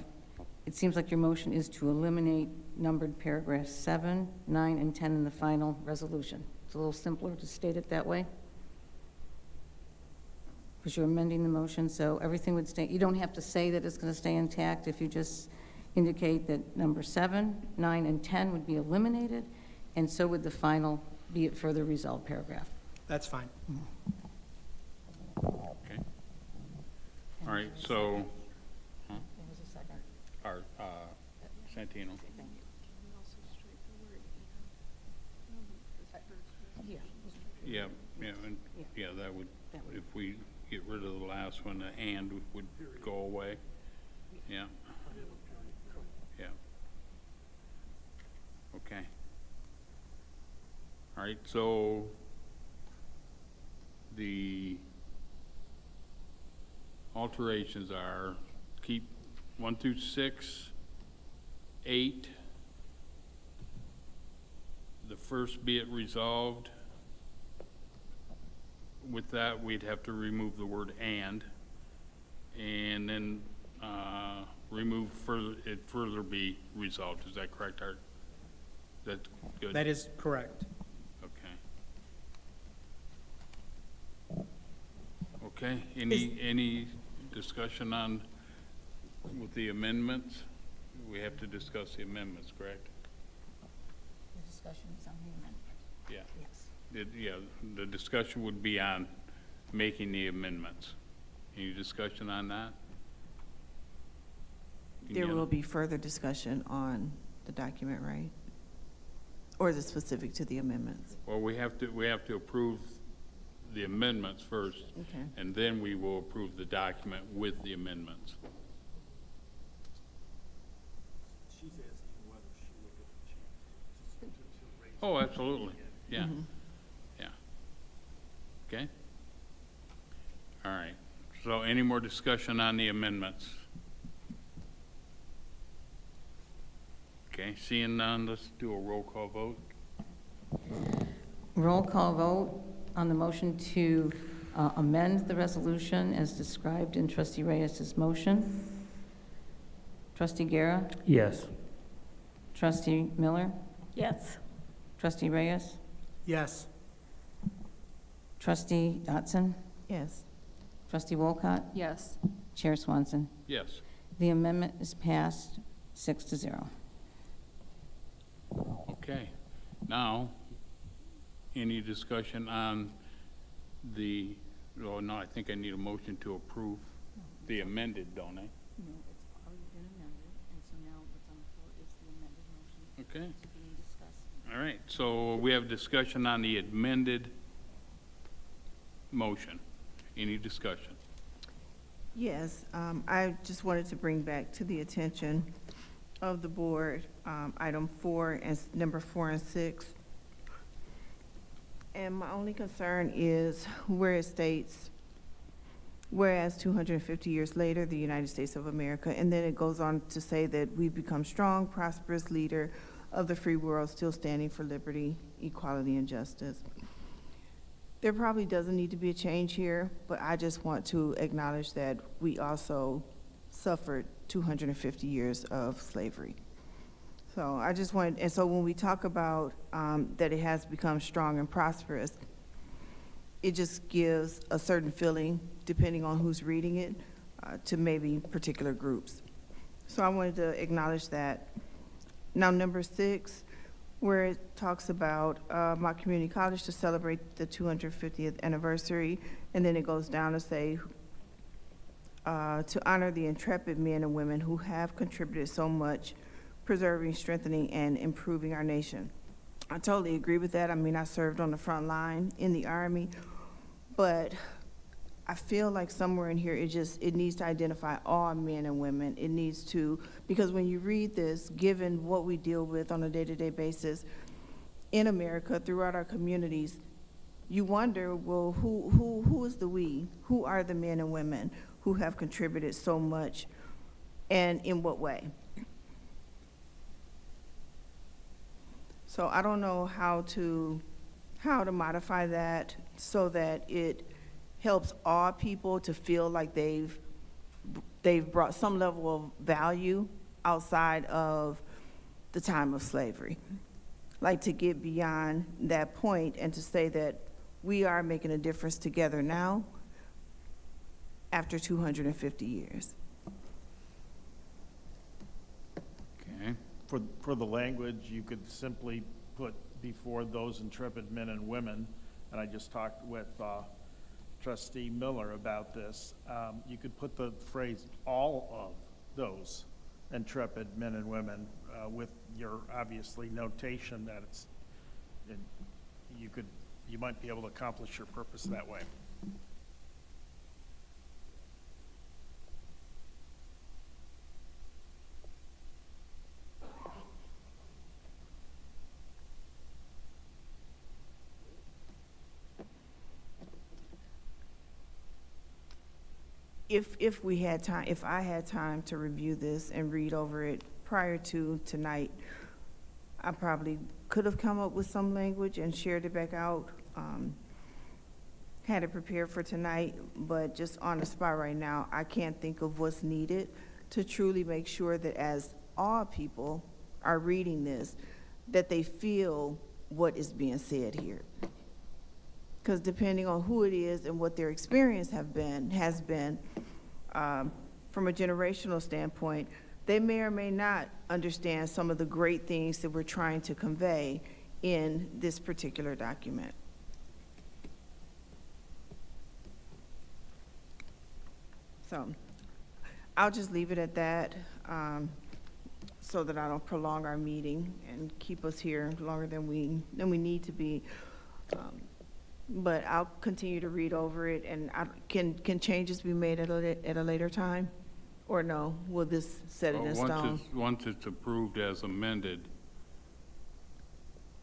it seems like your motion is to eliminate numbered paragraphs 7, 9, and 10 in the final resolution. It's a little simpler to state it that way, because you're amending the motion, so everything would stay. You don't have to say that it's going to stay intact if you just indicate that number 7, 9, and 10 would be eliminated, and so would the final be it further resolved paragraph. That's fine. Okay. All right, so, Art, Santino. Yeah, and that would, if we get rid of the last one, the and would go away. Yeah. Yeah. Okay. All right, so the alterations are keep 1 through 6, 8, the first be it resolved. With that, we'd have to remove the word and then remove further be resolved. Is that correct, Art? That's good? That is correct. Okay, any discussion on, with the amendments? We have to discuss the amendments, correct? The discussion is on the amendment. Yeah. Yes. Yeah, the discussion would be on making the amendments. Any discussion on that? There will be further discussion on the document, right? Or is it specific to the amendments? Well, we have to approve the amendments first, Okay. and then we will approve the document with the amendments. She's asking whether she would get the chance to Oh, absolutely, yeah, Mhm. yeah. Okay? All right, so any more discussion on the amendments? Okay, seeing none, let's do a roll call vote. Roll call vote on the motion to amend the resolution as described in Trustee Reyes's motion. Trustee Guerra? Yes. Trustee Miller? Yes. Trustee Reyes? Yes. Trustee Dotson? Yes. Trustee Wolcott? Yes. Chair Swanson? Yes. The amendment is passed 6-0. Okay, now, any discussion on the, oh, no, I think I need a motion to approve the amended, don't I? No, it's already been amended, and so now what's on the floor is the amended motion Okay, to be discussed. all right, so we have discussion on the amended motion. Any discussion? Yes, I just wanted to bring back to the attention of the board, item 4 and number 4 and 6. And my only concern is where it states, whereas 250 years later, the United States of America, and then it goes on to say that we've become strong, prosperous leader of the free world, still standing for liberty, equality, and justice. There probably doesn't need to be a change here, but I just want to acknowledge that we also suffered 250 years of slavery. So I just want, and so when we talk about that it has become strong and prosperous, it just gives a certain feeling, depending on who's reading it, to maybe particular groups. So I wanted to acknowledge that. Now, number 6, where it talks about Mott Community College to celebrate the 250th anniversary, and then it goes down to say, to honor the intrepid men and women who have contributed so much, preserving, strengthening, and improving our nation. I totally agree with that. I mean, I served on the front line in the Army, but I feel like somewhere in here, it needs to identify all men and women. It needs to, because when you read this, given what we deal with on a day-to-day basis in America, throughout our communities, you wonder, well, who is the we? Who are the men and women who have contributed so much, and in what way? So I don't know how to modify that so that it helps all people to feel like they've brought some level of value outside of the time of slavery. Like to get beyond that point and to say that we are making a difference together now after 250 years. Okay. For the language, you could simply put before those intrepid men and women, and I just talked with Trustee Miller about this, you could put the phrase all of those intrepid men and women with your obviously notation that it's, you might be able to accomplish your purpose that way. If we had time, if I had time to review this and read over it prior to tonight, I probably could have come up with some language and shared it back out, had it prepared for tonight, but just on the spot right now, I can't think of what's needed to truly make sure that as all people are reading this, that they feel what is being said here. because depending on who it is and what their experience has been, from a generational standpoint, they may or may not understand some of the great things that we're trying to convey in this particular document. So I'll just leave it at that, so that I don't prolong our meeting and keep us here longer than we need to be. But I'll continue to read over it, and can changes be made at a later time? Or no, will this set it in stone? Once it's approved as amended,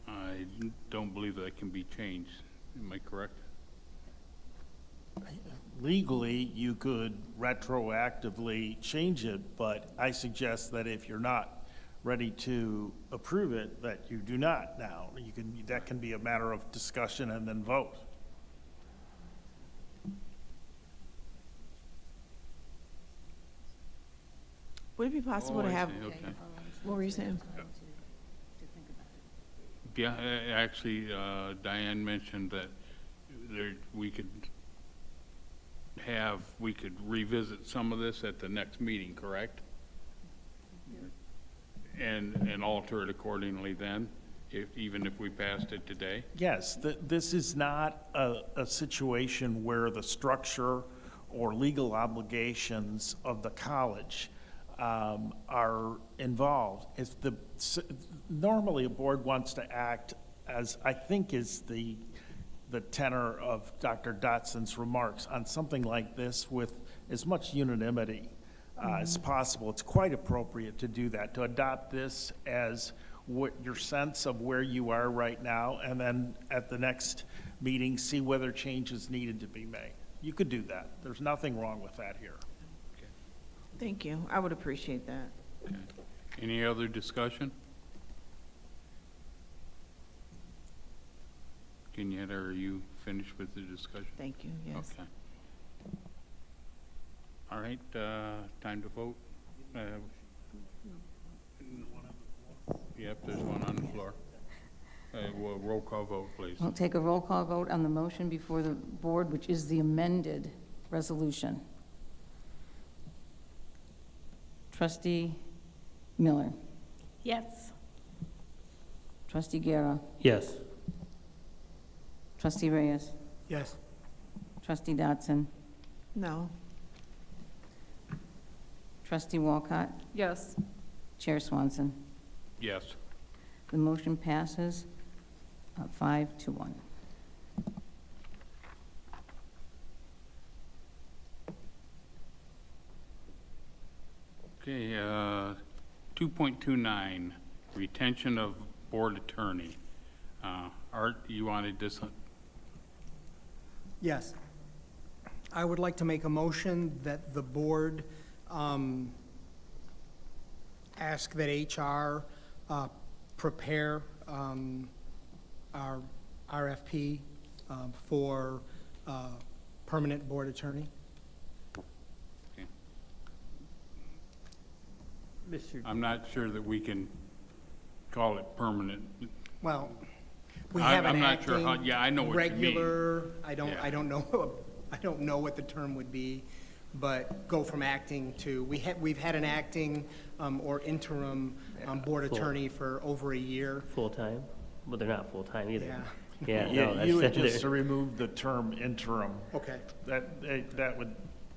I don't believe that can be changed. Am I correct? Legally, you could retroactively change it, but I suggest that if you're not ready to approve it, that you do not now. That can be a matter of discussion and then vote. Would it be possible to I have, see, okay. what were you saying? Yeah, actually, Diane mentioned that we could revisit some of this at the next meeting, correct? And alter it accordingly then, even if we passed it today? Yes, this is not a situation where the structure or legal obligations of the college are involved. Normally a board wants to act as, I think is the tenor of Dr. Dotson's remarks, on something like this with as much unanimity as possible. It's quite appropriate to do that, to adopt this as what your sense of where you are right now, and then at the next meeting, see whether changes needed to be made. You could do that. There's nothing wrong with that here. Thank you. I would appreciate that. Okay. Any other discussion? Kenyatta, are you finished with the discussion? Thank you, yes. Okay. All right, time to vote. Yep, there's one on the floor. Well, roll call vote, please. We'll take a roll call vote on the motion before the board, which is the amended resolution. Trustee Miller. Yes. Trustee Guerra. Yes. Trustee Reyes. Yes. Trustee Dodson. No. Trustee Walcott. Yes. Chair Swanson. Yes. The motion passes 5-1. Okay, 2.29, retention of board attorney. Art, you wanted this? Yes. I would like to make a motion that the board ask that HR prepare our RFP for permanent board attorney. I'm not sure that we can call it permanent. Well, we have an I'm not sure how, acting, yeah, I know what you mean. regular, I don't know what the term would be, but go from acting to, we've had an acting or interim board attorney for over a year. Full-time? Well, they're not full-time either. Yeah. Yeah, Yeah, no, that's. you would just remove the term interim. Okay. That would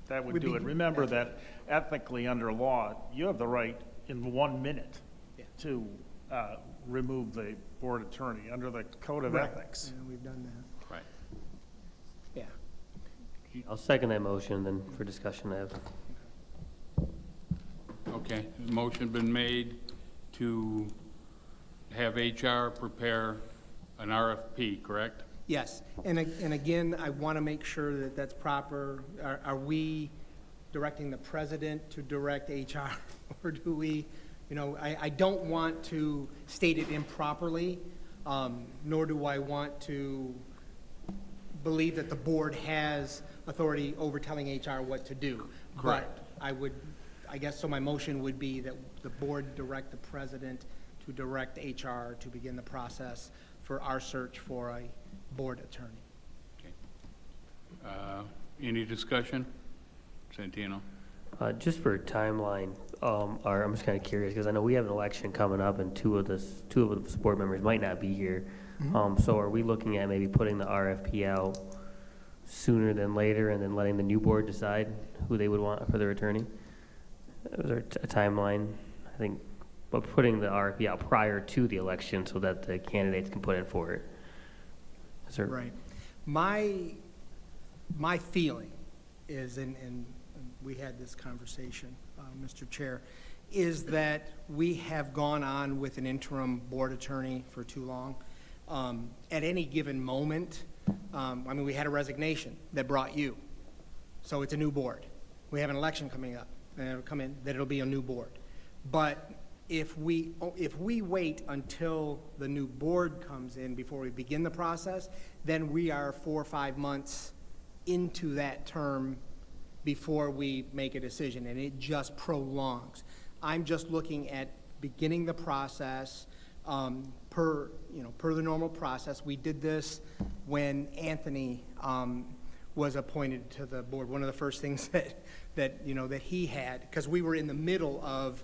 Would do be- it. Remember yeah. that ethically under law, you have the right in 1 minute Yeah. to remove the board attorney under the code of Right. ethics. Yeah, we've done that. Right. Yeah. I'll second that motion, then for discussion, I have. Okay, motion been made to have HR prepare an RFP, correct? Yes, and again, I want to make sure that that's proper. Are we directing the president to direct HR, or do we, I don't want to state it improperly, nor do I want to believe that the board has authority over telling HR what to do. Correct. But I guess, so my motion would be that the board direct the president to direct HR to begin the process for our search for a board attorney. Any discussion? Santino? Just for a timeline, or I'm just kind of curious, because I know we have an election coming up and two of the board members might not be here. So are we looking at maybe putting the RFP out sooner than later and then letting the new board decide who they would want for their attorney? Is there a timeline? I think, but putting the RFP out prior to the election so that the candidates can put in for it. Is there? Right. My feeling is, and we had this conversation, Mr. Chair, is that we have gone on with an interim board attorney for too long. At any given moment, I mean, we had a resignation that brought you. So it's a new board. We have an election coming up, and it'll come in, that it'll be a new board. But if we wait until the new board comes in before we begin the process, then we are 4 or 5 months into that term before we make a decision, and it just prolongs. I'm just looking at beginning the process per the normal process. We did this when Anthony was appointed to the board. One of the first things that he had, because we were in the middle of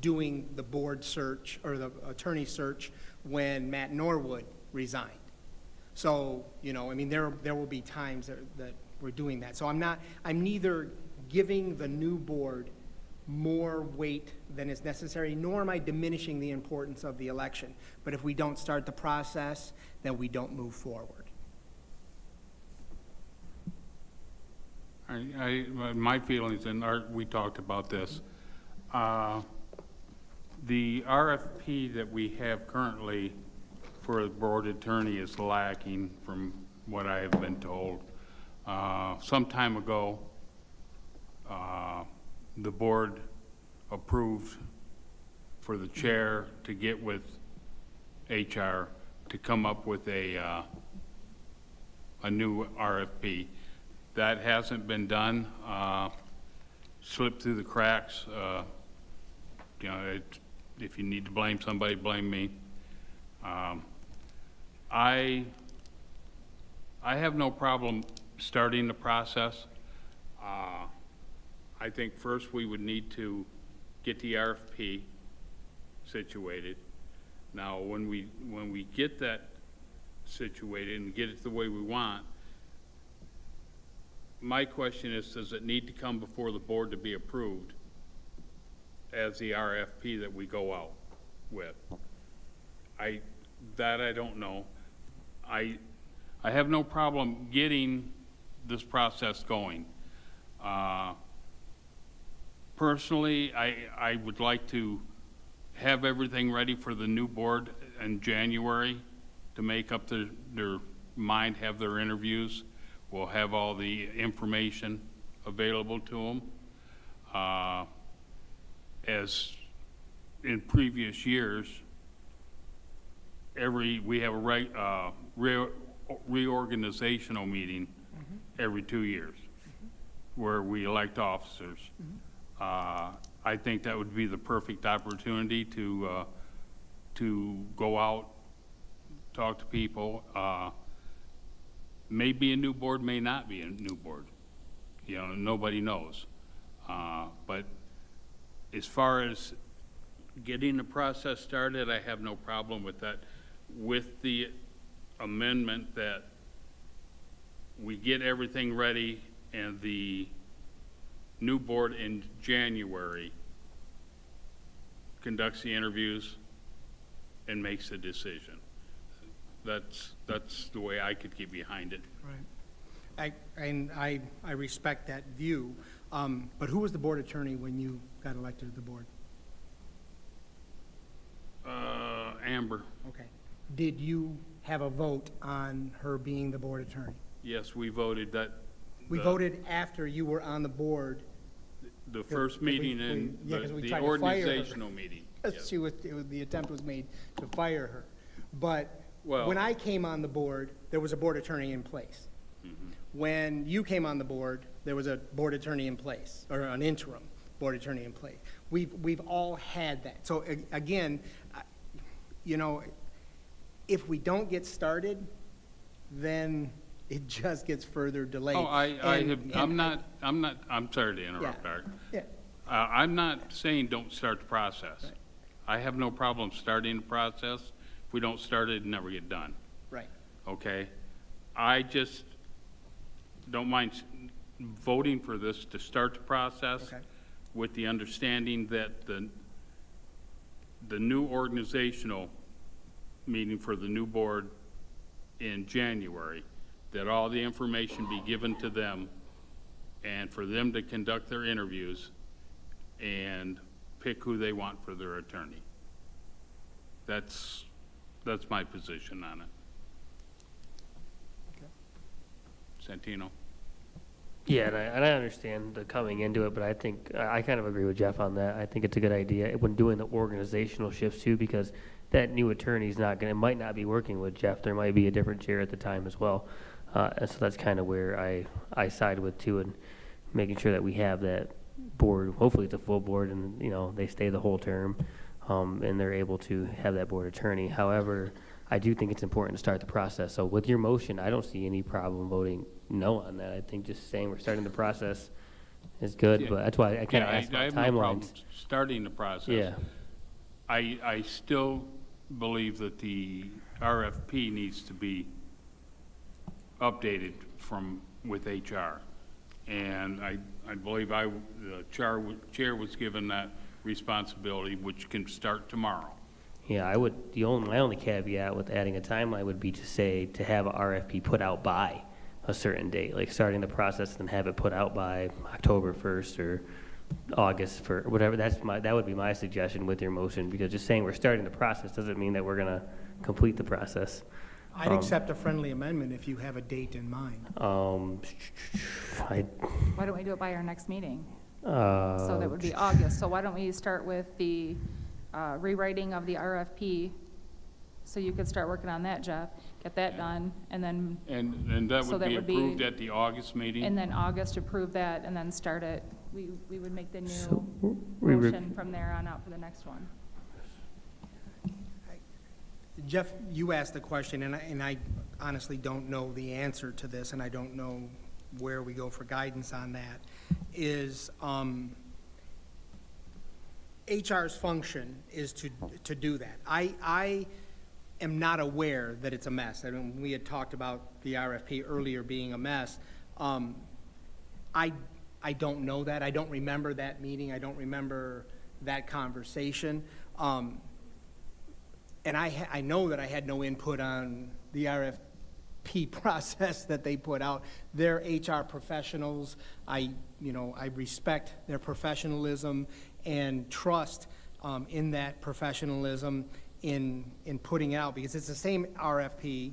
doing the board search or the attorney search when Matt Norwood resigned. So, I mean, there will be times that we're doing that. So I'm neither giving the new board more weight than is necessary, nor am I diminishing the importance of the election. But if we don't start the process, then we don't move forward. My feelings, and we talked about this, the RFP that we have currently for a board attorney is lacking from what I have been told. Some time ago, the board approved for the chair to get with HR to come up with a new RFP. That hasn't been done. Slipped through the cracks. If you need to blame somebody, blame me. I have no problem starting the process. I think first we would need to get the RFP situated. Now, when we get that situated and get it the way we want, my question is, does it need to come before the board to be approved as the RFP that we go out with? I don't know. I have no problem getting this process going. Personally, I would like to have everything ready for the new board in January to make up their mind, have their interviews. We'll have all the information available to them. As in previous years, we have a reorganizational meeting every 2 years where we elect officers. I think that would be the perfect opportunity to go out, talk to people. May be a new board, may not be a new board. Nobody knows. But as far as getting the process started, I have no problem with that. With the amendment that we get everything ready and the new board in January conducts the interviews and makes a decision. That's the way I could get behind it. Right. I respect that view. But who was the board attorney when you got elected to the board? Amber. Okay. Did you have a vote on her being the board attorney? Yes, we voted that. We voted after you were on the board. The first meeting and the organizational meeting. Yes. The attempt was made to fire her. But when I came on the board, there was a board attorney in place. When you came on the board, there was a board attorney in place, or an interim board attorney in place. We've all had that. So again, if we don't get started, then it just gets further delayed. Oh, I'm sorry to interrupt, Yeah. Art. Yeah. I'm not saying don't start the process. I have no problem starting the process. If we don't start it, it'll never get done, Right. okay? I just don't mind voting for this to start the process Okay. with the understanding that the new organizational meeting for the new board in January, that all the information be given to them and for them to conduct their interviews and pick who they want for their attorney. That's my position on it. Santino? Yeah, and I understand the coming into it, but I think, I kind of agree with Jeff on that. I think it's a good idea when doing the organizational shifts too, because that new attorney's might not be working with Jeff. There might be a different chair at the time as well. And so that's kind of where I side with too, and making sure that we have that board. Hopefully it's a full board and, they stay the whole term, and they're able to have that board attorney. However, I do think it's important to start the process. So with your motion, I don't see any problem voting no on that. I think just saying we're starting the process is good, Yeah. but that's why I kind of Yeah, asked I about have no problem timelines. starting the process. Yeah. I still believe that the RFP needs to be updated with HR. And I believe the chair was given that responsibility, which can start tomorrow. Yeah, my only caveat with adding a timeline would be to have a RFP put out by a certain date, like starting the process and have it put out by October 1st or August for whatever. That would be my suggestion with your motion, because just saying we're starting the process doesn't mean that we're gonna complete the process. I'd accept a friendly amendment if you have a date in mind. Why don't we do it by our next meeting? Uh, So that would be August. So why don't we start with the rewriting of the RFP? So you could start working on that, Jeff, get that done, and then. And that So would that be would be- approved at the August meeting? And then August approve that and then start it. We would make the So, new we motion from there on out for the next one. Jeff, you asked the question, and I honestly don't know the answer to this, and I don't know where we go for guidance on that, is HR's function is to do that. I am not aware that it's a mess. I mean, we had talked about the RFP earlier being a mess. I don't know that. I don't remember that meeting. I don't remember that conversation. And I know that I had no input on the RFP process that they put out. They're HR professionals. I respect their professionalism and trust in that professionalism in putting out, because it's the same RFP,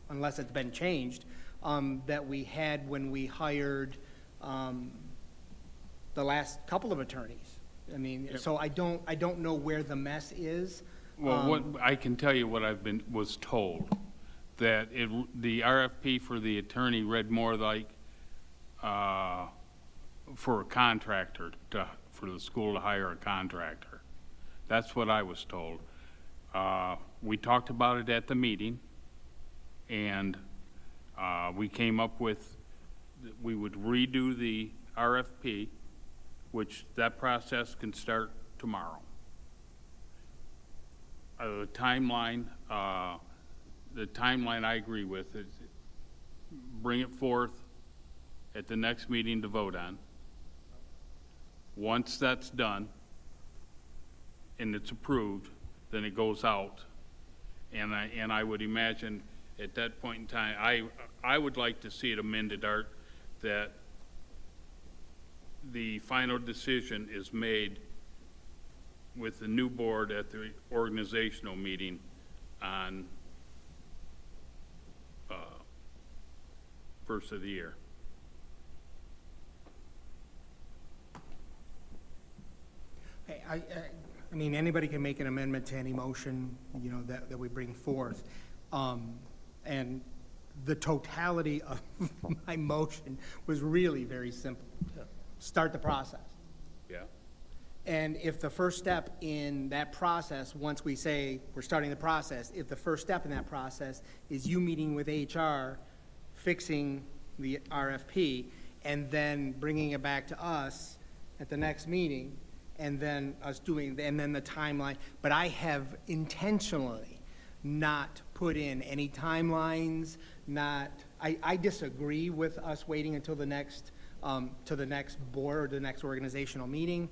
unless it's been changed, that we had when we hired the last couple of attorneys. I mean, so I don't know where the mess is. Well, I can tell you what was told, that the RFP for the attorney read more like for a contractor, for the school to hire a contractor. That's what I was told. We talked about it at the meeting, and we came up with, we would redo the RFP, which that process can start tomorrow. The timeline I agree with is bring it forth at the next meeting to vote on. Once that's done and it's approved, then it goes out. And I would imagine at that point in time, I would like to see it amended, Art, that the final decision is made with the new board at the organizational meeting on first of the year. Hey, I mean, anybody can make an amendment to any motion, that we bring forth. And the totality of my motion was really very simple. Start the process. Yeah. And if the first step in that process, once we say we're starting the process, if the first step in that process is you meeting with HR fixing the RFP and then bringing it back to us at the next meeting, and then us doing, and then the timeline. But I have intentionally not put in any timelines, I disagree with us waiting until the next, to the next board, or the next organizational meeting,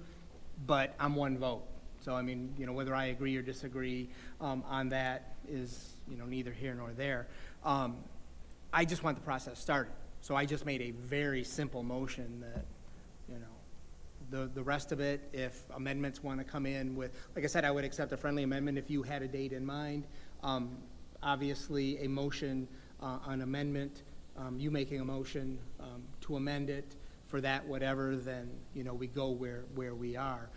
but I'm one vote. So, I mean, you know, whether I agree or disagree on that is, you know, neither here nor there. I just want the process started. So I just made a very simple motion that, you know, the rest of it, if amendments want to come in with, like I said, I would accept a friendly amendment if you had a date in mind. Obviously, a motion, an amendment, you making a motion to amend it for that, whatever, then, you know, we go where we are.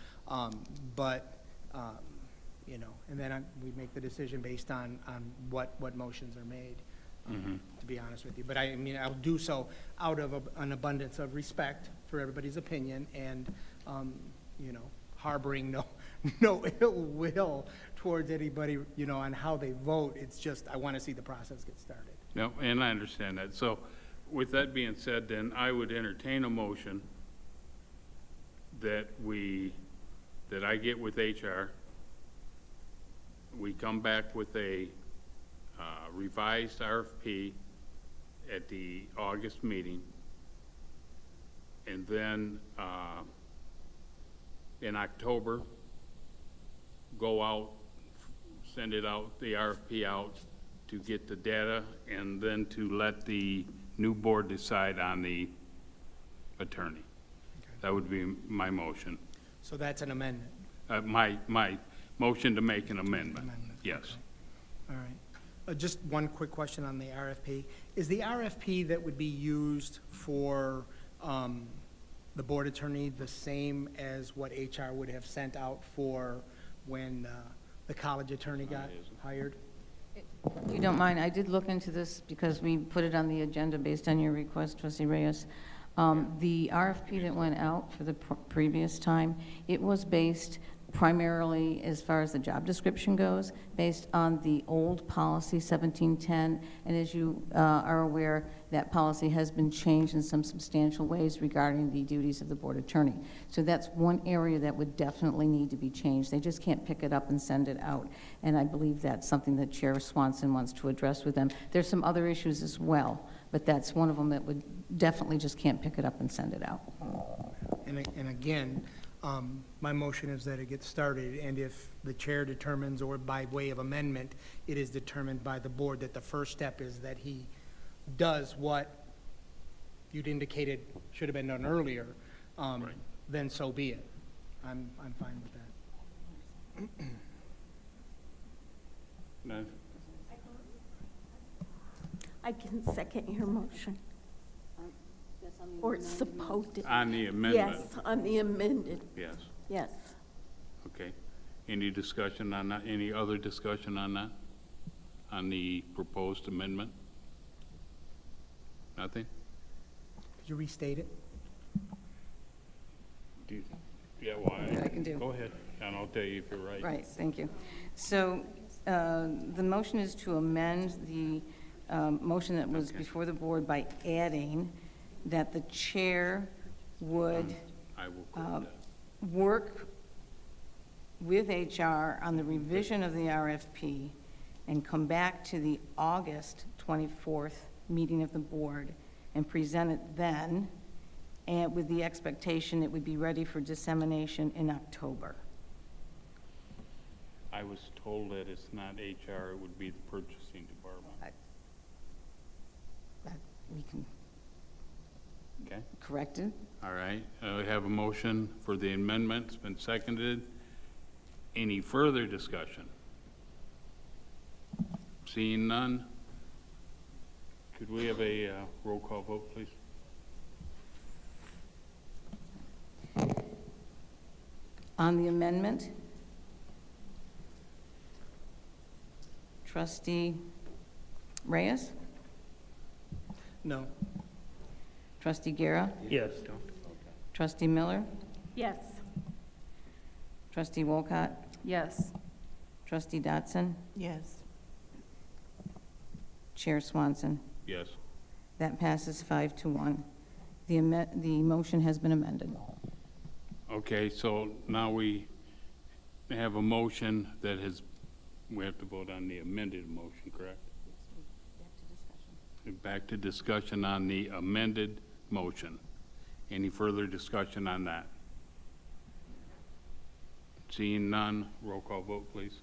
You know, and then we make the decision based on what motions are made, to be honest with you. But I mean, I'll do so out of an abundance of respect for everybody's opinion and, you know, harboring no ill will towards anybody, you know, on how they vote. It's just, I want to see the process get started. No, and I understand that. So with that being said, then I would entertain a motion that I get with HR. We come back with a revised RFP at the August meeting, and then in October, go out, send it out, the RFP out to get the data, and then to let the new board decide on the attorney. That would be my motion. So that's an amendment. My motion to make an amendment, yes. All right. Just one quick question on the RFP. Is the RFP that would be used for the board attorney the same as what HR would have sent out for when the college attorney got hired? If you don't mind, I did look into this because we put it on the agenda based on your request, Trustee Reyes. The RFP that went out for the previous time, it was based primarily, as far as the job description goes, based on the old policy 1710. And as you are aware, that policy has been changed in some substantial ways regarding the duties of the board attorney. So that's one area that would definitely need to be changed. They just can't pick it up and send it out. And I believe that's something that Chair Swanson wants to address with them. There's some other issues as well, but that's one of them that would definitely just can't pick it up and send it out. And again, my motion is that it gets started, and if the chair determines, or by way of amendment, it is determined by the board that the first step is that he does what you'd indicated should have been done earlier, then so be it. I'm fine with that. No? I can second your motion. Or supposed to. On the amendment? Yes, on the amended. Yes. Yes. Okay. Any discussion on that? Any other discussion on that? On the proposed amendment? Nothing? Could you restate it? Yeah, well, I can do. Go ahead, and I'll tell you if you're right. Right, thank you. So the motion is to amend the motion that was before the board by adding that the chair would I will quote that. work with HR on the revision of the RFP and come back to the August 24th meeting of the board and present it then, and with the expectation it would be ready for dissemination in October. I was told that it's not HR, it would be the purchasing department. That we can Okay? correct it. All right, we have a motion for the amendment, it's been seconded. Any further discussion? Seeing none, could we have a roll call vote, please? On the amendment, Trustee Reyes? No. Trustee Guerra? Yes. Trustee Miller? Yes. Trustee Wolcott? Yes. Trustee Dotson? Yes. Chair Swanson? Yes. That passes 5-1. The motion has been amended. Okay, so now we have a motion that has, we have to vote on the amended motion, correct? Back to discussion on the amended motion. Any further discussion on that? Seeing none, roll call vote, please.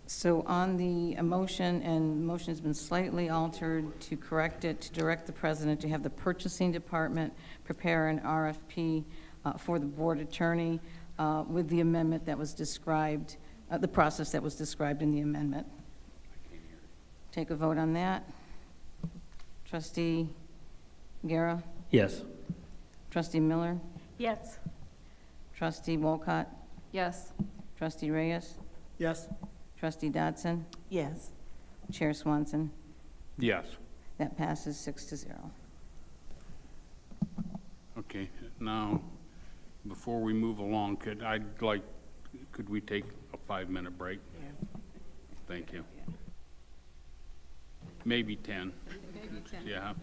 So on the motion, and the motion has been slightly altered to correct it, to direct the president to have the purchasing department prepare an RFP for the board attorney with the amendment that was described, the process that was described in the amendment. Take a vote on that. Trustee Guerra? Yes. Trustee Miller? Yes. Trustee Wolcott? Yes. Trustee Reyes? Yes. Trustee Dodson? Yes. Chair Swanson? Yes. That passes 6-0. Okay, now, before we move along, could we take a 5-minute break? Thank you. Maybe 10. Maybe 10. Yeah.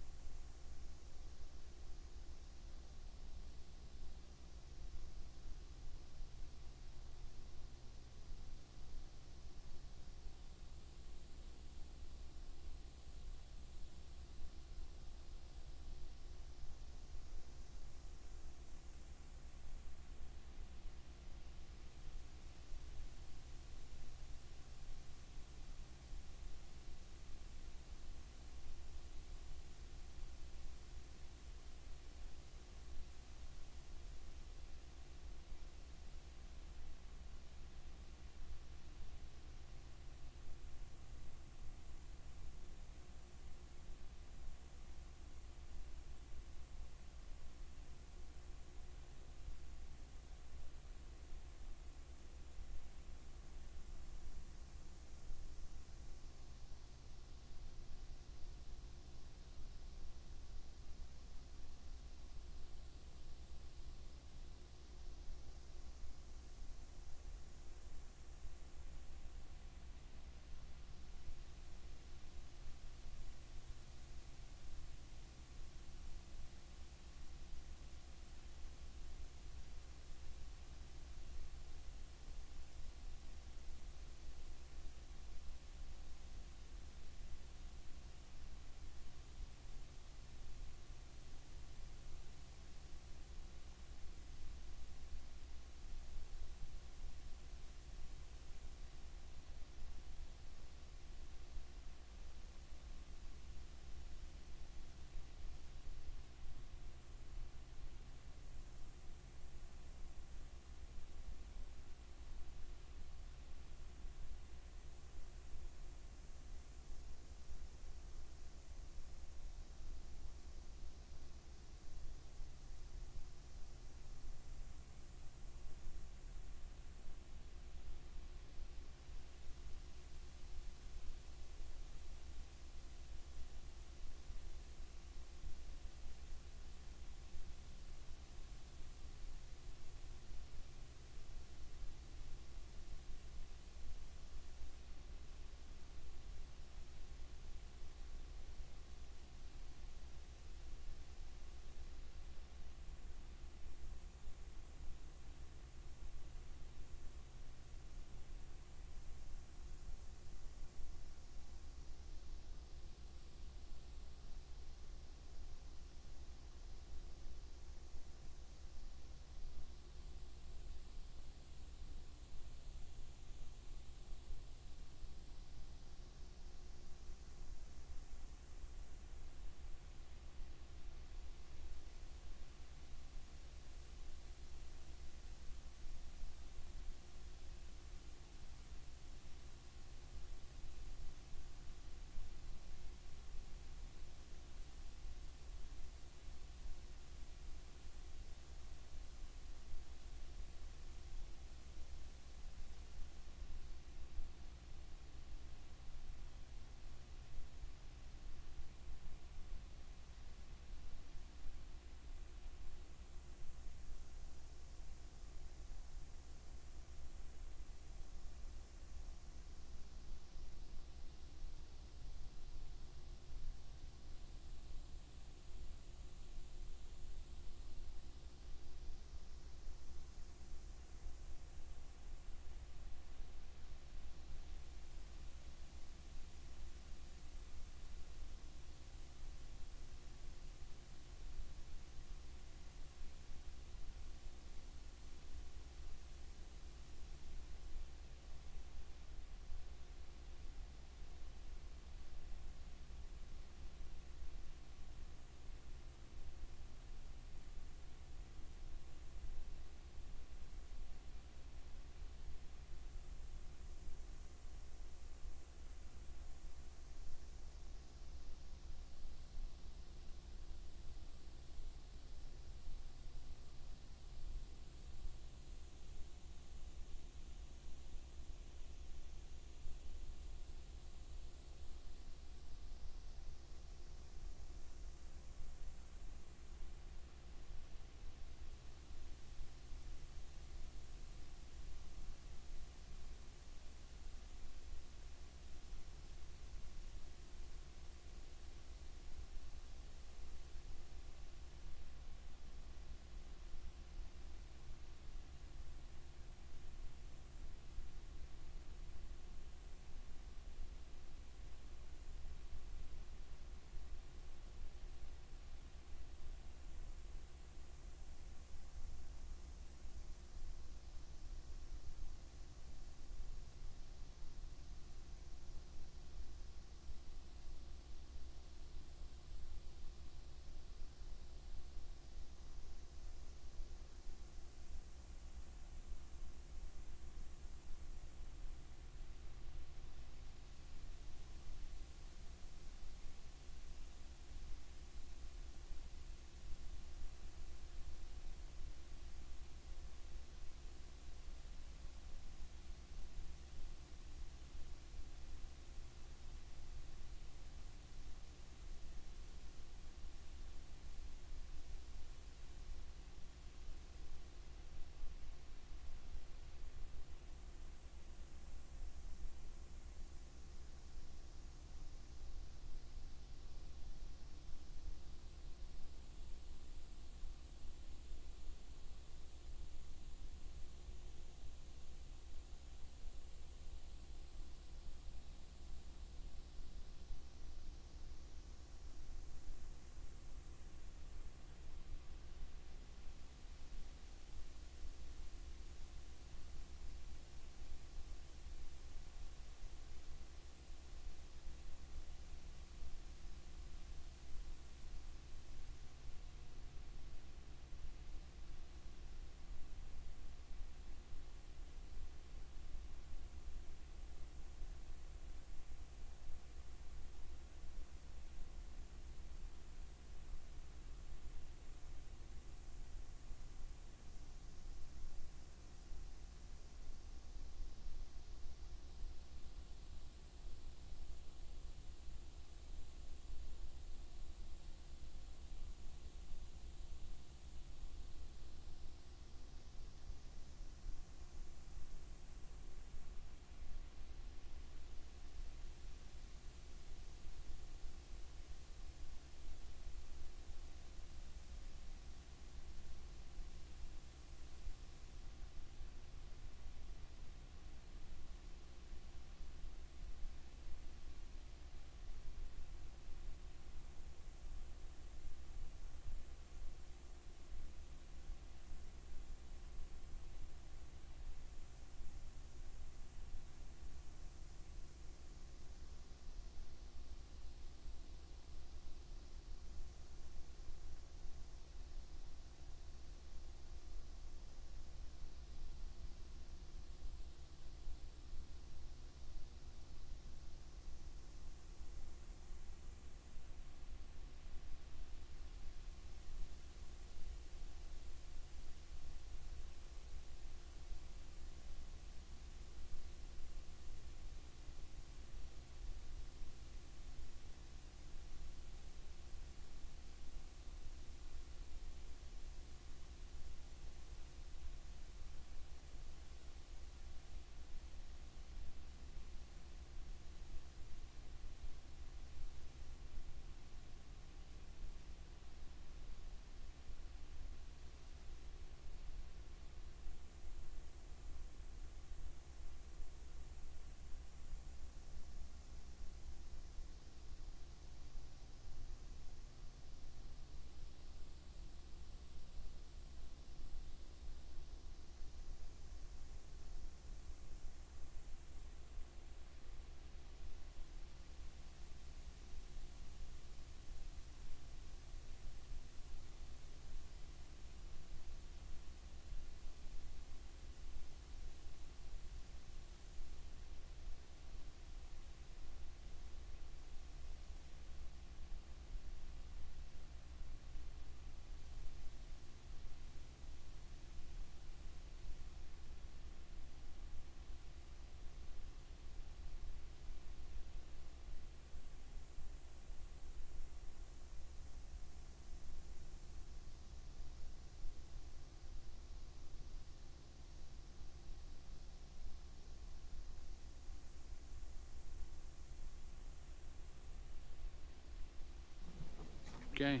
Okay.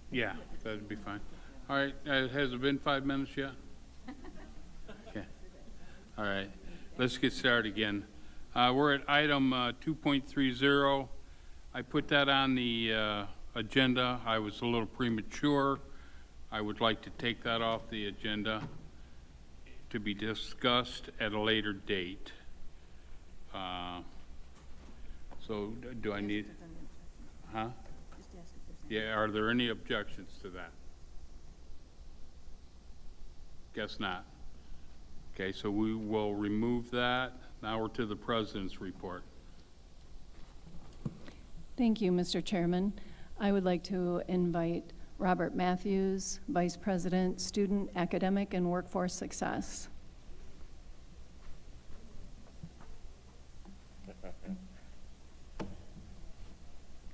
Yeah, that'd be fine. All right, has it been 5 minutes yet? Okay. All right, let's get started again. We're at item 2.30. I put that on the agenda. I was a little premature. I would like to take that off the agenda to be discussed at a later date. So do I need, huh? Yeah, are there any objections to that? Guess not. Okay, so we will remove that. Now we're to the president's report. Thank you, Mr. Chairman. I would like to invite Robert Matthews, Vice President, Student, Academic, and Workforce Success.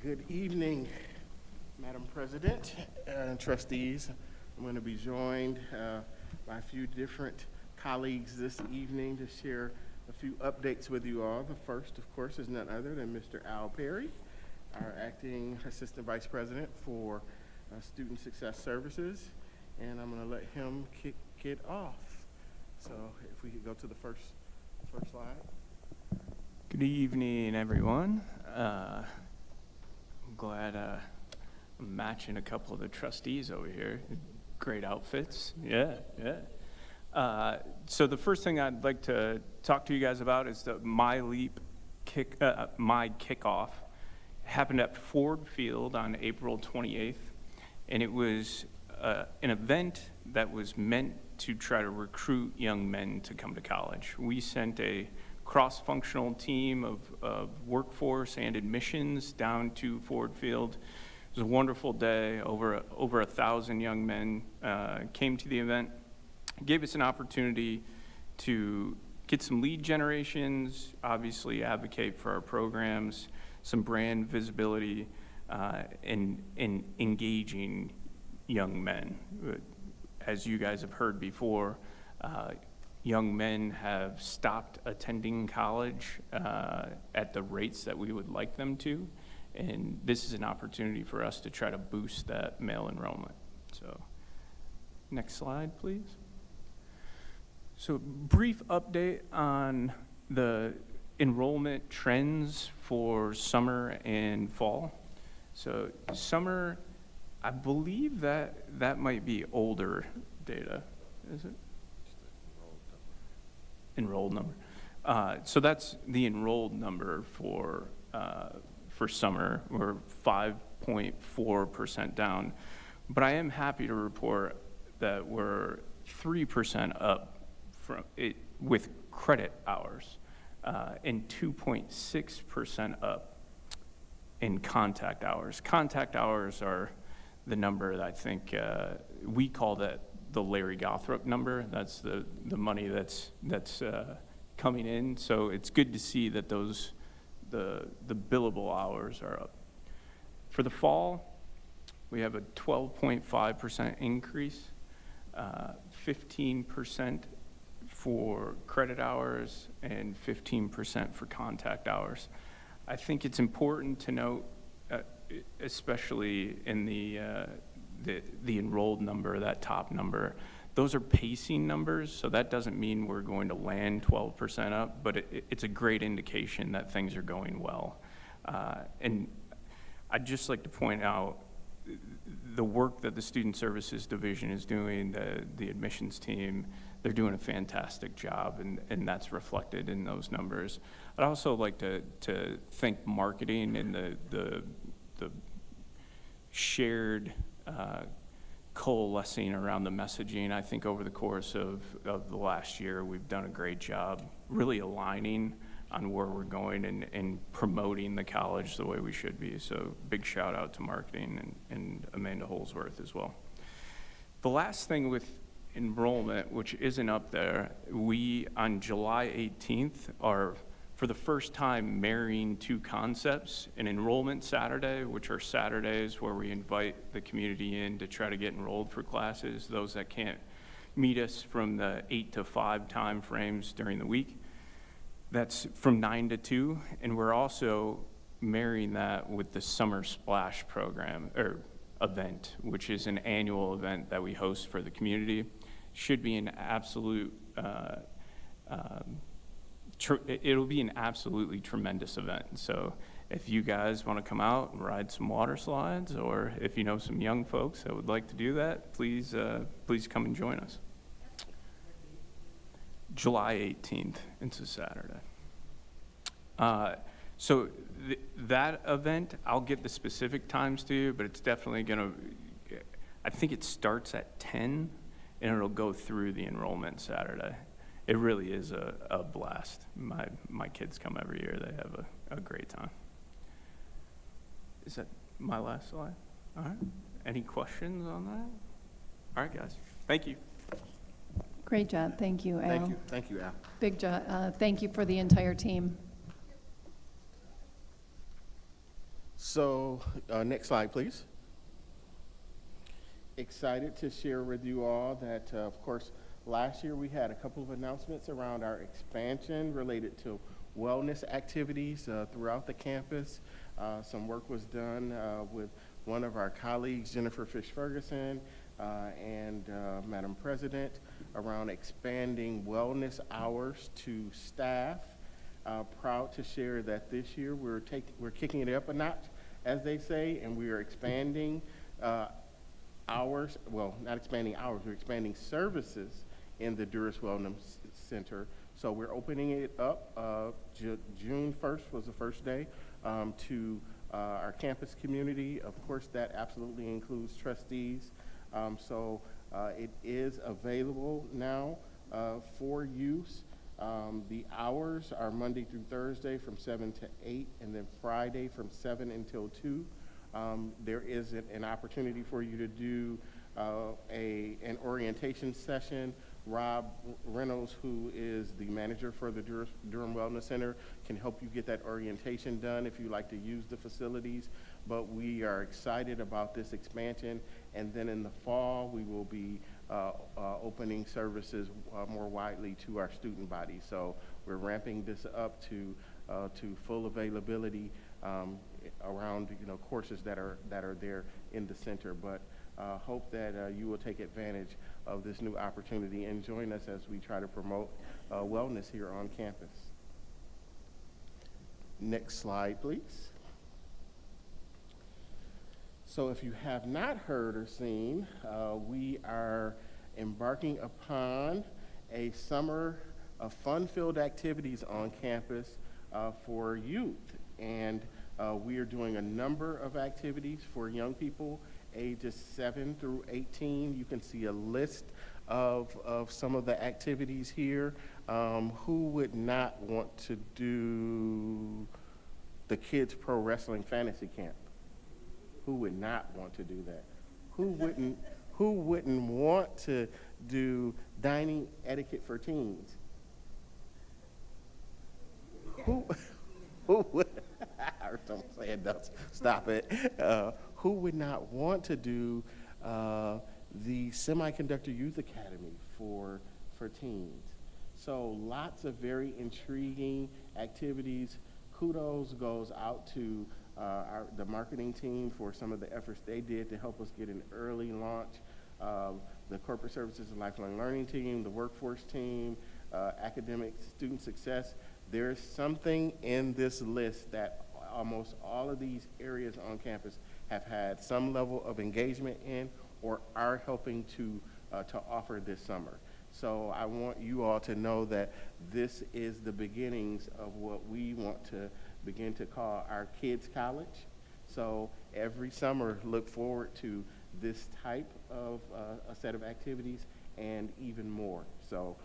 Good evening, Madam President and trustees. I'm going to be joined by a few different colleagues this evening to share a few updates with you all. The first, of course, is none other than Mr. Al Perry, our Acting Assistant Vice President for Student Success Services, and I'm going to let him kick it off. So if we could go to the first slide. Good evening, everyone. I'm glad I'm matching a couple of the trustees over here. Great outfits. Yeah. So the first thing I'd like to talk to you guys about is the My Kickoff. Happened at Ford Field on April 28th, and it was an event that was meant to try to recruit young men to come to college. We sent a cross-functional team of workforce and admissions down to Ford Field. It was a wonderful day. Over 1,000 young men came to the event. It gave us an opportunity to get some lead generations, obviously advocate for our programs, some brand visibility, and engaging young men. As you guys have heard before, young men have stopped attending college at the rates that we would like them to, and this is an opportunity for us to try to boost that male enrollment. So, next slide, please. So, brief update on the enrollment trends for summer and fall. So, summer, I believe that might be older data, is it? Enrolled number. So that's the enrolled number for summer. We're 5.4% down, but I am happy to report that we're 3% up from it with credit hours, and 2.6% up in contact hours. Contact hours are the number that I think we call that the Larry Gothrop number. That's the money that's coming in. So it's good to see that the billable hours are up. For the fall, we have a 12.5% increase, 15% for credit hours, and 15% for contact hours. I think it's important to note, especially in the enrolled number, that top number, those are pacing numbers, so that doesn't mean we're going to land 12% up, but it's a great indication that things are going well. And I'd just like to point out the work that the Student Services Division is doing, the admissions team, they're doing a fantastic job, and that's reflected in those numbers. I'd also like to thank marketing and the shared coalescing around the messaging. I think over the course of the last year, we've done a great job really aligning on where we're going and promoting the college the way we should be. So big shout out to marketing and Amanda Holsworth as well. The last thing with enrollment, which isn't up there, we on July 18th are for the first time marrying two concepts, an enrollment Saturday, which are Saturdays where we invite the community in to try to get enrolled for classes, those that can't meet us from the 8 to 5 time frames during the week. That's from 9 to 2, and we're also marrying that with the Summer Splash program, or event, which is an annual event that we host for the community, should be an absolute, it'll be an absolutely tremendous event. So if you guys want to come out and ride some water slides, or if you know some young folks that would like to do that, please come and join us. July 18th, it's a Saturday. So that event, I'll get the specific times to you, but it's definitely going to, I think it starts at 10 and it'll go through the enrollment Saturday. It really is a blast. My kids come every year. They have a great time. Is that my last slide? All right. Any questions on that? All right, guys. Thank you. Great job. Thank you, Al. Thank you. Thank you, Al. Big job. Thank you for the entire team. So, next slide, please. Excited to share with you all that, of course, last year we had a couple of announcements around our expansion related to wellness activities throughout the campus. Some work was done with one of our colleagues, Jennifer Fish-Ferguson, and Madam President, around expanding wellness hours to staff. Proud to share that this year we're kicking it up a notch, as they say, and we are expanding hours. Well, not expanding hours, we're expanding services in the Duras Wellness Center. So we're opening it up. June 1st was the first day to our campus community. Of course, that absolutely includes trustees. So it is available now for use. The hours are Monday through Thursday from 7 to 8, and then Friday from 7 until 2. There is an opportunity for you to do an orientation session. Rob Reynolds, who is the manager for the Durham Wellness Center, can help you get that orientation done if you like to use the facilities. But we are excited about this expansion, and then in the fall we will be opening services more widely to our student body. So we're ramping this up to full availability around courses that are there in the center. But hope that you will take advantage of this new opportunity and join us as we try to promote wellness here on campus. Next slide, please. So if you have not heard or seen, we are embarking upon a summer of fun-filled activities on campus for youth. And we are doing a number of activities for young people ages 7 through 18. You can see a list of some of the activities here. Who would not want to do the Kids Pro Wrestling Fantasy Camp? Who would not want to do that? Who wouldn't want to do dining etiquette for teens? Who would? Don't say it. Don't stop it. Who would not want to do the Semiconductor Youth Academy for teens? So lots of very intriguing activities. Kudos goes out to the marketing team for some of the efforts they did to help us get an early launch. The Corporate Services and Lifelong Learning team, the workforce team, academic student success. There's something in this list that almost all of these areas on campus have had some level of engagement in or are helping to offer this summer. So I want you all to know that this is the beginnings of what we want to begin to call our kids' college. So every summer, look forward to this type of a set of activities and even more. So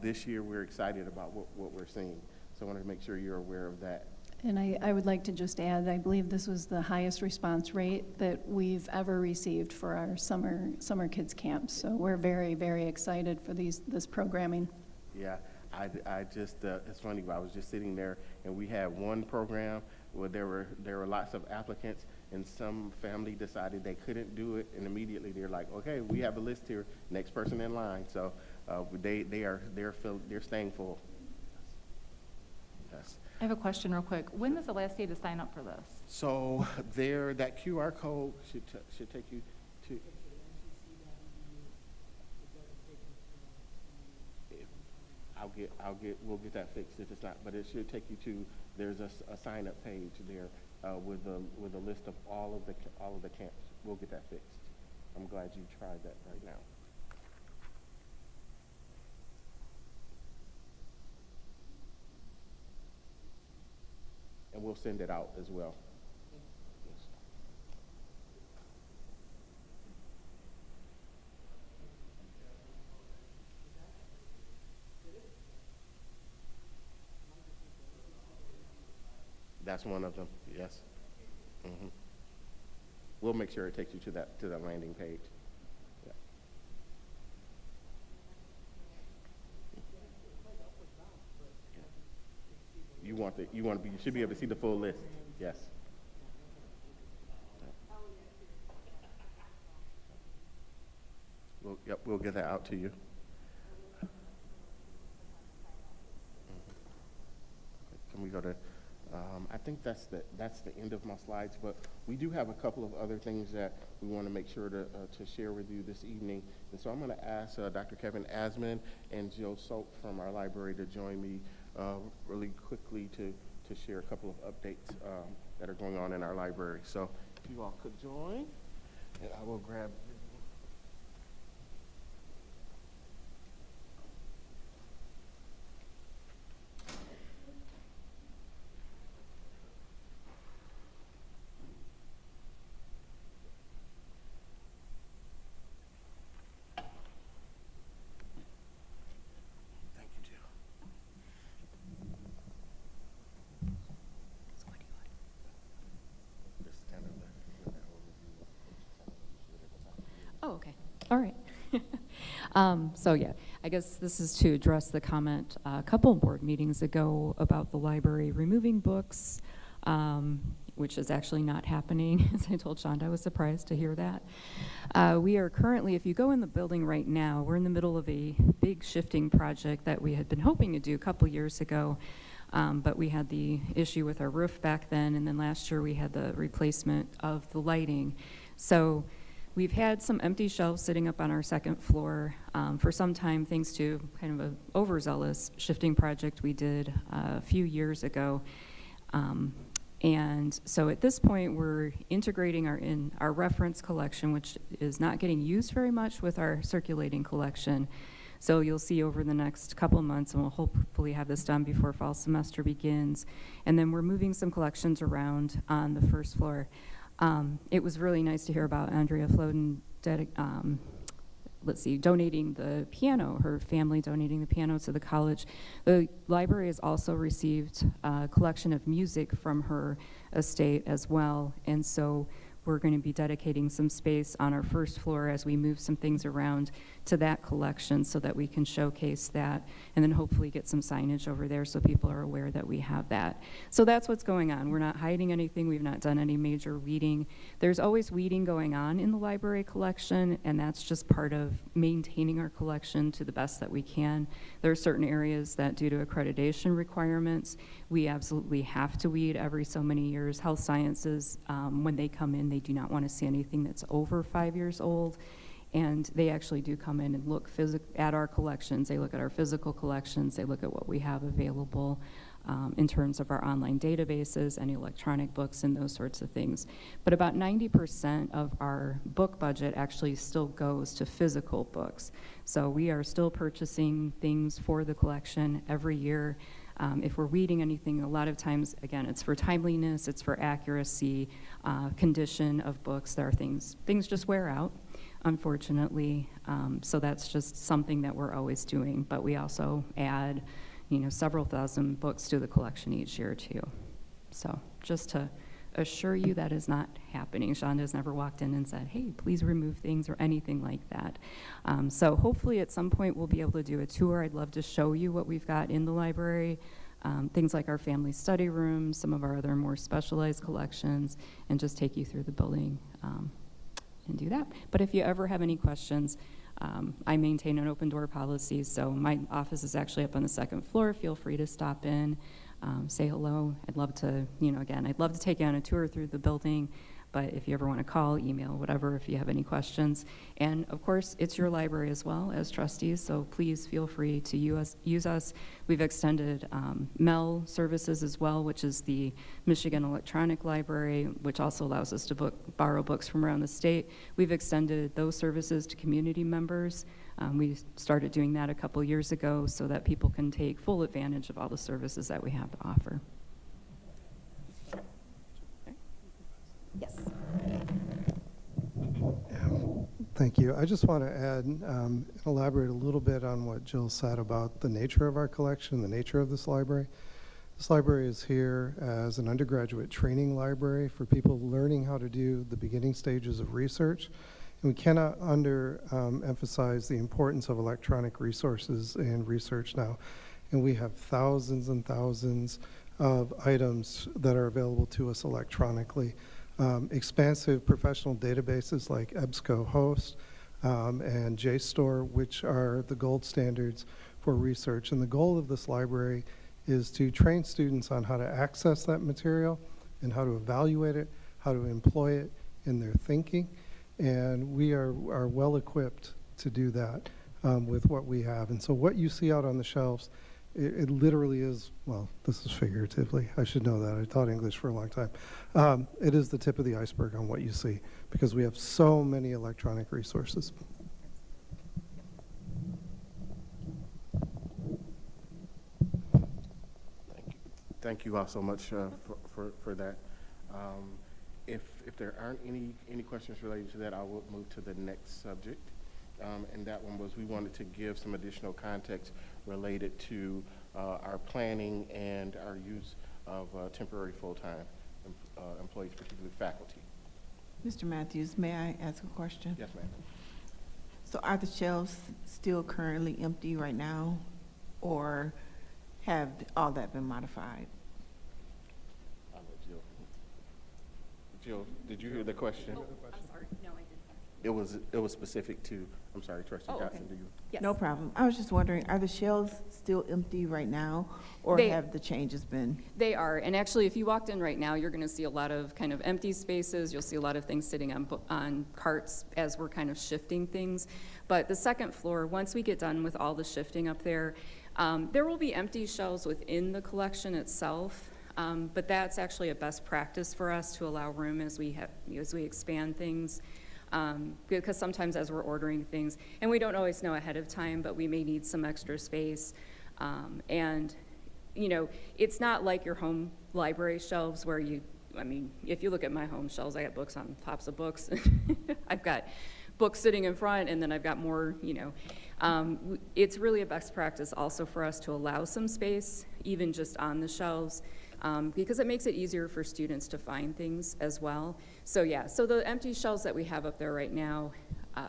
this year we're excited about what we're seeing. So I want to make sure you're aware of that. And I would like to just add, I believe this was the highest response rate that we've ever received for our summer kids camps. So we're very, very excited for this programming. Yeah, I just it's funny. I was just sitting there, and we had one program where there were lots of applicants, and some family decided they couldn't do it, and immediately they're like, okay, we have a list here, next person in line. So they're staying full. contest. I have a question real quick. When is the last day to sign up for this? So there, that QR code should take you to. We'll get that fixed if it's not, but it should take you to, there's a sign up page there, with a list of all of the camps. We'll get that fixed. I'm glad you tried that right now. And we'll send it out as well. Yes. That's one of them, yes. Mm-hmm. We'll make sure it takes you to that landing page. Yeah. You should be able to see the full list. Yes. We'll get that out to you. Can we go to? I think that's the end of my slides, but we do have a couple of other things that we want to make sure to share with you this evening. And so I'm going to ask Dr. Kevin Asman and Jill Soap from our library to join me really quickly to share a couple of updates that are going on in our library. So if you all could join, and I will grab. Oh, okay. All right. So yeah, I guess this is to address the comment a couple board meetings ago about the library removing books, which is actually not happening. As I told Shonda, I was surprised to hear that. We are currently, if you go in the building right now, we're in the middle of a big shifting project that we had been hoping to do a couple years ago. But we had the issue with our roof back then, and then last year we had the replacement of the lighting. So we've had some empty shelves sitting up on our second floor for some time, thanks to kind of an overzealous shifting project we did a few years ago. And so at this point, we're integrating our reference collection, which is not getting used very much, with our circulating collection. So you'll see over the next couple months, and we'll hopefully have this done before fall semester begins. And then we're moving some collections around on the first floor. It was really nice to hear about Andrea Floden donating the piano, her family donating the piano to the college. The library has also received a collection of music from her estate as well, and so we're going to be dedicating some space on our first floor as we move some things around to that collection so that we can showcase that, and then hopefully get some signage over there so people are aware that we have that. So that's what's going on. We're not hiding anything. We've not done any major weeding. There's always weeding going on in the library collection, and that's just part of maintaining our collection to the best that we can. There are certain areas that, due to accreditation requirements, we absolutely have to weed every so many years. Health sciences, when they come in, they do not want to see anything that's over 5 years old. And they actually do come in and look at our collections. They look at our physical collections. They look at what we have available in terms of our online databases, any electronic books, and those sorts of things. But about 90% of our book budget actually still goes to physical books. So we are still purchasing things for the collection every year. If we're weeding anything, a lot of times, again, it's for timeliness, it's for accuracy, condition of books. There are things just wear out, unfortunately. So that's just something that we're always doing. But we also add, several thousand books to the collection each year too. So just to assure you that is not happening. Shonda's never walked in and said, hey, please remove things or anything like that. So hopefully at some point we'll be able to do a tour. I'd love to show you what we've got in the library, things like our family study rooms, some of our other more specialized collections, and just take you through the building and do that. But if you ever have any questions, I maintain an open door policy, so my office is actually up on the second floor. Feel free to stop in. say hello. I'd love to, again, I'd love to take you on a tour through the building, but if you ever want to call, email, whatever, if you have any questions. And of course, it's your library as well as trustees, so please feel free to use us. We've extended MEL services as well, which is the Michigan Electronic Library, which also allows us to borrow books from around the state. We've extended those services to community members. We started doing that a couple years ago so that people can take full advantage of all the services that we have to offer. Yes. Thank you. I just want to add, elaborate a little bit on what Jill said about the nature of our collection, the nature of this library. This library is here as an undergraduate training library for people learning how to do the beginning stages of research. And we cannot emphasize the importance of electronic resources in research now. And we have thousands and thousands of items that are available to us electronically. Expansive professional databases like EBSCOhost and JSTOR, which are the gold standards for research. And the goal of this library is to train students on how to access that material and how to evaluate it, how to employ it in their thinking. And we are well equipped to do that with what we have. And so what you see out on the shelves, it literally is, well, this is figuratively. I should know that. I taught English for a long time. It is the tip of the iceberg on what you see because we have so many electronic resources. Thank you all so much for that. If there aren't any questions related to that, I will move to the next subject. And that one was we wanted to give some additional context related to our planning and our use of temporary full-time employees, particularly faculty. Mr. Matthews, may I ask a question? Yes, ma'am. So are the shelves still currently empty right now, or have all that been modified? I'll let Jill. Jill, did you hear the question? Oh, I'm sorry. No, I didn't. It was specific to, I'm sorry, Trustee Johnson, do you? Yes. No problem. I was just wondering, are the shelves still empty right now, or have the changes been? They are, and actually, if you walked in right now, you're going to see a lot of kind of empty spaces. You'll see a lot of things sitting on carts as we're kind of shifting things. But the second floor, once we get done with all the shifting up there, there will be empty shelves within the collection itself. But that's actually a best practice for us to allow room as we expand things. Because sometimes as we're ordering things, and we don't always know ahead of time, but we may need some extra space. And, it's not like your home library shelves where if you look at my home shelves, I got books on tops of books. I've got books sitting in front, and then I've got more, It's really a best practice also for us to allow some space, even just on the shelves. Because it makes it easier for students to find things as well. So the empty shelves that we have up there right now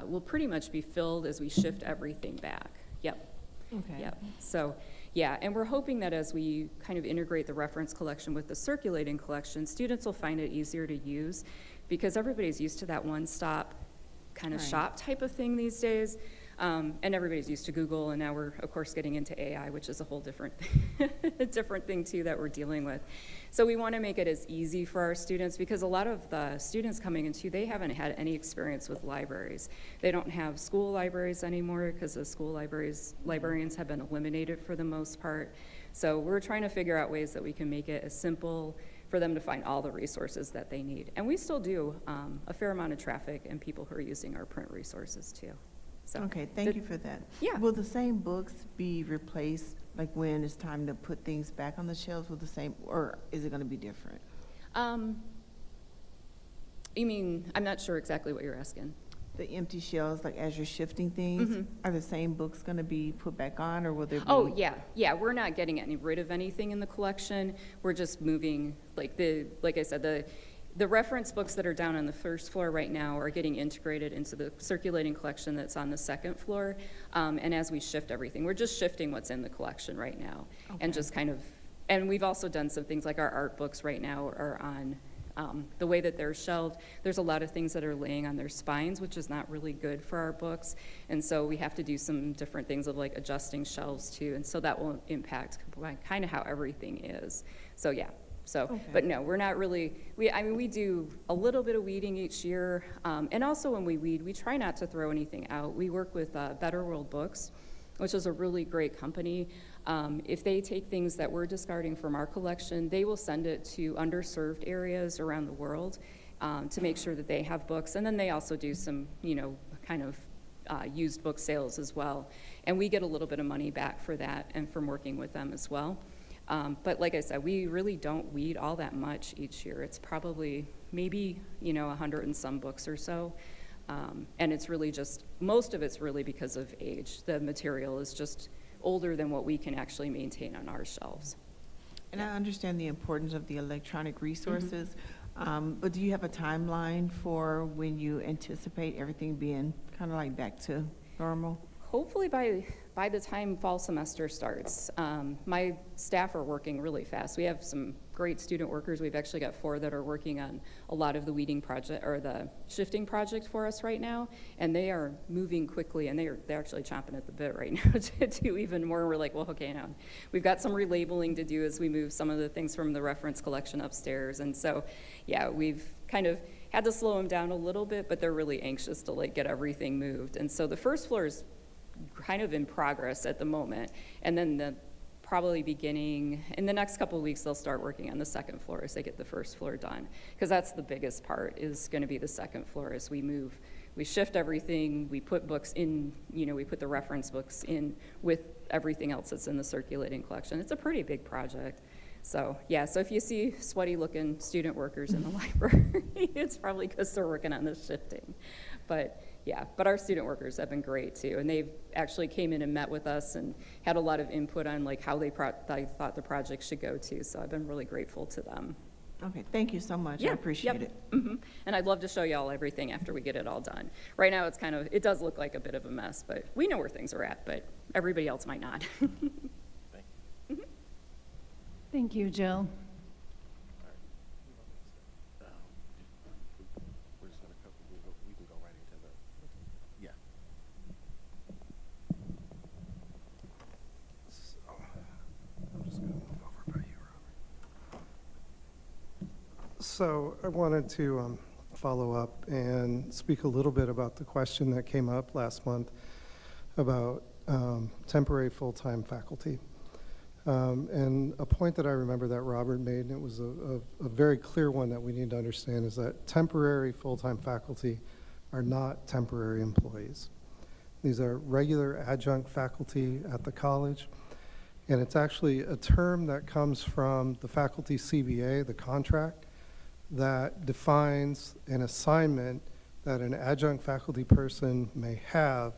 will pretty much be filled as we shift everything back. Yep. Okay. Yep. So, and we're hoping that as we kind of integrate the reference collection with the circulating collection, students will find it easier to use because everybody's used to that one-stop kind of shop type of thing these days. And everybody's used to Google, and now we're, of course, getting into AI, which is a whole different thing, too, that we're dealing with. So we want to make it as easy for our students, because a lot of the students coming into, they haven't had any experience with libraries. They don't have school libraries anymore, because the school librarians have been eliminated for the most part. So we're trying to figure out ways that we can make it as simple for them to find all the resources that they need. And we still do a fair amount of traffic and people who are using our print resources, too. So Okay, thank you for that. Yeah. Will the same books be replaced, like when it's time to put things back on the shelves with the same, or is it going to be different? You mean, I'm not sure exactly what you're asking. The empty shelves, like as you're shifting things, are the same books going to be put back on, or will there be? Oh, yeah, we're not getting rid of anything in the collection. We're just moving, like I said, the reference books that are down on the first floor right now are getting integrated into the circulating collection that's on the second floor. And as we shift everything, we're just shifting what's in the collection right now. And just kind of, and we've also done some things like our art books right now are on The way that they're shelved, there's a lot of things that are laying on their spines, which is not really good for our books. And so we have to do some different things of like adjusting shelves too. And so that will impact kind of how everything is. So yeah. So, Okay. but no, we're not really, we do a little bit of weeding each year. And also when we weed, we try not to throw anything out. We work with Better World Books, which is a really great company. If they take things that we're discarding from our collection, they will send it to underserved areas around the world to make sure that they have books. And then they also do some, kind of used book sales as well. And we get a little bit of money back for that and from working with them as well. But like I said, we really don't weed all that much each year. It's probably maybe, 100 and some books or so. And it's really just, most of it's really because of age. The material is just older than what we can actually maintain on our shelves. And I understand the importance of the electronic resources, but do you have a timeline for when you anticipate everything being kind of like back to normal? Hopefully by the time fall semester starts. My staff are working really fast. We have some great student workers. We've actually got 4 that are working on a lot of the weeding project or the shifting project for us right now, and they are moving quickly, and they're actually chomping at the bit right now to do even more. We're like, well, okay, now we've got some relabeling to do as we move some of the things from the reference collection upstairs, and so yeah, we've kind of had to slow them down a little bit, but they're really anxious to like get everything moved, and so the first floor is kind of in progress at the moment, and then probably beginning in the next couple of weeks they'll start working on the second floor as they get the first floor done, because that's the biggest part is going to be the second floor as we shift everything, we put books in, we put the reference books in with everything else that's in the circulating collection. It's a pretty big project. So yeah, so if you see sweaty looking student workers in the library, it's probably because they're working on this shifting. But yeah, but our student workers have been great too, and they've actually came in and met with us and had a lot of input on like how they thought the project should go too. So I've been really grateful to them. Okay, thank you so much. Yeah, I appreciate it. And I'd love to show you all everything after we get it all done. Right now it's it does look like a bit of a mess, but we know where things are at, but everybody else might not. Thank you, Jill. So I wanted to follow up and speak a little bit about the question that came up last month about temporary full-time faculty. And a point that I remember that Robert made, and it was a very clear one that we need to understand, is that temporary full-time faculty are not temporary employees. These are regular adjunct faculty at the college, and it's actually a term that comes from the faculty CBA, the contract, that defines an assignment that an adjunct faculty person may have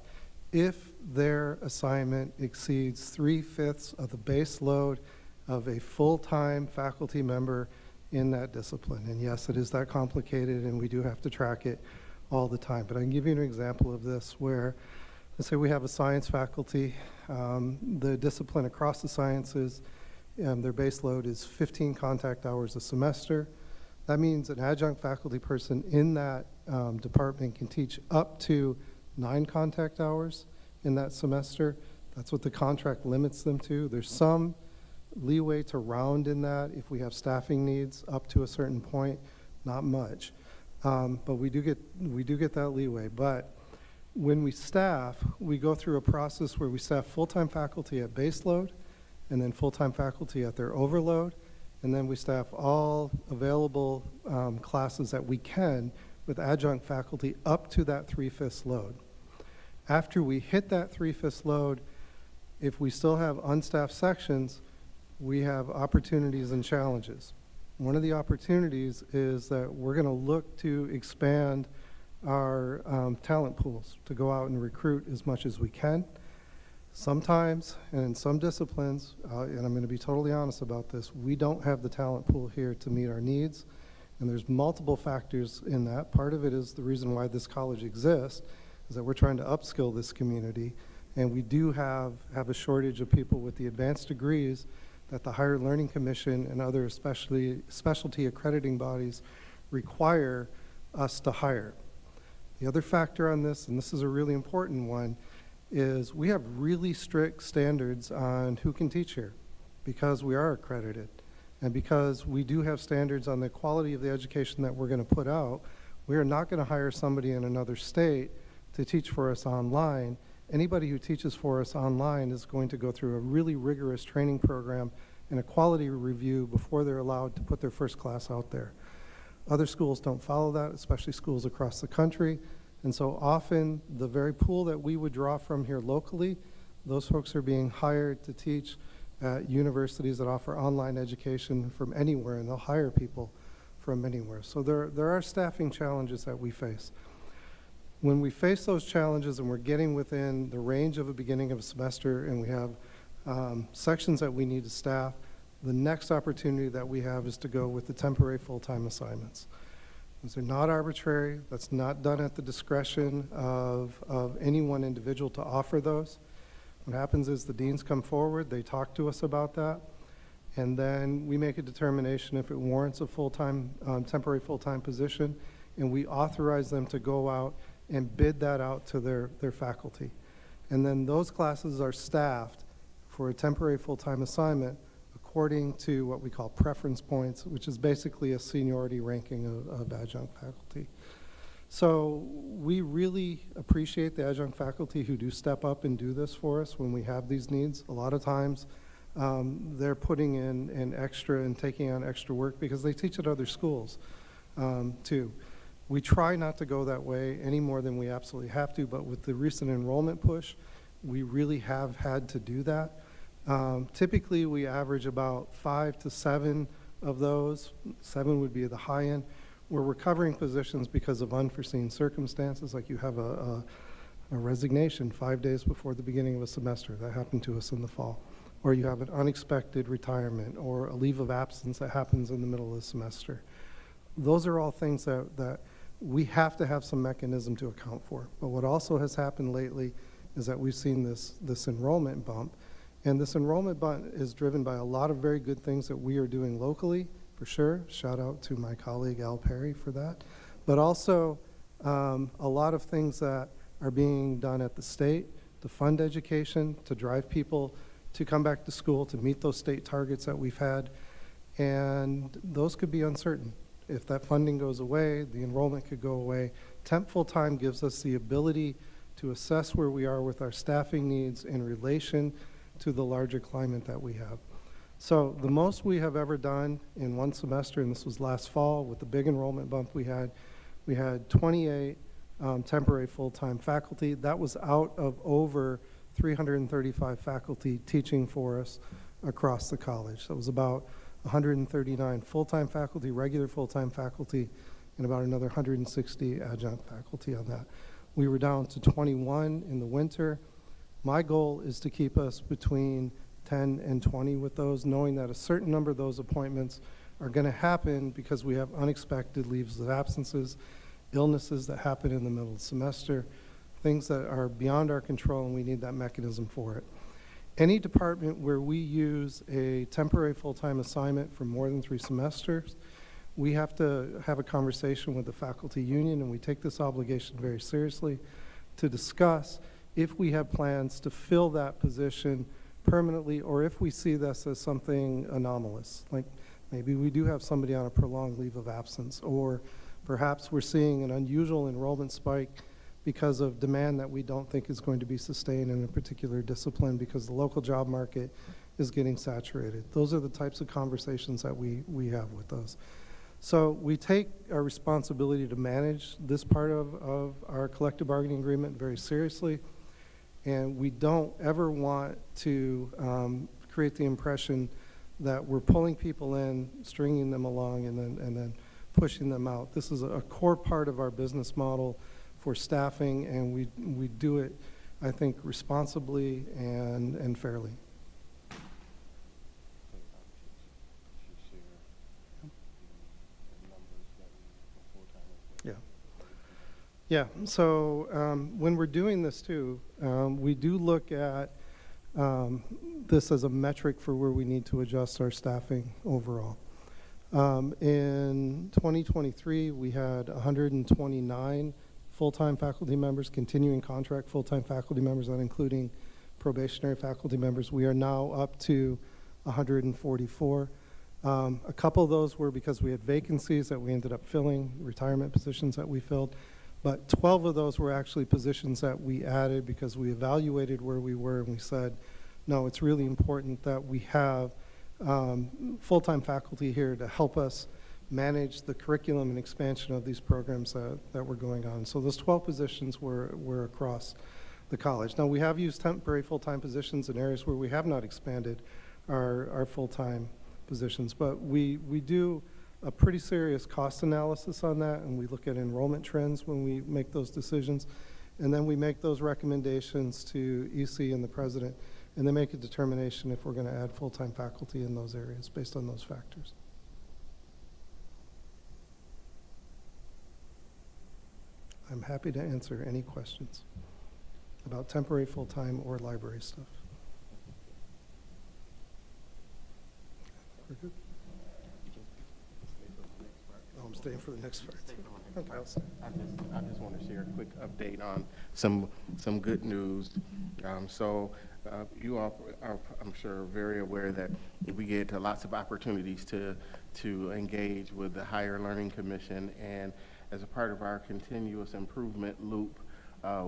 if their assignment exceeds 3/5 of the base load of a full-time faculty member in that discipline. And yes, it is that complicated, and we do have to track it all the time. But I can give you an example of this where, let's say we have a science faculty, the discipline across the sciences, their base load is 15 contact hours a semester. That means an adjunct faculty person in that department can teach up to 9 contact hours in that semester. That's what the contract limits them to. There's some leeway to round in that if we have staffing needs up to a certain point, not much. But we do get that leeway. But when we staff, we go through a process where we staff full-time faculty at base load and then full-time faculty at their overload. And then we staff all available classes that we can with adjunct faculty up to that 3/5 load. After we hit that 3/5 load, if we still have unstaffed sections, we have opportunities and challenges. One of the opportunities is that we're going to look to expand our talent pools to go out and recruit as much as we can. Sometimes, and in some disciplines, and I'm going to be totally honest about this, we don't have the talent pool here to meet our needs, and there's multiple factors in that. Part of it is the reason why this college exists, is that we're trying to upskill this community, and we do have a shortage of people with the advanced degrees that the Higher Learning Commission and other specialty accrediting bodies require us to hire. The other factor on this, and this is a really important one, is we have really strict standards on who can teach here because we are accredited. And because we do have standards on the quality of the education that we're going to put out, we are not going to hire somebody in another state to teach for us online. Anybody who teaches for us online is going to go through a really rigorous training program and a quality review before they're allowed to put their first class out there. Other schools don't follow that, especially schools across the country. And so often the very pool that we would draw from here locally, those folks are being hired to teach at universities that offer online education from anywhere, and they'll hire people from anywhere. So there are staffing challenges that we face. When we face those challenges and we're getting within the range of a beginning of a semester and we have sections that we need to staff, the next opportunity that we have is to go with the temporary full-time assignments. Those are not arbitrary. That's not done at the discretion of any one individual to offer those. What happens is the deans come forward, they talk to us about that, and then we make a determination if it warrants a full-time, temporary full-time position, and we authorize them to go out and bid that out to their faculty. And then those classes are staffed for a temporary full-time assignment according to what we call preference points, which is basically a seniority ranking of adjunct faculty. So we really appreciate the adjunct faculty who do step up and do this for us when we have these needs. A lot of times they're putting in extra and taking on extra work because they teach at other schools too. We try not to go that way any more than we absolutely have to, but with the recent enrollment push, we really have had to do that. Typically, we average about 5 to 7 of those. 7 would be the high end. We're recovering positions because of unforeseen circumstances, like you have a resignation 5 days before the beginning of a semester. That happened to us in the fall. Or you have an unexpected retirement or a leave of absence that happens in the middle of the semester. Those are all things that we have to have some mechanism to account for. But what also has happened lately is that we've seen this enrollment bump. And this enrollment bump is driven by a lot of very good things that we are doing locally, for sure. Shout out to my colleague Al Perry for that. But also a lot of things that are being done at the state to fund education, to drive people to come back to school, to meet those state targets that we've had. And those could be uncertain. If that funding goes away, the enrollment could go away. Temp full-time gives us the ability to assess where we are with our staffing needs in relation to the larger climate that we have. So the most we have ever done in one semester, and this was last fall with the big enrollment bump we had 28 temporary full-time faculty. That was out of over 335 faculty teaching for us across the college. That was about 139 full-time faculty, regular full-time faculty, and about another 160 adjunct faculty on that. We were down to 21 in the winter. My goal is to keep us between 10 and 20 with those, knowing that a certain number of those appointments are going to happen because we have unexpected leaves of absences, illnesses that happen in the middle of the semester, things that are beyond our control, and we need that mechanism for it. Any department where we use a temporary full-time assignment for more than 3 semesters, we have to have a conversation with the faculty union, and we take this obligation very seriously to discuss if we have plans to fill that position permanently or if we see this as something anomalous. Like maybe we do have somebody on a prolonged leave of absence, or perhaps we're seeing an unusual enrollment spike because of demand that we don't think is going to be sustained in a particular discipline because the local job market is getting saturated. Those are the types of conversations that we have with those. So we take our responsibility to manage this part of our collective bargaining agreement very seriously, and we don't ever want to create the impression that we're pulling people in, stringing them along, and then pushing them out. This is a core part of our business model for staffing, and we do it, I think, responsibly and fairly. Yeah, so when we're doing this too, we do look at this as a metric for where we need to adjust our staffing overall. In 2023, we had 129 full-time faculty members, continuing contract full-time faculty members, not including probationary faculty members. We are now up to 144. A couple of those were because we had vacancies that we ended up filling, retirement positions that we filled, but 12 of those were actually positions that we added because we evaluated where we were and we said, no, it's really important that we have full-time faculty here to help us manage the curriculum and expansion of these programs that were going on. So those 12 positions were across the college. Now, we have used temporary full-time positions in areas where we have not expanded our full-time positions, but we do a pretty serious cost analysis on that, and we look at enrollment trends when we make those decisions, and then we make those recommendations to EC and the president, and they make a determination if we're going to add full-time faculty in those areas based on those factors. I'm happy to answer any questions about temporary, full-time, or library stuff. We're good? Oh, I'm staying for the next part. Okay, I'll stay. I just want to share a quick update on some good news. You all are, I'm sure, very aware that we get lots of opportunities to engage with the Higher Learning Commission, and as a part of our continuous improvement loop,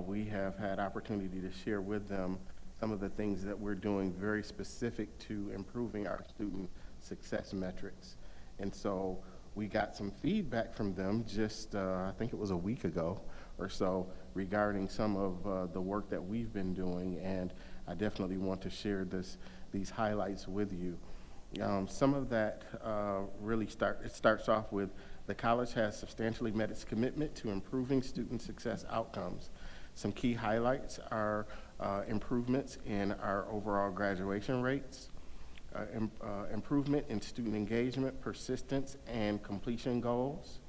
we have had opportunity to share with them some of the things that we're doing very specific to improving our student success metrics. And so we got some feedback from them just, I think it was a week ago or so, regarding some of the work that we've been doing, and I definitely want to share these highlights with you. Some of that really starts off with the college has substantially met its commitment to improving student success outcomes. Some key highlights are improvements in our overall graduation rates, improvement in student engagement, persistence, and completion goals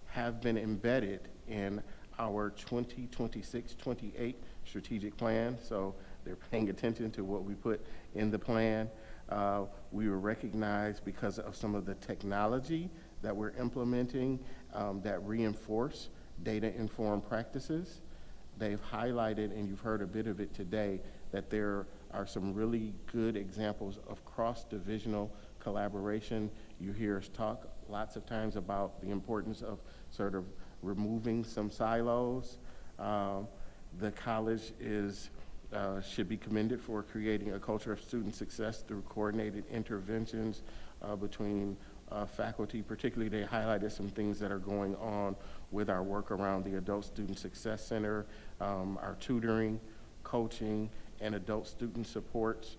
have been embedded in our 2026-28 strategic plan, so they're paying attention to what we put in the plan. We were recognized because of some of the technology that we're implementing that reinforce data-informed practices. They've highlighted, and you've heard a bit of it today, that there are some really good examples of cross-divisional collaboration. You hear us talk lots of times about the importance of sort of removing some silos. The college should be commended for creating a culture of student success through coordinated interventions between faculty. Particularly, they highlighted some things that are going on with our work around the Adult Student Success Center, our tutoring, coaching, and adult student supports.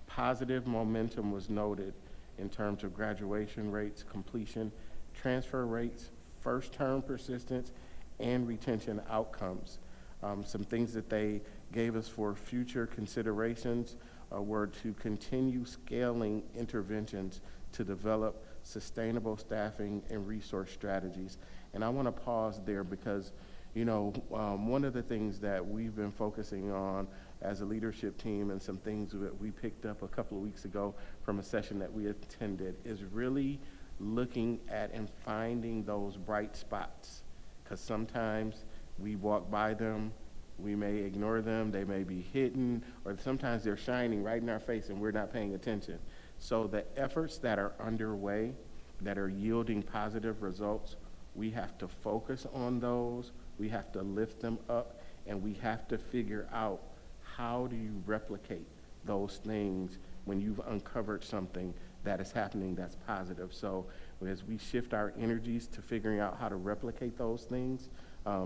Positive momentum was noted in terms of graduation rates, completion, transfer rates, first-term persistence, and retention outcomes. Some things that they gave us for future considerations were to continue scaling interventions to develop sustainable staffing and resource strategies. And I want to pause there because, you know, one of the things that we've been focusing on as a leadership team, and some things that we picked up a couple of weeks ago from a session that we attended, is really looking at and finding those bright spots. Because sometimes we walk by them, we may ignore them, they may be hidden, or sometimes they're shining right in our face and we're not paying attention. So the efforts that are underway that are yielding positive results, we have to focus on those, we have to lift them up, and we have to figure out how do you replicate those things when you've uncovered something that is happening that's positive. So as we shift our energies to figuring out how to replicate those things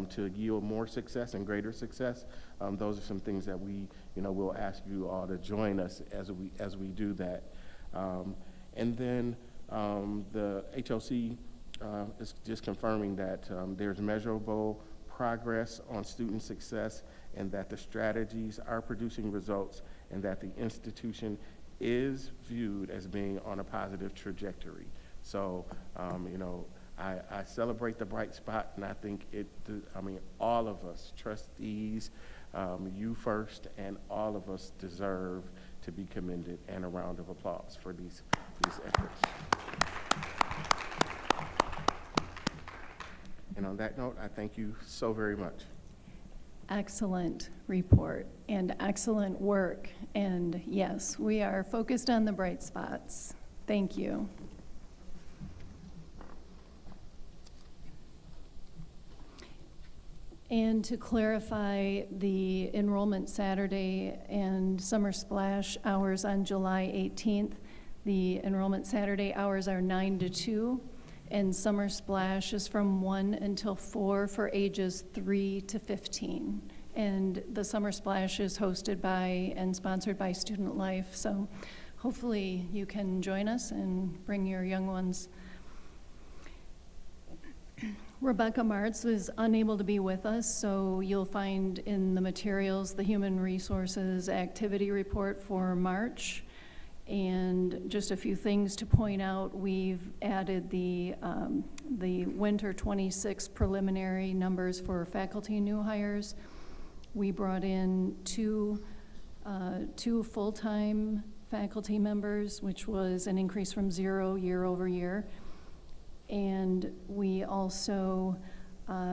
to yield more success and greater success, those are some things that we'll ask you all to join us as we do that. And then the HLC is just confirming that there's measurable progress on student success and that the strategies are producing results and that the institution is viewed as being on a positive trajectory. So, I celebrate the bright spot, and I think all of us, trustees, you first, and all of us deserve to be commended, and a round of applause for these efforts. that note, I thank you so very much. Excellent report and excellent work. And yes, we are focused on the bright spots. Thank you. And to clarify, the enrollment Saturday and Summer Splash hours on July 18th, the enrollment Saturday hours are 9 to 2, and Summer Splash is from 1 until 4 for ages 3 to 15. And the Summer Splash is hosted by and sponsored by Student Life, so hopefully you can join us and bring your young ones. Rebecca Martz was unable to be with us, so you'll find in the materials the Human Resources Activity Report for March. And just a few things to point out, we've added the winter 26 preliminary numbers for faculty new hires. We brought in two full-time faculty members, which was an increase from 0 year over year. And we also,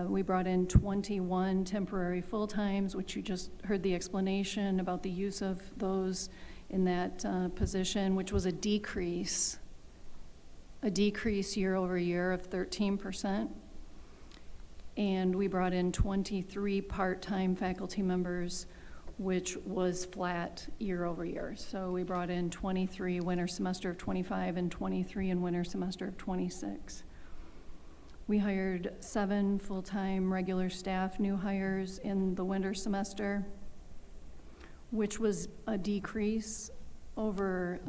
we brought in 21 temporary full-times, which you just heard the explanation about the use of those in that position, which was a decrease year over year of 13%. And we brought in 23 part-time faculty members, which was flat year over year. So we brought in 23 winter semester of 25 and 23 in winter semester of 26. We hired 7 full-time regular staff new hires in the winter semester, which was a decrease over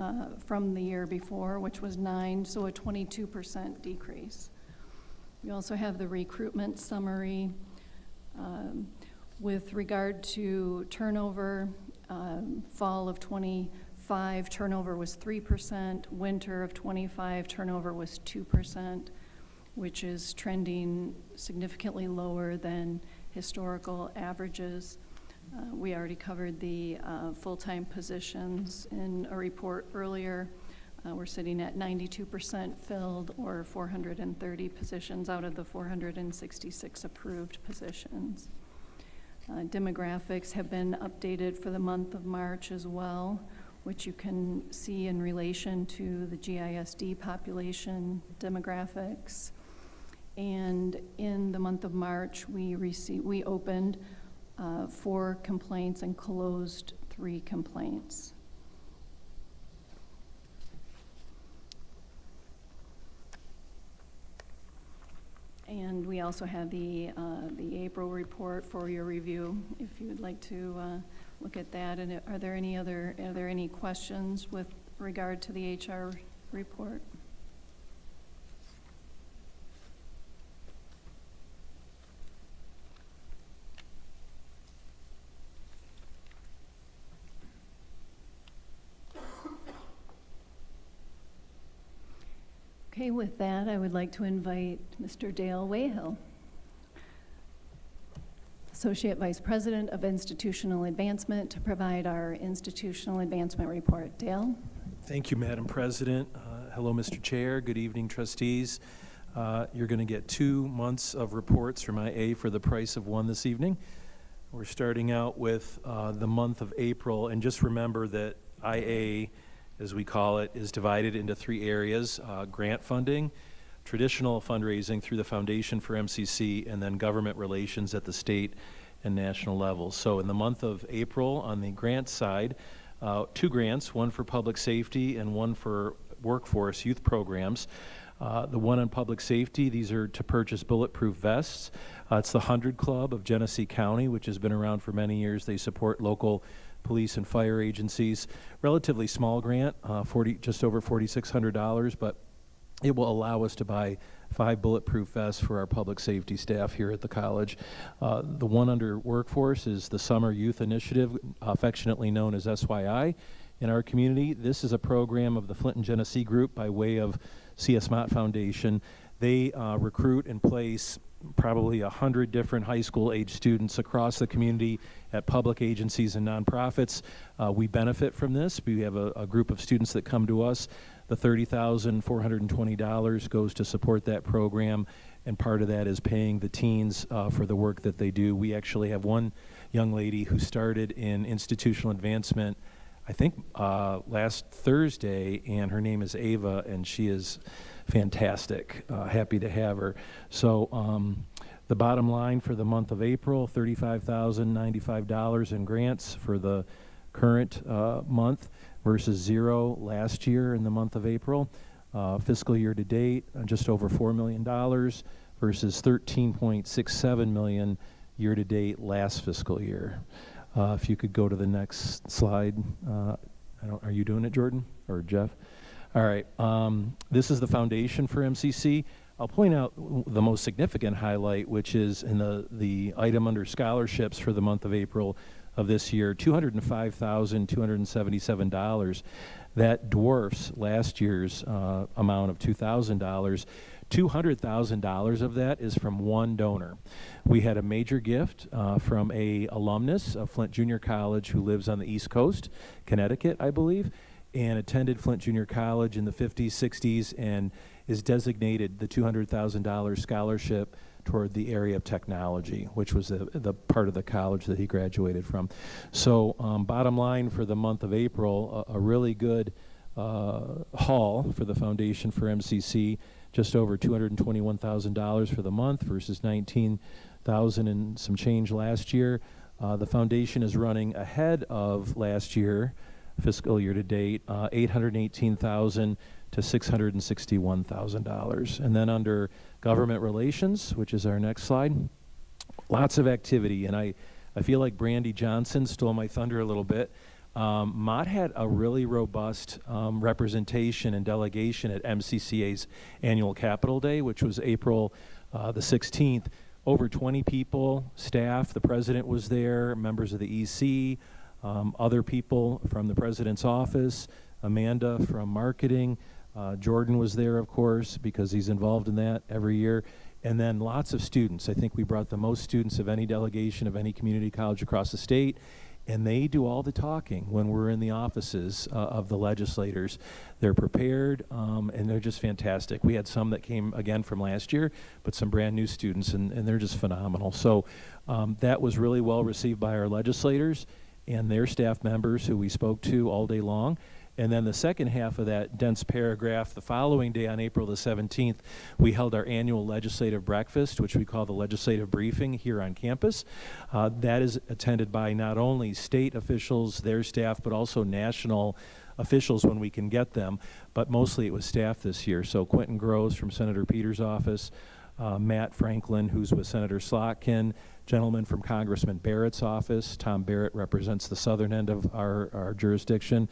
from the year before, which was 9, so a 22% decrease. We also have the recruitment summary. With regard to turnover, fall of 25, turnover was 3%, winter of 25, turnover was 2%, which is trending significantly lower than historical averages. We already covered the full-time positions in a report earlier. We're sitting at 92% filled, or 430 positions out of the 466 approved positions. Demographics have been updated for the month of March as well, which you can see in relation to the GISD population demographics. And in the month of March, we opened 4 complaints and closed 3 complaints. And we also have the April report for your review, if you would like to look at that. And are there any questions with regard to the HR report? Okay, with that, I would like to invite Mr. Dale Wayhill, Associate Vice President of Institutional Advancement, to provide our institutional advancement report. Dale? Thank you, Madam President. Hello, Mr. Chair. Good evening, trustees. You're going to get 2 months of reports from IA for the price of 1 this evening. We're starting out with the month of April, and just remember that IA, as we call it, is divided into 3 areas: grant funding, traditional fundraising through the Foundation for MCC, and then government relations at the state and national levels. So in the month of April, on the grant side, 2 grants, one for public safety and one for workforce youth programs. The one on public safety, these are to purchase bulletproof vests. It's the 100 Club of Genesee County, which has been around for many years. They support local police and fire agencies. Relatively small grant, just over $4,600, but it will allow us to buy 5 bulletproof vests for our public safety staff here at the college. The one under workforce is the Summer Youth Initiative, affectionately known as SYI in our community. This is a program of the Flint and Genesee Group by way of CS Mott Foundation. They recruit and place probably 100 different high school age students across the community at public agencies and nonprofits. We benefit from this. We have a group of students that come to us. The $30,420 goes to support that program, and part of that is paying the teens for the work that they do. We actually have one young lady who started in institutional advancement, I think last Thursday, and her name is Ava, and she is fantastic. Happy to have her. So the bottom line for the month of April, $35,095 in grants for the current month versus zero last year in the month of April. Fiscal year to date, just over $4 million versus $13.67 million year to date last fiscal year. If you could go to the next slide. Are you doing it, Jordan or Jeff? All right. This is the foundation for MCC. I'll point out the most significant highlight, which is in the item under scholarships for the month of April of this year, $205,277. That dwarfs last year's amount of $2,000. $200,000 of that is from one donor. We had a major gift from a alumnus of Flint Junior College who lives on the East Coast, Connecticut, I believe, and attended Flint Junior College in the 50s, 60s, and is designated the $200,000 scholarship toward the area of technology, which was the part of the college that he graduated from. So bottom line for the month of April, a really good haul for the Foundation for MCC, just over $221,000 for the month versus $19,000 and some change last year. The foundation is running ahead of last year, fiscal year to date, $818,000 to $661,000. And then under government relations, which is our next slide, lots of activity. And I feel like Brandy Johnson stole my thunder a little bit. Mott had a really robust representation and delegation at MCCA's annual Capitol Day, which was April the 16th. Over 20 people, staff, the president was there, members of the EC, other people from the president's office, Amanda from marketing, Jordan was there, of course, because he's involved in that every year. And then lots of students. I think we brought the most students of any delegation of any community college across the state. And they do all the talking when we're in the offices of the legislators. They're prepared, and they're just fantastic. We had some that came again from last year, but some brand new students, and they're just phenomenal. So that was really well received by our legislators and their staff members who we spoke to all day long. And then the second half of that dense paragraph, the following day on April the 17th, we held our annual legislative breakfast, which we call the legislative briefing here on campus. That is attended by not only state officials, their staff, but also national officials when we can get them. But mostly it was staff this year. So Quentin Groves from Senator Peters' office, Matt Franklin, who's with Senator Slotkin, gentleman from Congressman Barrett's office. Tom Barrett represents the southern end of our jurisdiction.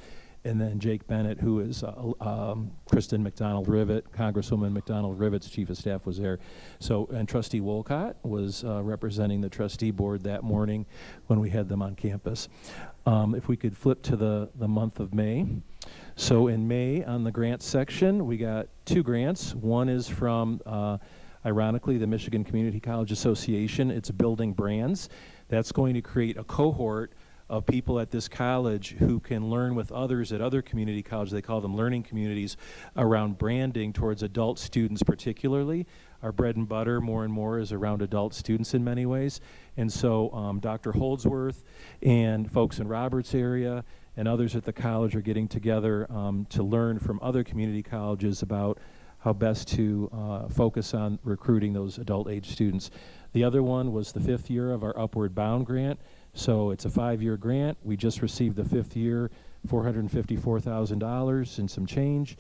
And then Jake Bennett, who is Kristen McDonald-Rivet, Congresswoman McDonald-Rivet's chief of staff was there. So, and Trustee Wolcott was representing the trustee board that morning when we had them on campus. If we could flip to the month of May. So in May, on the grants section, we got 2 grants. One is from, ironically, the Michigan Community College Association. It's Building Brands. That's going to create a cohort of people at this college who can learn with others at other community colleges. They call them learning communities around branding towards adult students particularly. Our bread and butter more and more is around adult students in many ways. And so Dr. Holdsworth and folks in Roberts area and others at the college are getting together to learn from other community colleges about how best to focus on recruiting those adult age students. The other one was the 5th year of our Upward Bound grant. So it's a 5-year grant. We just received the 5th year, $454,000 and some change.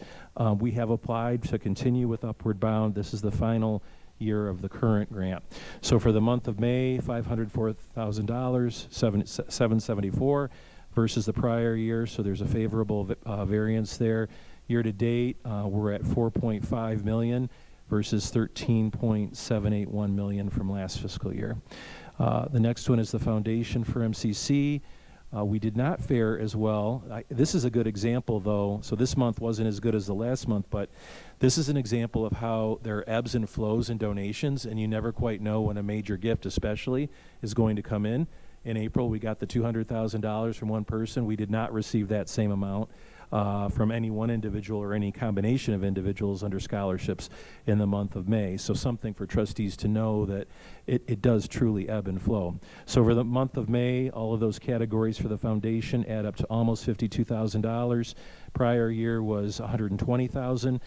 We have applied to continue with Upward Bound. This is the final year of the current grant. So for the month of May, $504,000, $774 versus the prior year. So there's a favorable variance there. Year to date, we're at $4.5 million versus $13.781 million from last fiscal year. The next one is the Foundation for MCC. We did not fare as well. This is a good example, though. So this month wasn't as good as the last month, but this is an example of how there are ebbs and flows in donations, and you never quite know when a major gift especially is going to come in. In April, we got the $200,000 from one person. We did not receive that same amount from any one individual or any combination of individuals under scholarships in the month of May. So something for trustees to know that it does truly ebb and flow. So for the month of May, all of those categories for the foundation add up to almost $52,000. Prior year was $120,000.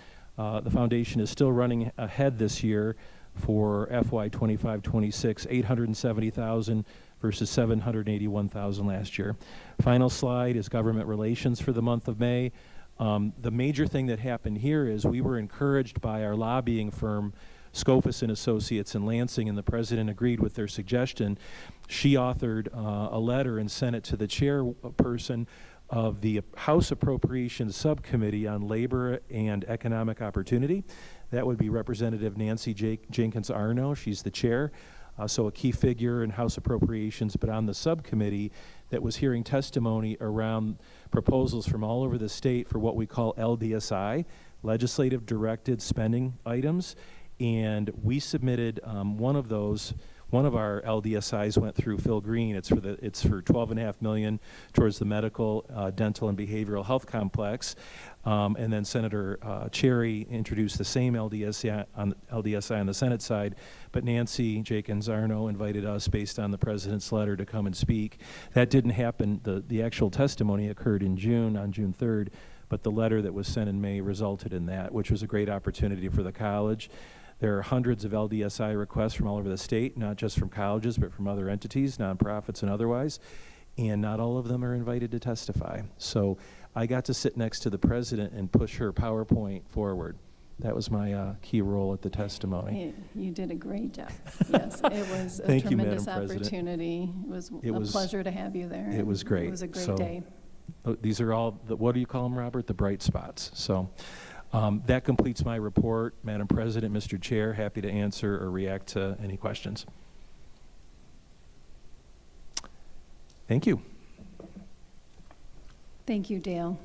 The foundation is still running ahead this year for FY 25-26, $870,000 versus $781,000 last year. Final slide is government relations for the month of May. The major thing that happened here is we were encouraged by our lobbying firm, Scopus and Associates in Lansing, and the president agreed with their suggestion. She authored a letter and sent it to the chairperson of the House Appropriations Subcommittee on Labor and Economic Opportunity. That would be Representative Nancy Jenkins Arno. She's the chair, so a key figure in House Appropriations, but on the subcommittee that was hearing testimony around proposals from all over the state for what we call LDSI, Legislative Directed Spending Items, and we submitted one of those. One of our LDSIs went through Phil Green. It's for $12.5 million towards the medical, dental, and behavioral health complex. And then Senator Cherry introduced the same LDSI on the Senate side. But Nancy Jenkins Arno invited us, based on the president's letter, to come and speak. That didn't happen. The actual testimony occurred in June, on June 3rd. But the letter that was sent in May resulted in that, which was a great opportunity for the college. There are hundreds of LDSI requests from all over the state, not just from colleges, but from other entities, nonprofits and otherwise, and not all of them are invited to testify. So I got to sit next to the president and push her PowerPoint forward. That was my key role at the testimony. You did a great job. Yes, it was a Thank you, tremendous Madam President. opportunity. It was a pleasure to have you there. It was great. It was a great So, day. These are all, what do you call them, Robert? The bright spots. So that completes my report. Madam President, Mr. Chair, happy to answer or react to any questions. Thank you. Thank you, Dale.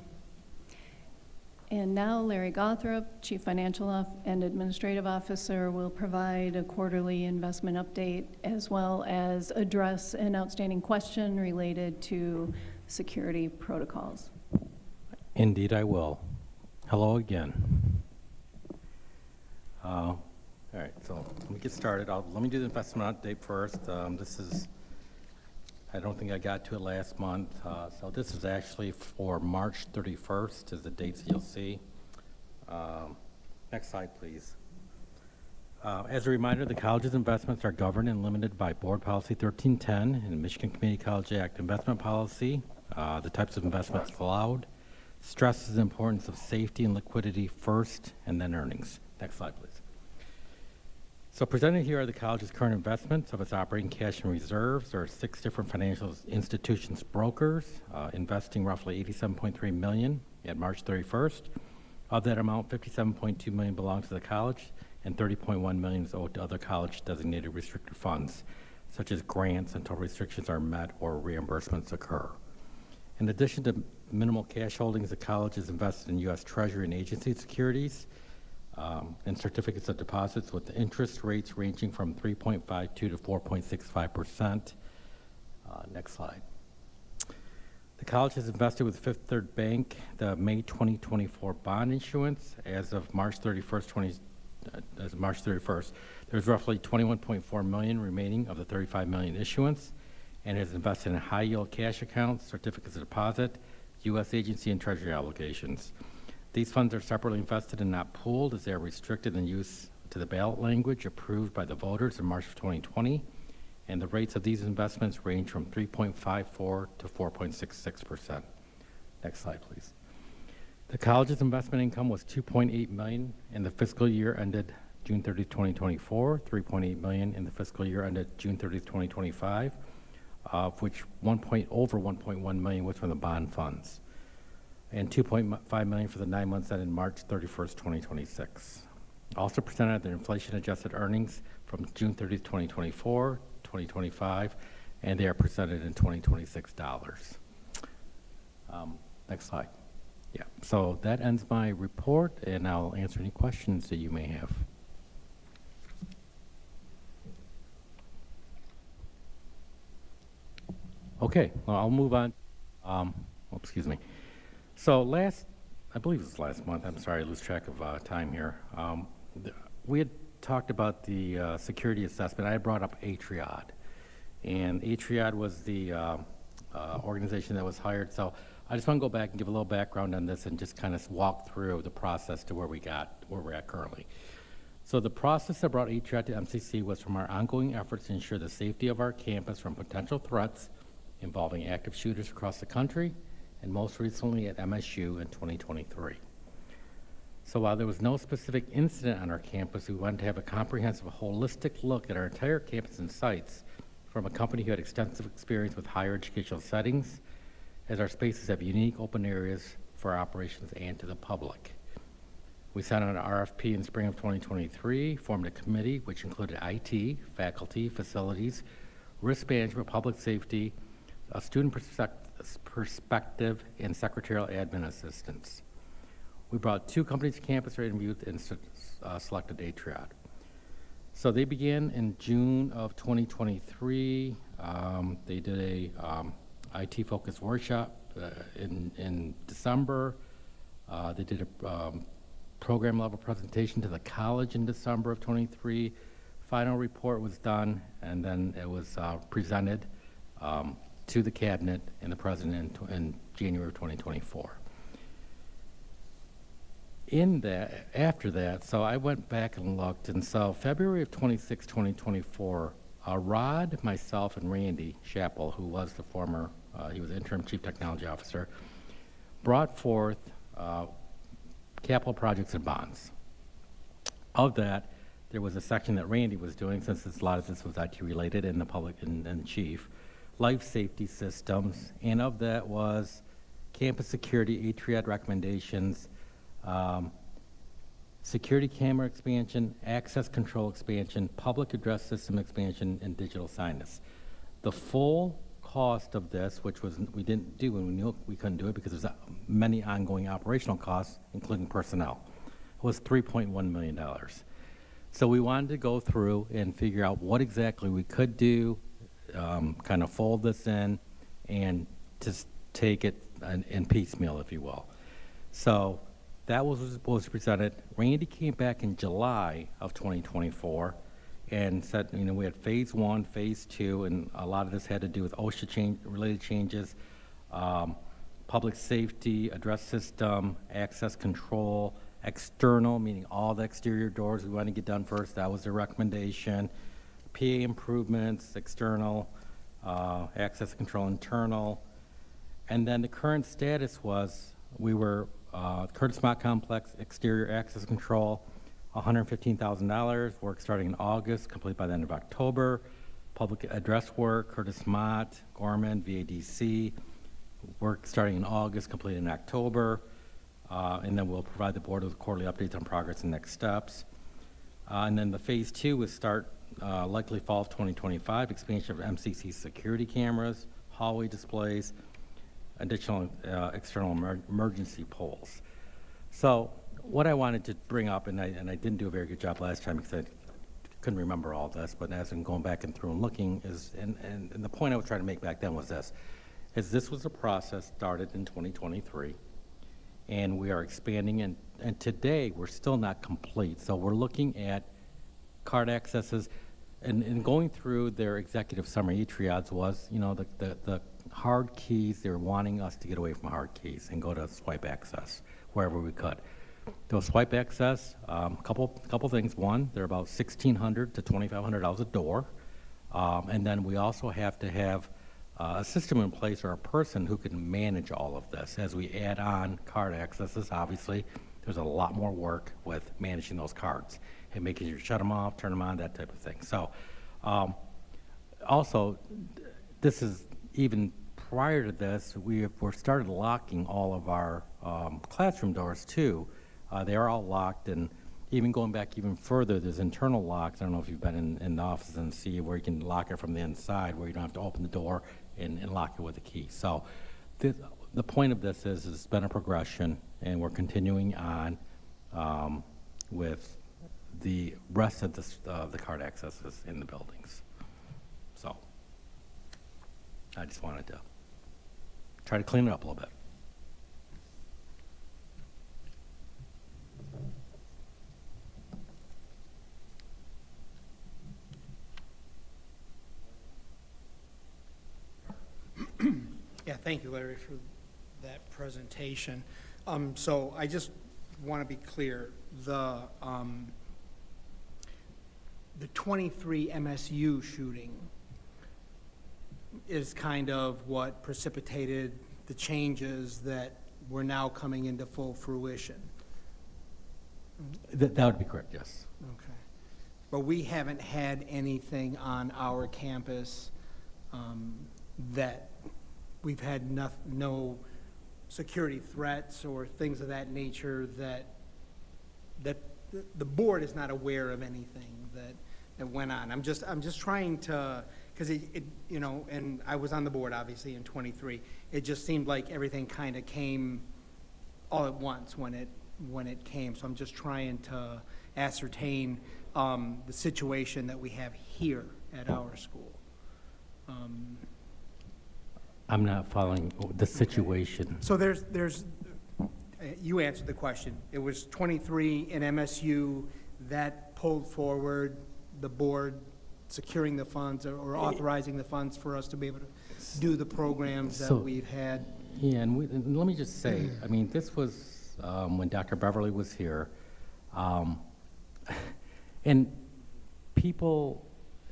And now Larry Gothrop, Chief Financial and Administrative Officer, will provide a quarterly investment update as well as address an outstanding question related to security protocols. Indeed, I will. Hello again. All right, so let me get started. Let me do the investment update first. I don't think I got to it last month. So this is actually for March 31st is the dates you'll see. Next slide, please. As a reminder, the college's investments are governed and limited by Board Policy 1310 and Michigan Community College Act investment policy. The types of investments allowed. Stresses the importance of safety and liquidity first, and then earnings. Next slide, please. So presented here are the college's current investments of its operating cash and reserves. There are 6 different financial institutions brokers investing roughly $87.3 million at March 31st. Of that amount, $57.2 million belongs to the college, and $30.1 million is owed to other college-designated restricted funds, such as grants until restrictions are met or reimbursements occur. In addition to minimal cash holdings, the college is invested in U.S. Treasury and agency securities and certificates of deposits with interest rates ranging from 3.52 to 4.65%. Next slide. The college has invested with Fifth Third Bank the May 2024 bond issuance. As of March 31st, there's roughly $21.4 million remaining of the $35 million issuance, and has invested in high-yield cash accounts, certificates of deposit, U.S. agency and treasury obligations. These funds are separately invested and not pooled, as they are restricted in use to the ballot language approved by the voters in March of 2020, and the rates of these investments range from 3.54 to 4.66%. Next slide, please. The college's investment income was $2.8 million in the fiscal year ended June 30, 2024, $3.8 million in the fiscal year ended June 30, 2025, of which over $1.1 million was from the bond funds, and $2.5 million for the 9 months ended March 31st, 2026. Also presented are the inflation-adjusted earnings from June 30th, 2024, 2025, and they are presented in 2026 dollars. Next slide. Yeah, so that ends my report, and I'll answer any questions that you may have. Okay, well, I'll move on. Excuse me. So I believe it was last month, I'm sorry, I lose track of time here. We had talked about the security assessment. I had brought up Atriad. And Atriad was the organization that was hired. So I just want to go back and give a little background on this and just kind of walk through the process to where we're at currently. So the process that brought Atriad to MCC was from our ongoing efforts to ensure the safety of our campus from potential threats involving active shooters across the country, and most recently at MSU in 2023. So while there was no specific incident on our campus, we wanted to have a comprehensive, holistic look at our entire campus and sites from a company who had extensive experience with higher educational settings, as our spaces have unique open areas for operations and to the public. We sent out an RFP in spring of 2023, formed a committee which included IT, faculty, facilities, risk management, public safety, a student perspective, and secretarial admin assistance. We brought 2 companies to campus for interviews and selected Atriad. So they began in June of 2023. They did a IT-focused workshop in December. They did a program-level presentation to the college in December of 23. Final report was done, and then it was presented to the cabinet and the president in January of 2024. After that, so I went back and looked, and so February of 2024, Rod, myself, and Randy Chappell, who was the former, he was interim chief technology officer, brought forth capital projects and bonds. Of that, there was a section that Randy was doing, since a lot of this was IT related, and the public and chief, life safety systems, and of that was campus security, Atriad recommendations, security camera expansion, access control expansion, public address system expansion, and digital signage. The full cost of this, which was we didn't do and we knew we couldn't do it because there's many ongoing operational costs, including personnel, was $3.1 million. So we wanted to go through and figure out what exactly we could do, kind of fold this in, and just take it in piecemeal, if you will. So that was presented. Randy came back in July of 2024 and said, we had phase 1, phase 2, and a lot of this had to do with OSHA related changes, public safety, address system, access control, external, meaning all the exterior doors we want to get done first. That was the recommendation. PA improvements, external, access control, internal. And then the current status was we were Curtis Mott Complex, exterior access control, $115,000, work starting in August, complete by the end of October. Public address work, Curtis Mott, Gorman, VADC, work starting in August, complete in October. And then we'll provide the board with quarterly updates on progress and next steps. And then the phase 2 will start likely fall of 2025, expansion of MCC security cameras, hallway displays, additional external emergency poles. So what I wanted to bring up, and I didn't do a very good job last time because I couldn't remember all this, but as I'm going back and through and looking, and the point I was trying to make back then was this was a process started in 2023, and we are expanding, and today we're still not complete. So we're looking at card accesses, and going through their executive summary, Atriad's was, the hard keys, they were wanting us to get away from hard keys and go to swipe access wherever we could. Those swipe access, couple things. One, they're about $1,600 to $2,500 a door. And then we also have to have a system in place or a person who can manage all of this. As we add on card accesses, obviously, there's a lot more work with managing those cards and making sure you shut them off, turn them on, that type of thing. So also, this is even prior to this, we're started locking all of our classroom doors too. They are all locked, and even going back even further, there's internal locks. I don't know if you've been in the office and see where you can lock it from the inside, where you don't have to open the door and lock it with a key. So the point of this is it's been a progression, and we're continuing on with the rest of the card accesses in the buildings. So I just wanted to try to clean it up a little bit. Yeah, thank you, Larry, for that presentation. So I just want to be clear, the 23 MSU shooting is kind of what precipitated the changes that were now coming into full fruition. That would be correct, yes. Okay. But we haven't had anything on our campus that we've had no security threats or things of that nature that the board is not aware of anything that went on. I'm just trying to, because it you know, and I was on the board obviously in 23. It just seemed like everything kind of came all at once when it came. So I'm just trying to ascertain the situation that we have here at our school. I'm not following the situation. So there's you answered the question. It was 23 in MSU that pulled forward the board securing the funds or authorizing the funds for us to be able to do the programs that we've had. Yeah, and let me just say, I mean, this was when Dr. Beverly was here. And people,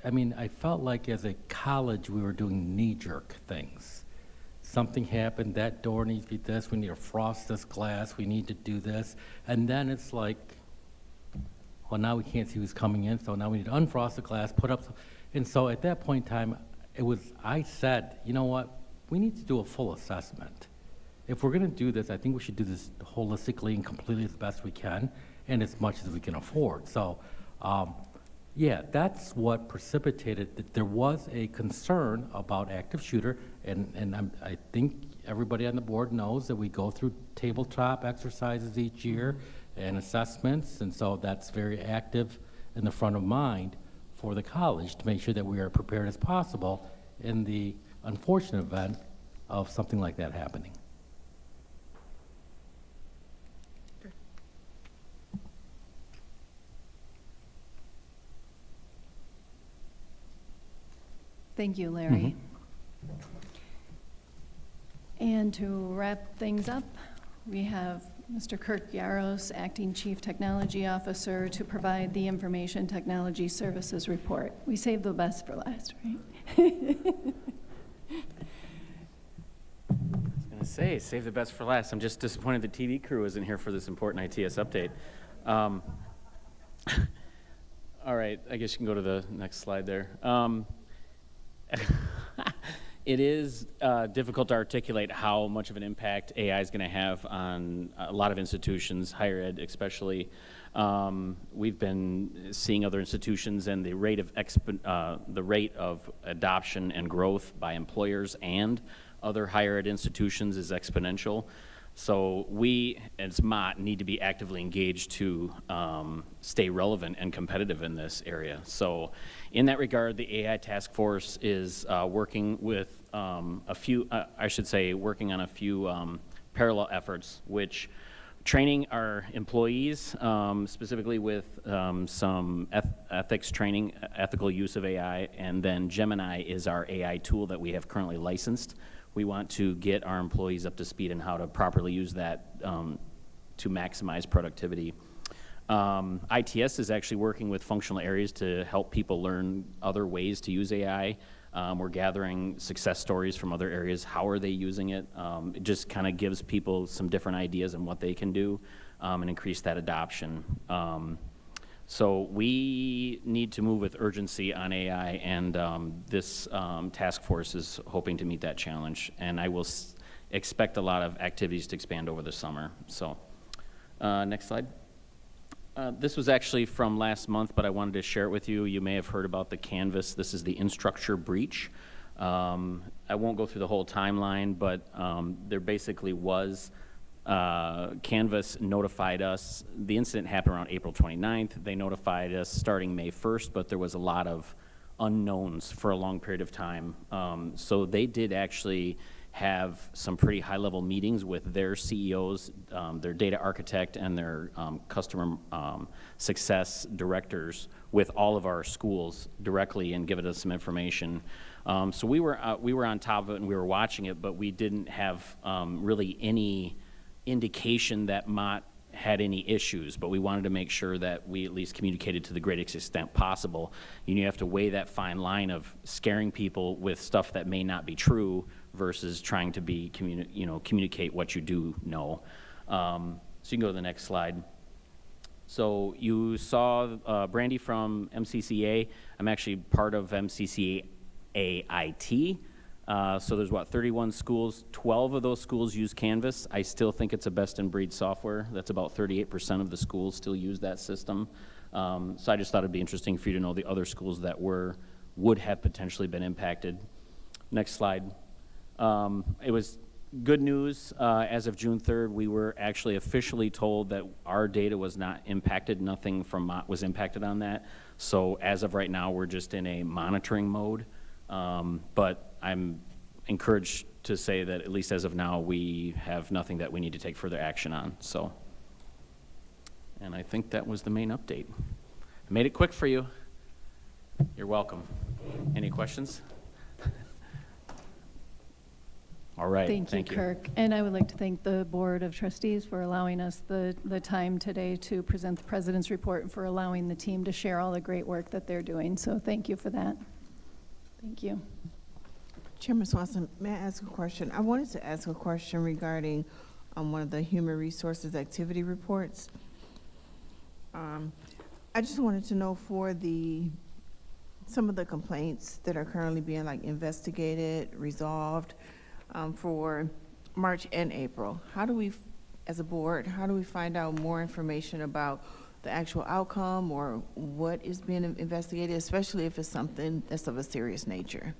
I mean, I felt like as a college we were doing knee-jerk things. Something happened, that door needs to be this, we need to frost this glass, we need to do this. And then it's like, well, now we can't see who's coming in, so now we need to unfrost the glass, put up, and so at that point in time, I said, you know what, we need to do a full assessment. If we're gonna do this, I think we should do this holistically and completely as best we can, and as much as we can afford. So, yeah, that's what precipitated that there was a concern about active shooter, and I think everybody on the board knows that we go through tabletop exercises each year and assessments, and so that's very active in the front of mind for the college to make sure that we are prepared as possible in the unfortunate event of something like that happening. Thank you, Larry. And to wrap things up, we have Mr. Kirk Yaros, Acting Chief Technology Officer, to provide the Information Technology Services Report. We saved the best for last, right? I was going to say, save the best for last. I'm just disappointed the TV crew isn't here for this important ITS update. All right, I guess you can go to the next slide there. It is difficult to articulate how much of an impact AI is going to have on a lot of institutions, higher ed especially. We've been seeing other institutions, and the rate of adoption and growth by employers and other higher ed institutions is exponential. So we, as Mott, need to be actively engaged to stay relevant and competitive in this area. So in that regard, the AI task force is working with working on a few parallel efforts, which training our employees, specifically with some ethics training, ethical use of AI, and then Gemini is our AI tool that we have currently licensed. We want to get our employees up to speed on how to properly use that to maximize productivity. ITS is actually working with functional areas to help people learn other ways to use AI. We're gathering success stories from other areas. How are they using it? It just kind of gives people some different ideas on what they can do and increase that adoption. So we need to move with urgency on AI, and this task force is hoping to meet that challenge. And I will expect a lot of activities to expand over the summer. So next slide. This was actually from last month, but I wanted to share it with you. You may have heard about the Canvas. This is the Instructure breach. I won't go through the whole timeline, but there basically was Canvas notified us. The incident happened around April 29th. They notified us starting May 1st, but there was a lot of unknowns for a long period of time. So they did actually have some pretty high-level meetings with their CEOs, their data architect, and their customer success directors with all of our schools directly and giving us some information. So we were on top of it and we were watching it, but we didn't have really any indication that Mott had any issues, but we wanted to make sure that we at least communicated to the greatest extent possible. You have to weigh that fine line of scaring people with stuff that may not be true versus trying to be communicate what you do know. So you can go to the next slide. So you saw Brandy from MCCA. I'm actually part of MCCA IT. So there's 31 schools. 12 of those schools use Canvas. I still think it's a best-in-breed software. That's about 38% of the schools still use that system. So I just thought it'd be interesting for you to know the other schools that would have potentially been impacted. Next slide. It was good news. As of June 3rd, we were actually officially told that our data was not impacted. Nothing from Mott was impacted on that. So as of right now, we're just in a monitoring mode. But I'm encouraged to say that at least as of now, we have nothing that we need to take further action on. So, and I think that was the main update. I made it quick for you. You're welcome. Any questions? All right. Thank you, Kirk. And I would like to thank the Board of Trustees for allowing us the time today to present the President's report and for allowing the team to share all the great work that they're doing. So thank you for that. Thank you. Chairman Swanson, may I ask a question? I wanted to ask a question regarding one of the Human Resources Activity Reports. I just wanted to know for some of the complaints that are currently being investigated, resolved for March and April. How do we, as a board, how do we find out more information about the actual outcome or what is being investigated, especially if it's something that's of a serious nature?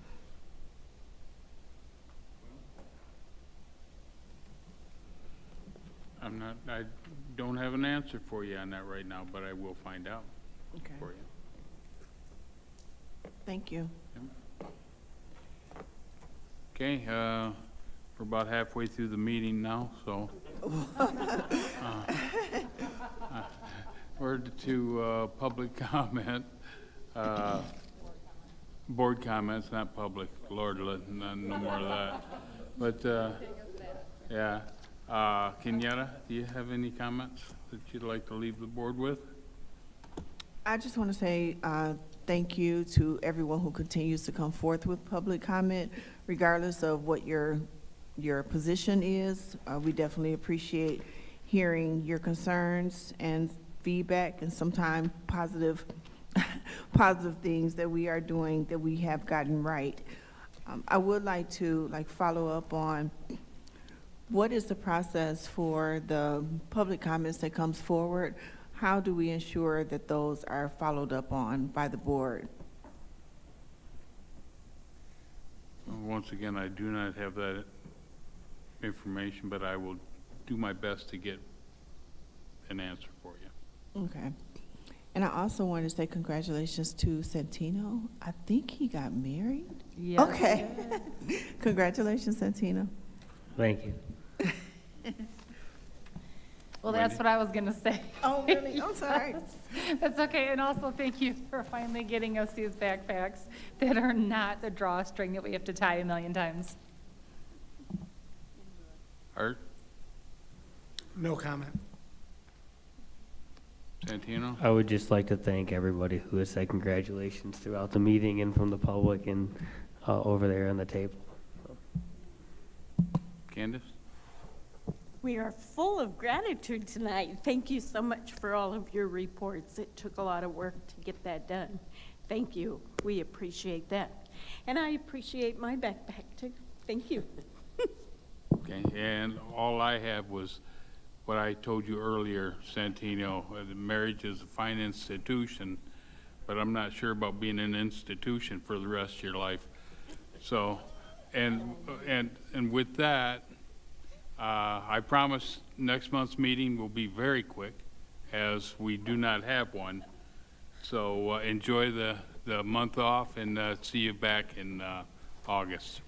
I don't have an answer for you on that right now, but I will find out for you. Thank you. Okay, we're about halfway through the meeting now, so. We're to public comment, board comments, not public. Lord, no more of that. But, yeah. Kenyatta, do you have any comments that you'd like to leave the board with? I just want to say thank you to everyone who continues to come forth with public comment, regardless of what your position is. We definitely appreciate hearing your concerns and feedback and sometimes positive things that we are doing that we have gotten right. I would like to follow up on what is the process for the public comments that comes forward? How do we ensure that those are followed up on by the board? Once again, I do not have that information, but I will do my best to get an answer for you. Okay. And I also want to say congratulations to Santino. I think he got married. Yes. Okay. Congratulations, Santino. Thank you. Well, that's what I was going to say. Oh, really? I'm sorry. That's okay. And also, thank you for finally getting us these backpacks that are not the drawstring that we have to tie a million times. Art? No comment. Santino? I would just like to thank everybody who has said congratulations throughout the meeting and from the public and over there on the table. Candace? We are full of gratitude tonight. Thank you so much for all of your reports. It took a lot of work to get that done. Thank you. We appreciate that. And I appreciate my backpack too. Thank you. Okay, and all I have was what I told you earlier, Santino. Marriage is a fine institution, but I'm not sure about being an institution for the rest of your life. So, and with that, I promise next month's meeting will be very quick, as we do not have one. So enjoy the month off, and see you back in August.